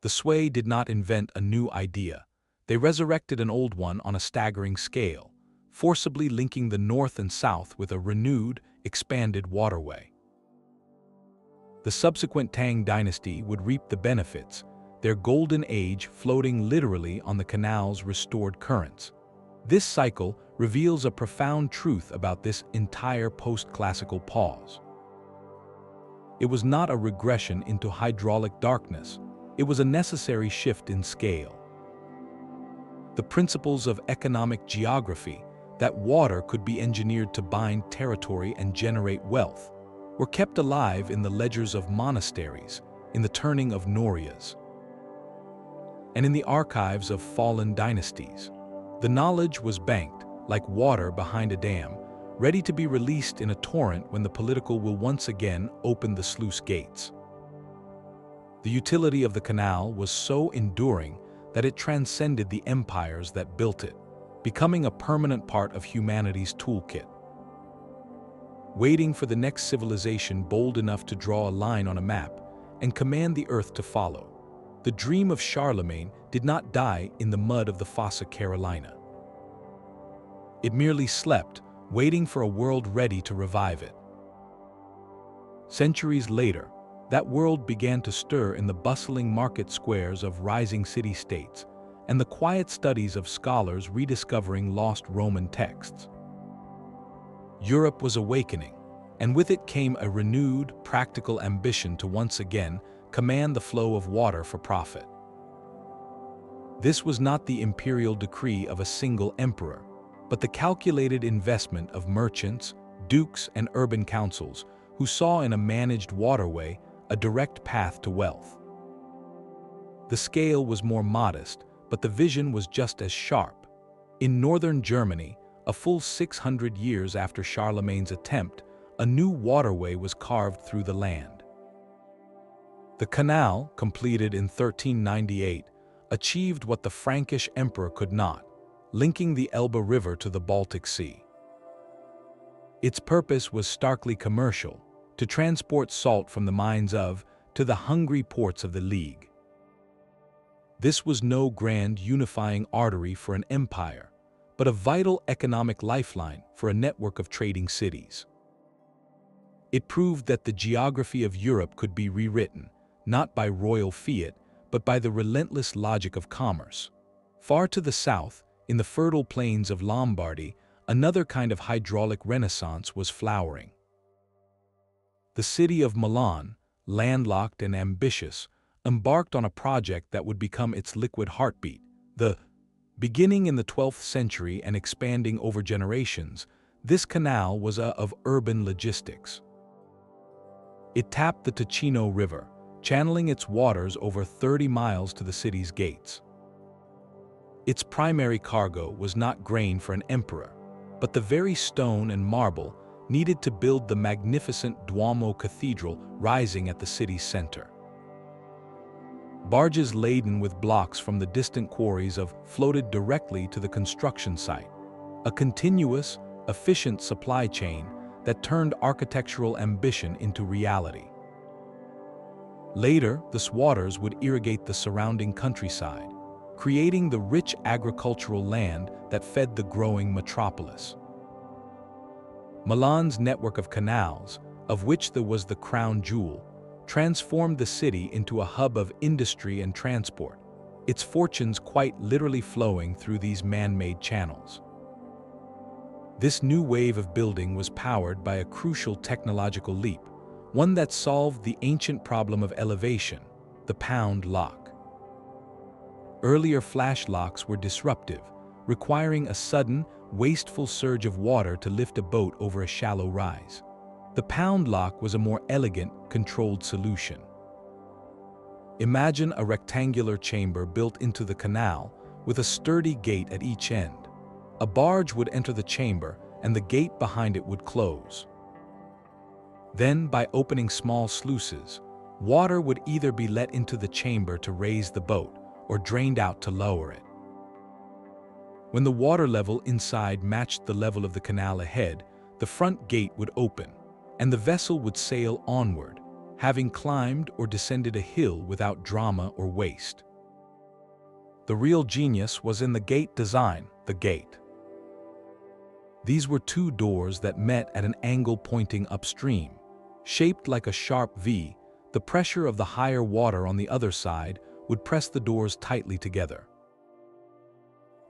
The Sui did not invent a new idea. They resurrected an old one on a staggering scale, forcibly linking the north and south with a renewed, expanded waterway. The subsequent Tang dynasty would reap the benefits, their golden age floating literally on the canal's restored currents. This cycle reveals a profound truth about this entire post-classical pause. It was not a regression into hydraulic darkness, it was a necessary shift in scale. The principles of economic geography, that water could be engineered to bind territory and generate wealth, were kept alive in the ledgers of monasteries, in the turning of norias, and in the archives of fallen dynasties. The knowledge was banked, like water behind a dam, ready to be released in a torrent when the political will once again open the sluice gates. The utility of the canal was so enduring that it transcended the empires that built it, becoming a permanent part of humanity's toolkit. Waiting for the next civilization bold enough to draw a line on a map and command the earth to follow, the dream of Charlemagne did not die in the mud of the Fossa Carolina. It merely slept, waiting for a world ready to revive it. Centuries later, that world began to stir in the bustling market squares of rising city-states and the quiet studies of scholars rediscovering lost Roman texts. Europe was awakening, and with it came a renewed, practical ambition to once again command the flow of water for profit. This was not the imperial decree of a single emperor, but the calculated investment of merchants, dukes, and urban councils who saw in a managed waterway a direct path to wealth. The scale was more modest, but the vision was just as sharp. In northern Germany, a full 600 years after Charlemagne's attempt, a new waterway was carved through the land. The canal, completed in 1398, achieved what the Frankish emperor could not, linking the Elbe River to the Baltic Sea. Its purpose was starkly commercial, to transport salt from the mines of to the hungry ports of the League. This was no grand unifying artery for an empire, but a vital economic lifeline for a network of trading cities. It proved that the geography of Europe could be rewritten, not by royal fiat, but by the relentless logic of commerce. Far to the south, in the fertile plains of Lombardy, another kind of hydraulic renaissance was flowering. The city of Milan, landlocked and ambitious, embarked on a project that would become its liquid heartbeat. Beginning in the 12th century and expanding over generations, this canal was of urban logistics. It tapped the Ticino River, channeling its waters over 30 miles to the city's gates. Its primary cargo was not grain for an emperor, but the very stone and marble needed to build the magnificent Duomo Cathedral rising at the city's center. Barges laden with blocks from the distant quarries floated directly to the construction site, a continuous, efficient supply chain that turned architectural ambition into reality. Later, the swaters would irrigate the surrounding countryside, creating the rich agricultural land that fed the growing metropolis. Milan's network of canals, of which there was the crown jewel, transformed the city into a hub of industry and transport, its fortunes quite literally flowing through these man-made channels. This new wave of building was powered by a crucial technological leap, one that solved the ancient problem of elevation, the pound lock. Earlier flash locks were disruptive, requiring a sudden, wasteful surge of water to lift a boat over a shallow rise. The pound lock was a more elegant, controlled solution. Imagine a rectangular chamber built into the canal with a sturdy gate at each end. A barge would enter the chamber and the gate behind it would close. Then, by opening small sluices, water would either be let into the chamber to raise the boat or drained out to lower it. When the water level inside matched the level of the canal ahead, the front gate would open, and the vessel would sail onward, having climbed or descended a hill without drama or waste. The real genius was in the gate design, the gate. These were two doors that met at an angle pointing upstream. Shaped like a sharp V, the pressure of the higher water on the other side would press the doors tightly together,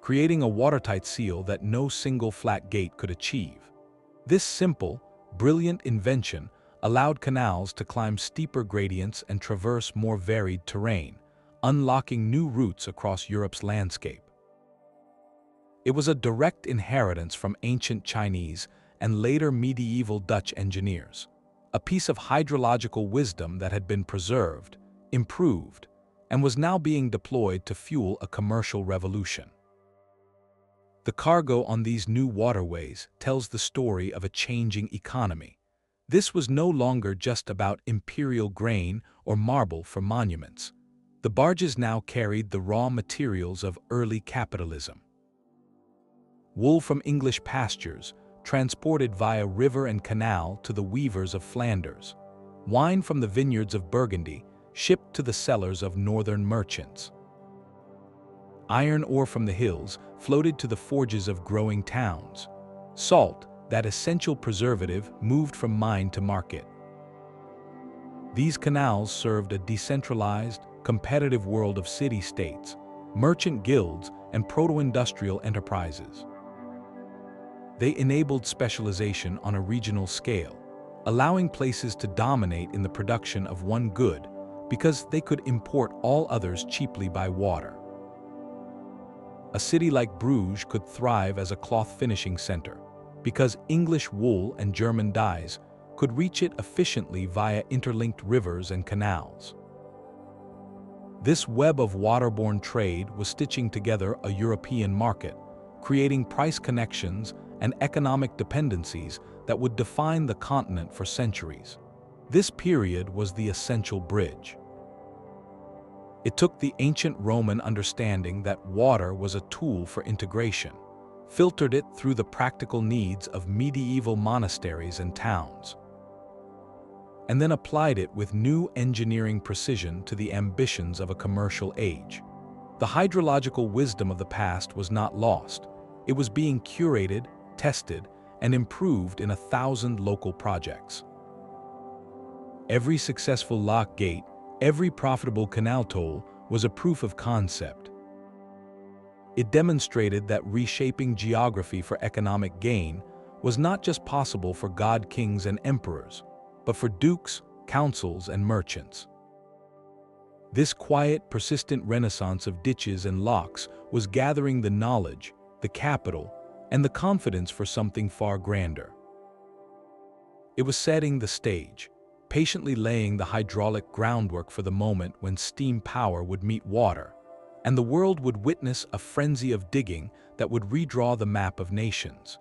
creating a watertight seal that no single flat gate could achieve. This simple, brilliant invention allowed canals to climb steeper gradients and traverse more varied terrain, unlocking new routes across Europe's landscape. It was a direct inheritance from ancient Chinese and later medieval Dutch engineers, a piece of hydrological wisdom that had been preserved, improved, and was now being deployed to fuel a commercial revolution. The cargo on these new waterways tells the story of a changing economy. This was no longer just about imperial grain or marble for monuments. The barges now carried the raw materials of early capitalism. Wool from English pastures, transported via river and canal to the weavers of Flanders. Wine from the vineyards of Burgundy, shipped to the cellars of northern merchants. Iron ore from the hills floated to the forges of growing towns. Salt, that essential preservative, moved from mine to market. These canals served a decentralized, competitive world of city-states, merchant guilds, and proto-industrial enterprises. They enabled specialization on a regional scale, allowing places to dominate in the production of one good because they could import all others cheaply by water. A city like Bruges could thrive as a cloth finishing center because English wool and German dyes could reach it efficiently via interlinked rivers and canals. This web of waterborne trade was stitching together a European market, creating price connections and economic dependencies that would define the continent for centuries. This period was the essential bridge. It took the ancient Roman understanding that water was a tool for integration, filtered it through the practical needs of medieval monasteries and towns, and then applied it with new engineering precision to the ambitions of a commercial age. The hydrological wisdom of the past was not lost. It was being curated, tested, and improved in 1,000 local projects. Every successful lock gate, every profitable canal toll was a proof of concept. It demonstrated that reshaping geography for economic gain was not just possible for god-kings and emperors, but for dukes, councils, and merchants. This quiet, persistent renaissance of ditches and locks was gathering the knowledge, the capital, and the confidence for something far grander. It was setting the stage, patiently laying the hydraulic groundwork for the moment when steam power would meet water, and the world would witness a frenzy of digging that would redraw the map of nations.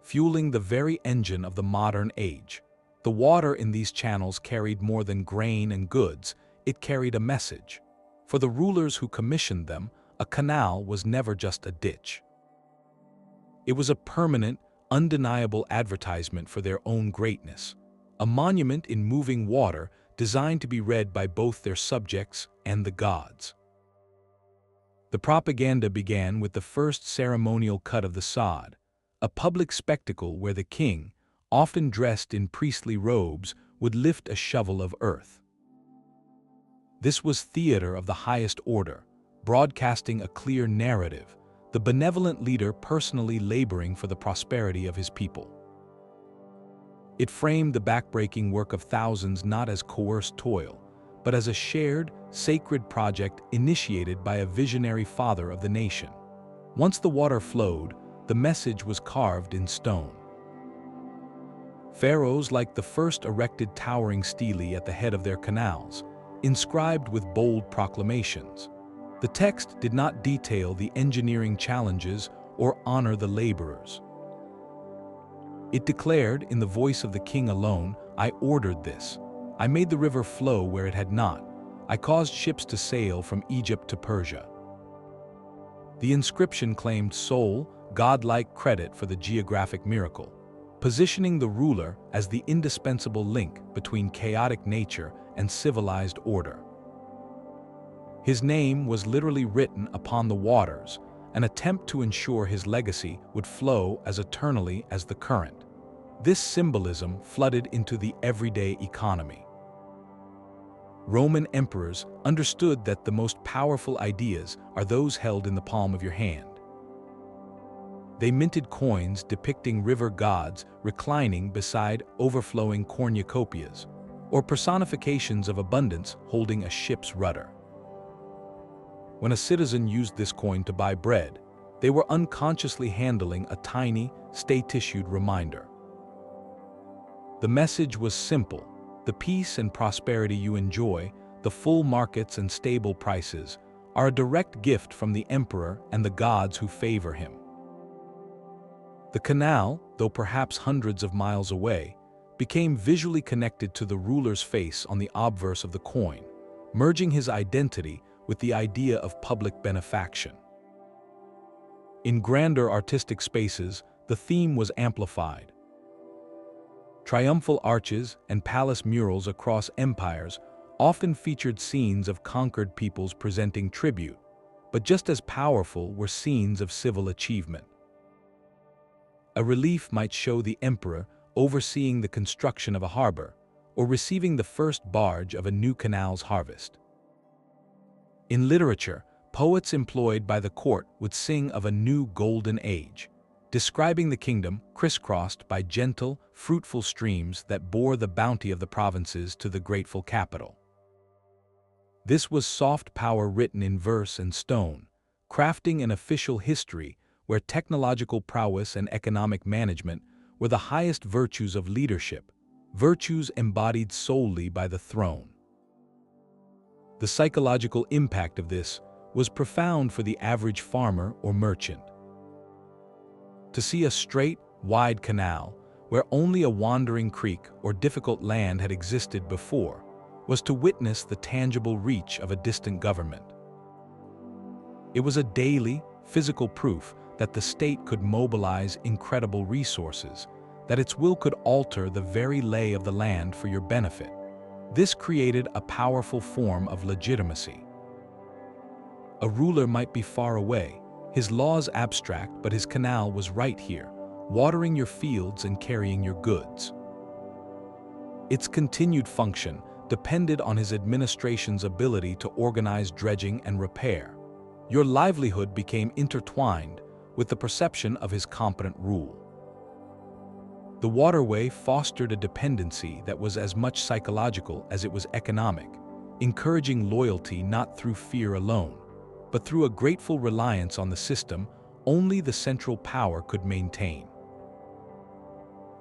Fueling the very engine of the modern age, the water in these channels carried more than grain and goods, it carried a message. For the rulers who commissioned them, a canal was never just a ditch. It was a permanent, undeniable advertisement for their own greatness, a monument in moving water designed to be read by both their subjects and the gods. The propaganda began with the first ceremonial cut of the sod, a public spectacle where the king, often dressed in priestly robes, would lift a shovel of earth. This was theater of the highest order, broadcasting a clear narrative, the benevolent leader personally laboring for the prosperity of his people. It framed the backbreaking work of thousands not as coerced toil, but as a shared, sacred project initiated by a visionary father of the nation. Once the water flowed, the message was carved in stone. Pharaohs like the first erected towering stelae at the head of their canals, inscribed with bold proclamations. The text did not detail the engineering challenges or honor the laborers. It declared, in the voice of the king alone, "I ordered this. I made the river flow where it had not. I caused ships to sail from Egypt to Persia." The inscription claimed sole, godlike credit for the geographic miracle, positioning the ruler as the indispensable link between chaotic nature and civilized order. His name was literally written upon the waters, an attempt to ensure his legacy would flow as eternally as the current. This symbolism flooded into the everyday economy. Roman emperors understood that the most powerful ideas are those held in the palm of your hand. They minted coins depicting river gods reclining beside overflowing cornucopias, or personifications of abundance holding a ship's rudder. When a citizen used this coin to buy bread, they were unconsciously handling a tiny, stay-tissued reminder. The message was simple: the peace and prosperity you enjoy, the full markets and stable prices, are a direct gift from the emperor and the gods who favor him. The canal, though perhaps hundreds of miles away, became visually connected to the ruler's face on the obverse of the coin, merging his identity with the idea of public benefaction. In grander artistic spaces, the theme was amplified. Triumphal arches and palace murals across empires often featured scenes of conquered peoples presenting tribute, but just as powerful were scenes of civil achievement. A relief might show the emperor overseeing the construction of a harbor, or receiving the first barge of a new canal's harvest. In literature, poets employed by the court would sing of a new golden age, describing the kingdom crisscrossed by gentle, fruitful streams that bore the bounty of the provinces to the grateful capital. This was soft power written in verse and stone, crafting an official history where technological prowess and economic management were the highest virtues of leadership, virtues embodied solely by the throne. The psychological impact of this was profound for the average farmer or merchant. To see a straight, wide canal, where only a wandering creek or difficult land had existed before, was to witness the tangible reach of a distant government. It was a daily, physical proof that the state could mobilize incredible resources, that its will could alter the very lay of the land for your benefit. This created a powerful form of legitimacy. A ruler might be far away, his laws abstract, but his canal was right here, watering your fields and carrying your goods. Its continued function depended on his administration's ability to organize dredging and repair, Your livelihood became intertwined with the perception of his competent rule. The waterway fostered a dependency that was as much psychological as it was economic, encouraging loyalty not through fear alone, but through a grateful reliance on the system only the central power could maintain.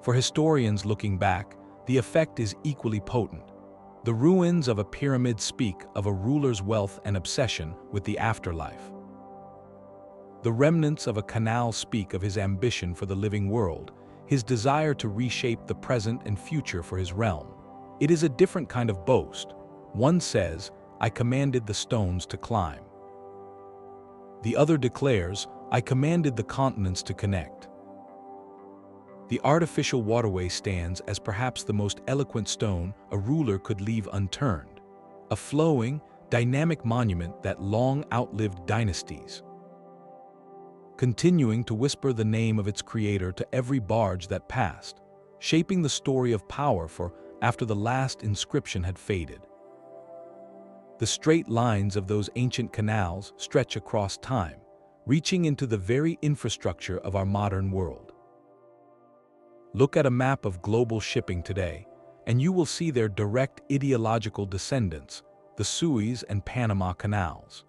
For historians looking back, the effect is equally potent. The ruins of a pyramid speak of a ruler's wealth and obsession with the afterlife. The remnants of a canal speak of his ambition for the living world, his desire to reshape the present and future for his realm. It is a different kind of boast. One says, "I commanded the stones to climb." The other declares, "I commanded the continents to connect." The artificial waterway stands as perhaps the most eloquent stone a ruler could leave unturned, a flowing, dynamic monument that long outlived dynasties, continuing to whisper the name of its creator to every barge that passed, shaping the story of power for after the last inscription had faded. The straight lines of those ancient canals stretch across time, reaching into the very infrastructure of our modern world. Look at a map of global shipping today, and you will see their direct ideological descendants, the Suez and Panama Canals.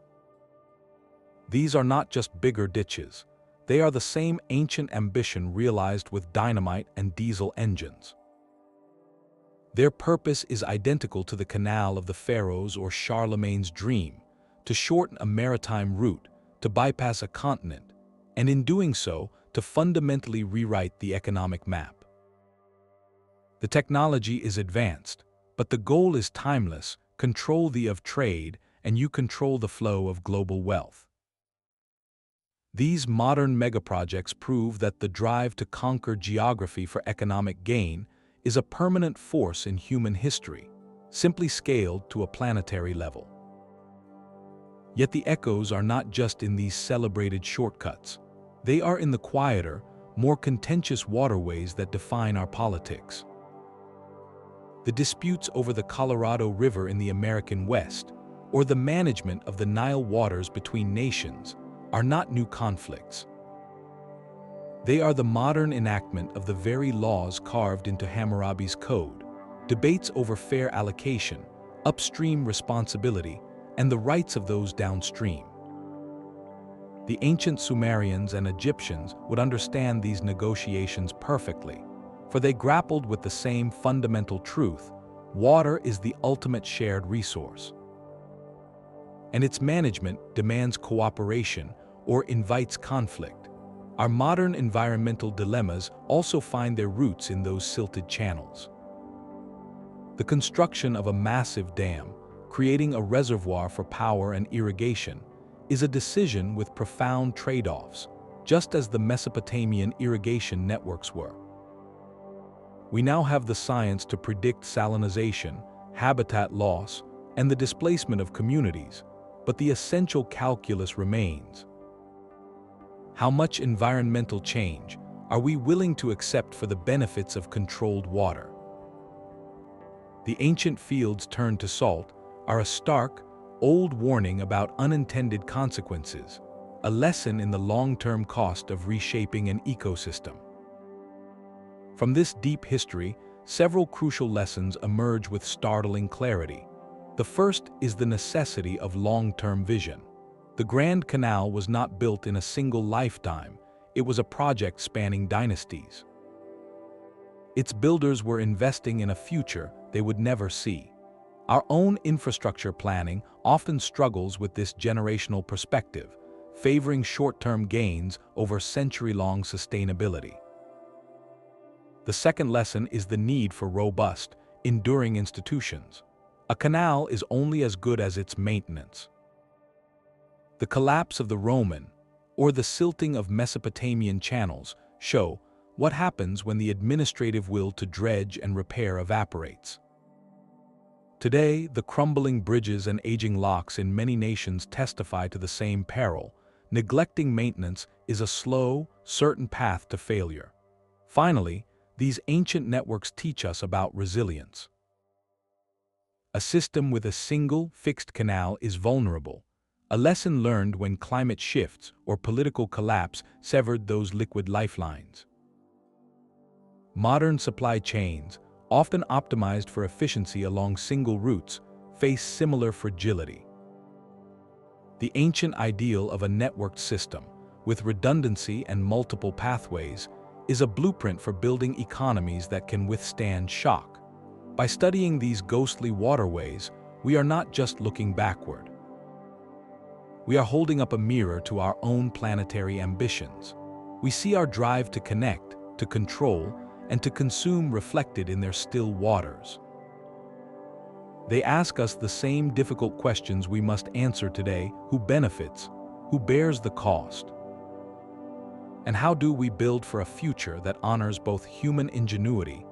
These are not just bigger ditches, they are the same ancient ambition realized with dynamite and diesel engines. Their purpose is identical to the canal of the Pharaohs or Charlemagne's dream, to shorten a maritime route, to bypass a continent, and in doing so, to fundamentally rewrite the economic map. The technology is advanced, but the goal is timeless: control the of trade, and you control the flow of global wealth. These modern megaprojects prove that the drive to conquer geography for economic gain is a permanent force in human history, simply scaled to a planetary level. Yet the echoes are not just in these celebrated shortcuts. They are in the quieter, more contentious waterways that define our politics. The disputes over the Colorado River in the American West, or the management of the Nile waters between nations, are not new conflicts. They are the modern enactment of the very laws carved into Hammurabi's code, debates over fair allocation, upstream responsibility, and the rights of those downstream. The ancient Sumerians and Egyptians would understand these negotiations perfectly, for they grappled with the same fundamental truth: water is the ultimate shared resource, and its management demands cooperation or invites conflict. Our modern environmental dilemmas also find their roots in those silted channels. The construction of a massive dam, creating a reservoir for power and irrigation, is a decision with profound trade-offs, just as the Mesopotamian irrigation networks were. We now have the science to predict salinization, habitat loss, and the displacement of communities, but the essential calculus remains. How much environmental change are we willing to accept for the benefits of controlled water? The ancient fields turned to salt are a stark, old warning about unintended consequences, a lesson in the long-term cost of reshaping an ecosystem. From this deep history, several crucial lessons emerge with startling clarity. The first is the necessity of long-term vision. The Grand Canal was not built in a single lifetime, it was a project spanning dynasties. Its builders were investing in a future they would never see. Our own infrastructure planning often struggles with this generational perspective, favoring short-term gains over century-long sustainability. The second lesson is the need for robust, enduring institutions. A canal is only as good as its maintenance. The collapse of the Roman, or the silting of Mesopotamian channels, show what happens when the administrative will to dredge and repair evaporates. Today, the crumbling bridges and aging locks in many nations testify to the same peril. Neglecting maintenance is a slow, certain path to failure. Finally, these ancient networks teach us about resilience. A system with a single, fixed canal is vulnerable. a lesson learned when climate shifts or political collapse severed those liquid lifelines. Modern supply chains, often optimized for efficiency along single routes, face similar fragility. The ancient ideal of a networked system, with redundancy and multiple pathways, is a blueprint for building economies that can withstand shock. By studying these ghostly waterways, we are not just looking backward. We are holding up a mirror to our own planetary ambitions. We see our drive to connect, to control, and to consume reflected in their still waters. They ask us the same difficult questions we must answer today: who benefits, who bears the cost? And how do we build for a future that honors both human ingenuity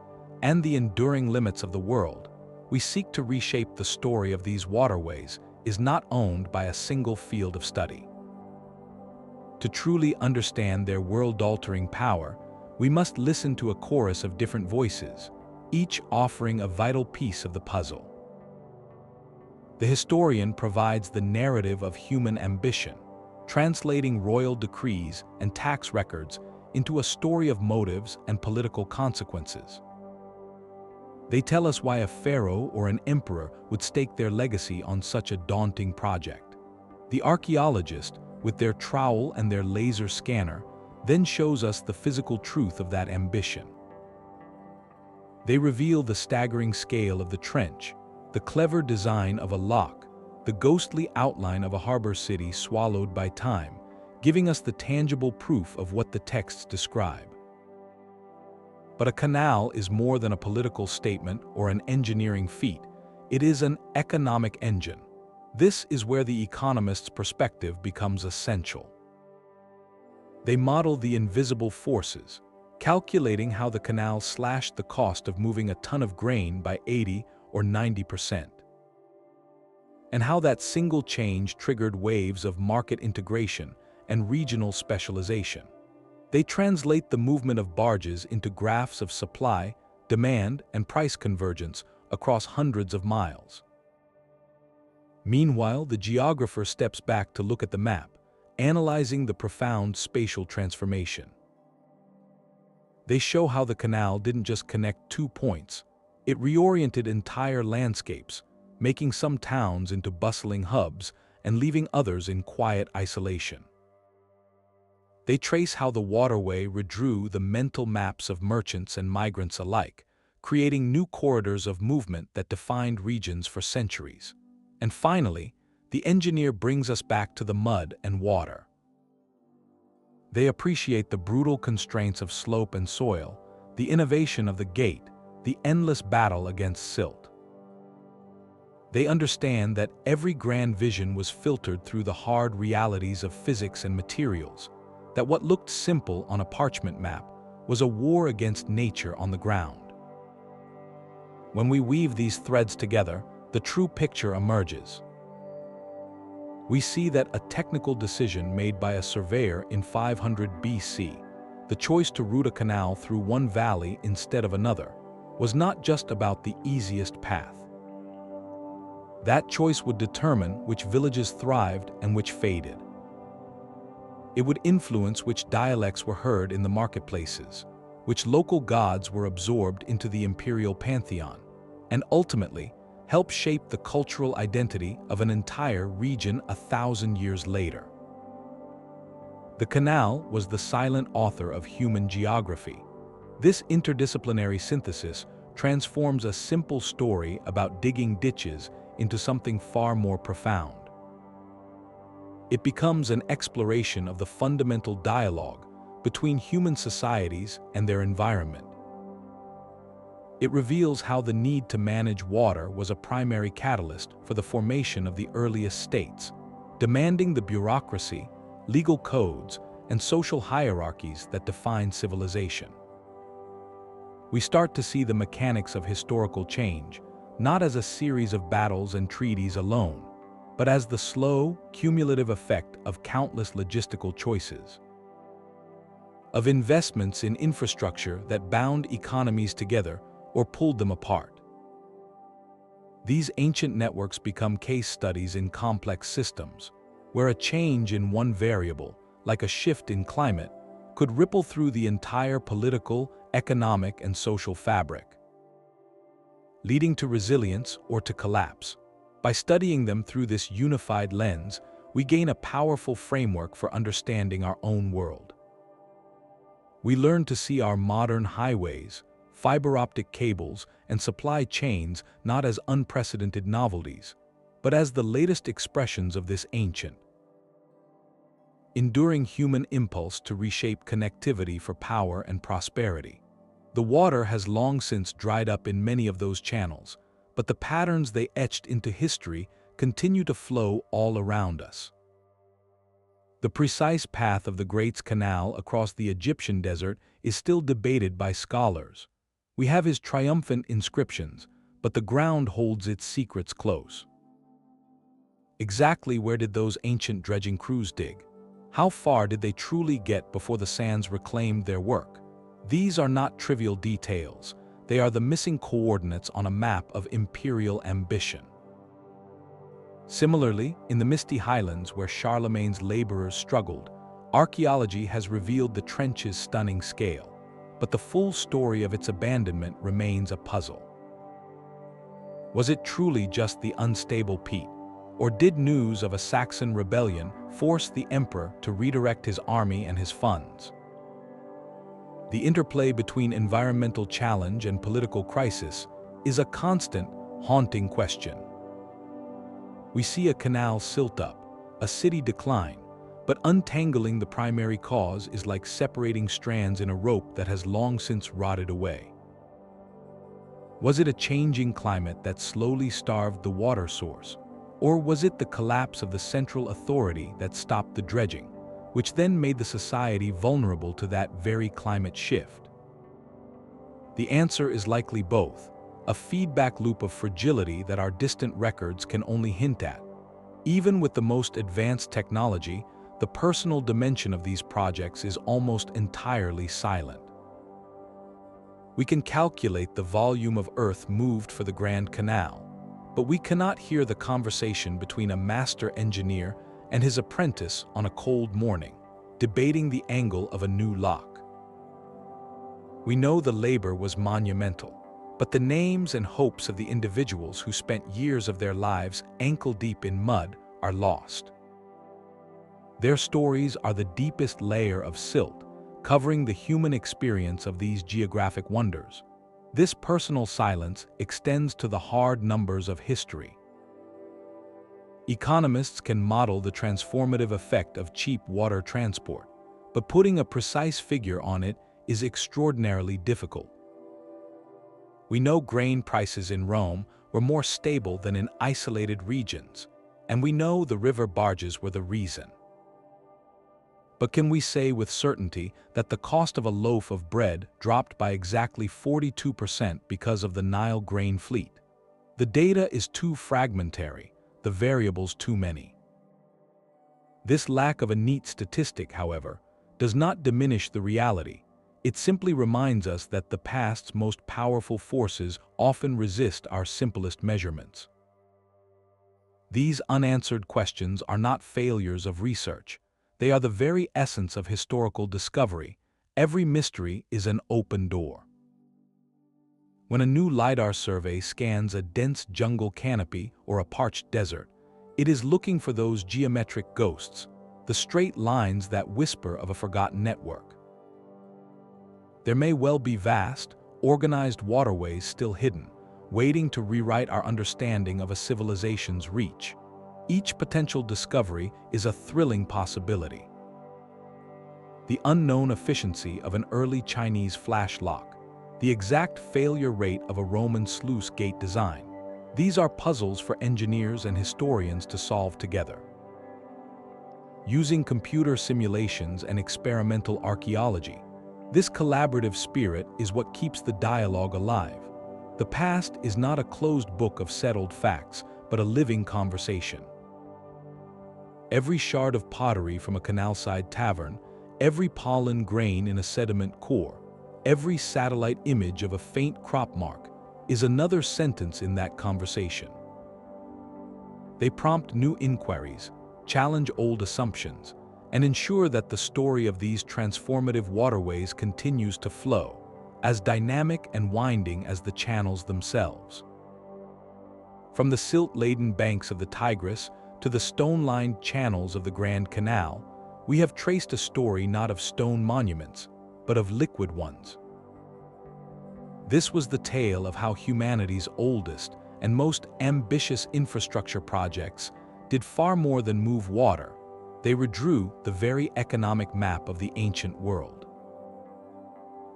and the enduring limits of the world? We seek to reshape the story of these waterways is not owned by a single field of study. To truly understand their world-altering power, we must listen to a chorus of different voices, each offering a vital piece of the puzzle. The historian provides the narrative of human ambition, translating royal decrees and tax records into a story of motives and political consequences. They tell us why a pharaoh or an emperor would stake their legacy on such a daunting project. The archaeologist, with their trowel and their laser scanner, then shows us the physical truth of that ambition. They reveal the staggering scale of the trench, the clever design of a lock, the ghostly outline of a harbor city swallowed by time, giving us the tangible proof of what the texts describe. But a canal is more than a political statement or an engineering feat. It is an economic engine. This is where the economist's perspective becomes essential. They model the invisible forces, calculating how the canal slashed the cost of moving a ton of grain by 80 or 90%. And how that single change triggered waves of market integration and regional specialization. They translate the movement of barges into graphs of supply, demand, and price convergence across hundreds of miles. Meanwhile, the geographer steps back to look at the map, analyzing the profound spatial transformation. They show how the canal didn't just connect two points, it reoriented entire landscapes, making some towns into bustling hubs and leaving others in quiet isolation. They trace how the waterway redrew the mental maps of merchants and migrants alike, creating new corridors of movement that defined regions for centuries. And finally, the engineer brings us back to the mud and water. They appreciate the brutal constraints of slope and soil, the innovation of the gate, the endless battle against silt. They understand that every grand vision was filtered through the hard realities of physics and materials, that what looked simple on a parchment map was a war against nature on the ground. When we weave these threads together, the true picture emerges. We see that a technical decision made by a surveyor in 500 BC, the choice to route a canal through one valley instead of another, was not just about the easiest path. That choice would determine which villages thrived and which faded. It would influence which dialects were heard in the marketplaces, which local gods were absorbed into the imperial pantheon, and ultimately help shape the cultural identity of an entire region 1,000 years later. The canal was the silent author of human geography. This interdisciplinary synthesis transforms a simple story about digging ditches into something far more profound. It becomes an exploration of the fundamental dialogue between human societies and their environment. It reveals how the need to manage water was a primary catalyst for the formation of the earliest states, demanding the bureaucracy, legal codes, and social hierarchies that define civilization. We start to see the mechanics of historical change, not as a series of battles and treaties alone, but as the slow, cumulative effect of countless logistical choices, of investments in infrastructure that bound economies together or pulled them apart. These ancient networks become case studies in complex systems, where a change in one variable, like a shift in climate, could ripple through the entire political, economic, and social fabric, leading to resilience or to collapse. By studying them through this unified lens, we gain a powerful framework for understanding our own world. We learn to see our modern highways, fiber optic cables, and supply chains not as unprecedented novelties, but as the latest expressions of this ancient, enduring human impulse to reshape connectivity for power and prosperity. The water has long since dried up in many of those channels, but the patterns they etched into history continue to flow all around us. The precise path of the Great Canal across the Egyptian desert is still debated by scholars. We have his triumphant inscriptions, but the ground holds its secrets close. Exactly where did those ancient dredging crews dig? How far did they truly get before the sands reclaimed their work? These are not trivial details. They are the missing coordinates on a map of imperial ambition. Similarly, in the misty highlands where Charlemagne's laborers struggled, archaeology has revealed the trench's stunning scale, but the full story of its abandonment remains a puzzle. Was it truly just the unstable peat, or did news of a Saxon rebellion force the emperor to redirect his army and his funds? The interplay between environmental challenge and political crisis is a constant, haunting question. We see a canal silt up, a city decline, but untangling the primary cause is like separating strands in a rope that has long since rotted away. Was it a changing climate that slowly starved the water source, or was it the collapse of the central authority that stopped the dredging, which then made the society vulnerable to that very climate shift? The answer is likely both, a feedback loop of fragility that our distant records can only hint at. Even with the most advanced technology, the personal dimension of these projects is almost entirely silent. We can calculate the volume of earth moved for the Grand Canal, but we cannot hear the conversation between a master engineer and his apprentice on a cold morning, debating the angle of a new lock. We know the labor was monumental, but the names and hopes of the individuals who spent years of their lives ankle-deep in mud are lost. Their stories are the deepest layer of silt, covering the human experience of these geographic wonders. This personal silence extends to the hard numbers of history. Economists can model the transformative effect of cheap water transport, but putting a precise figure on it is extraordinarily difficult. We know grain prices in Rome were more stable than in isolated regions, and we know the river barges were the reason. But can we say with certainty that the cost of a loaf of bread dropped by exactly 42% because of the Nile grain fleet? The data is too fragmentary, the variables too many. This lack of a neat statistic, however, does not diminish the reality. It simply reminds us that the past's most powerful forces often resist our simplest measurements. These unanswered questions are not failures of research. They are the very essence of historical discovery. Every mystery is an open door. When a new LiDAR survey scans a dense jungle canopy or a parched desert, it is looking for those geometric ghosts, the straight lines that whisper of a forgotten network. There may well be vast, organized waterways still hidden, waiting to rewrite our understanding of a civilization's reach. Each potential discovery is a thrilling possibility. The unknown efficiency of an early Chinese flash lock, the exact failure rate of a Roman sluice gate design. These are puzzles for engineers and historians to solve together. Using computer simulations and experimental archaeology, this collaborative spirit is what keeps the dialogue alive. The past is not a closed book of settled facts, but a living conversation. Every shard of pottery from a canal-side tavern, every pollen grain in a sediment core, every satellite image of a faint crop mark is another sentence in that conversation. They prompt new inquiries, challenge old assumptions, and ensure that the story of these transformative waterways continues to flow, as dynamic and winding as the channels themselves. From the silt-laden banks of the Tigris to the stone-lined channels of the Grand Canal, we have traced a story not of stone monuments, but of liquid ones. This was the tale of how humanity's oldest and most ambitious infrastructure projects did far more than move water. They redrew the very economic map of the ancient world.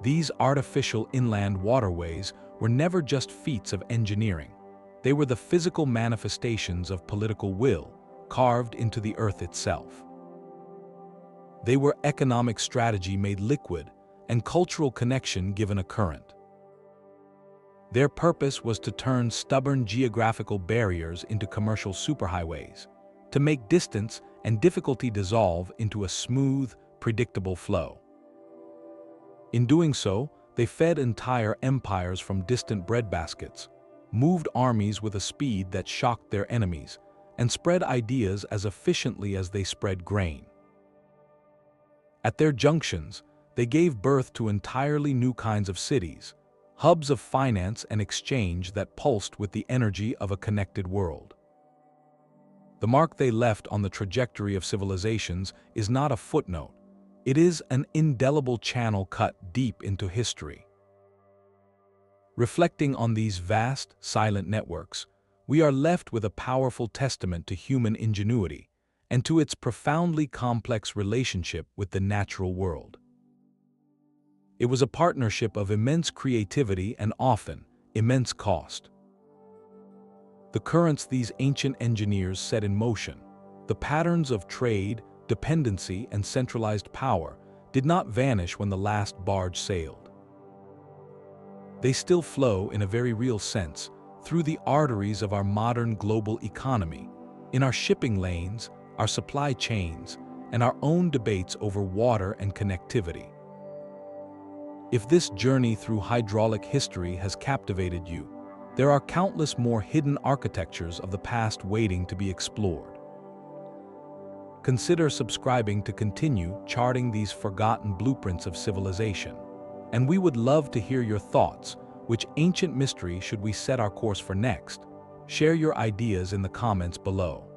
These artificial inland waterways were never just feats of engineering. They were the physical manifestations of political will, carved into the earth itself. They were economic strategy made liquid and cultural connection given a current. Their purpose was to turn stubborn geographical barriers into commercial superhighways, to make distance and difficulty dissolve into a smooth, predictable flow. In doing so, they fed entire empires from distant breadbaskets, moved armies with a speed that shocked their enemies, and spread ideas as efficiently as they spread grain. At their junctions, they gave birth to entirely new kinds of cities, hubs of finance and exchange that pulsed with the energy of a connected world. The mark they left on the trajectory of civilizations is not a footnote. It is an indelible channel cut deep into history. Reflecting on these vast, silent networks, we are left with a powerful testament to human ingenuity and to its profoundly complex relationship with the natural world. It was a partnership of immense creativity and often immense cost. The currents these ancient engineers set in motion, the patterns of trade, dependency, and centralized power, did not vanish when the last barge sailed. They still flow in a very real sense through the arteries of our modern global economy, in our shipping lanes, our supply chains, and our own debates over water and connectivity. If this journey through hydraulic history has captivated you, there are countless more hidden architectures of the past waiting to be explored. Consider subscribing to continue charting these forgotten blueprints of civilization, and we would love to hear your thoughts. Which ancient mystery should we set our course for next? Share your ideas in the comments below.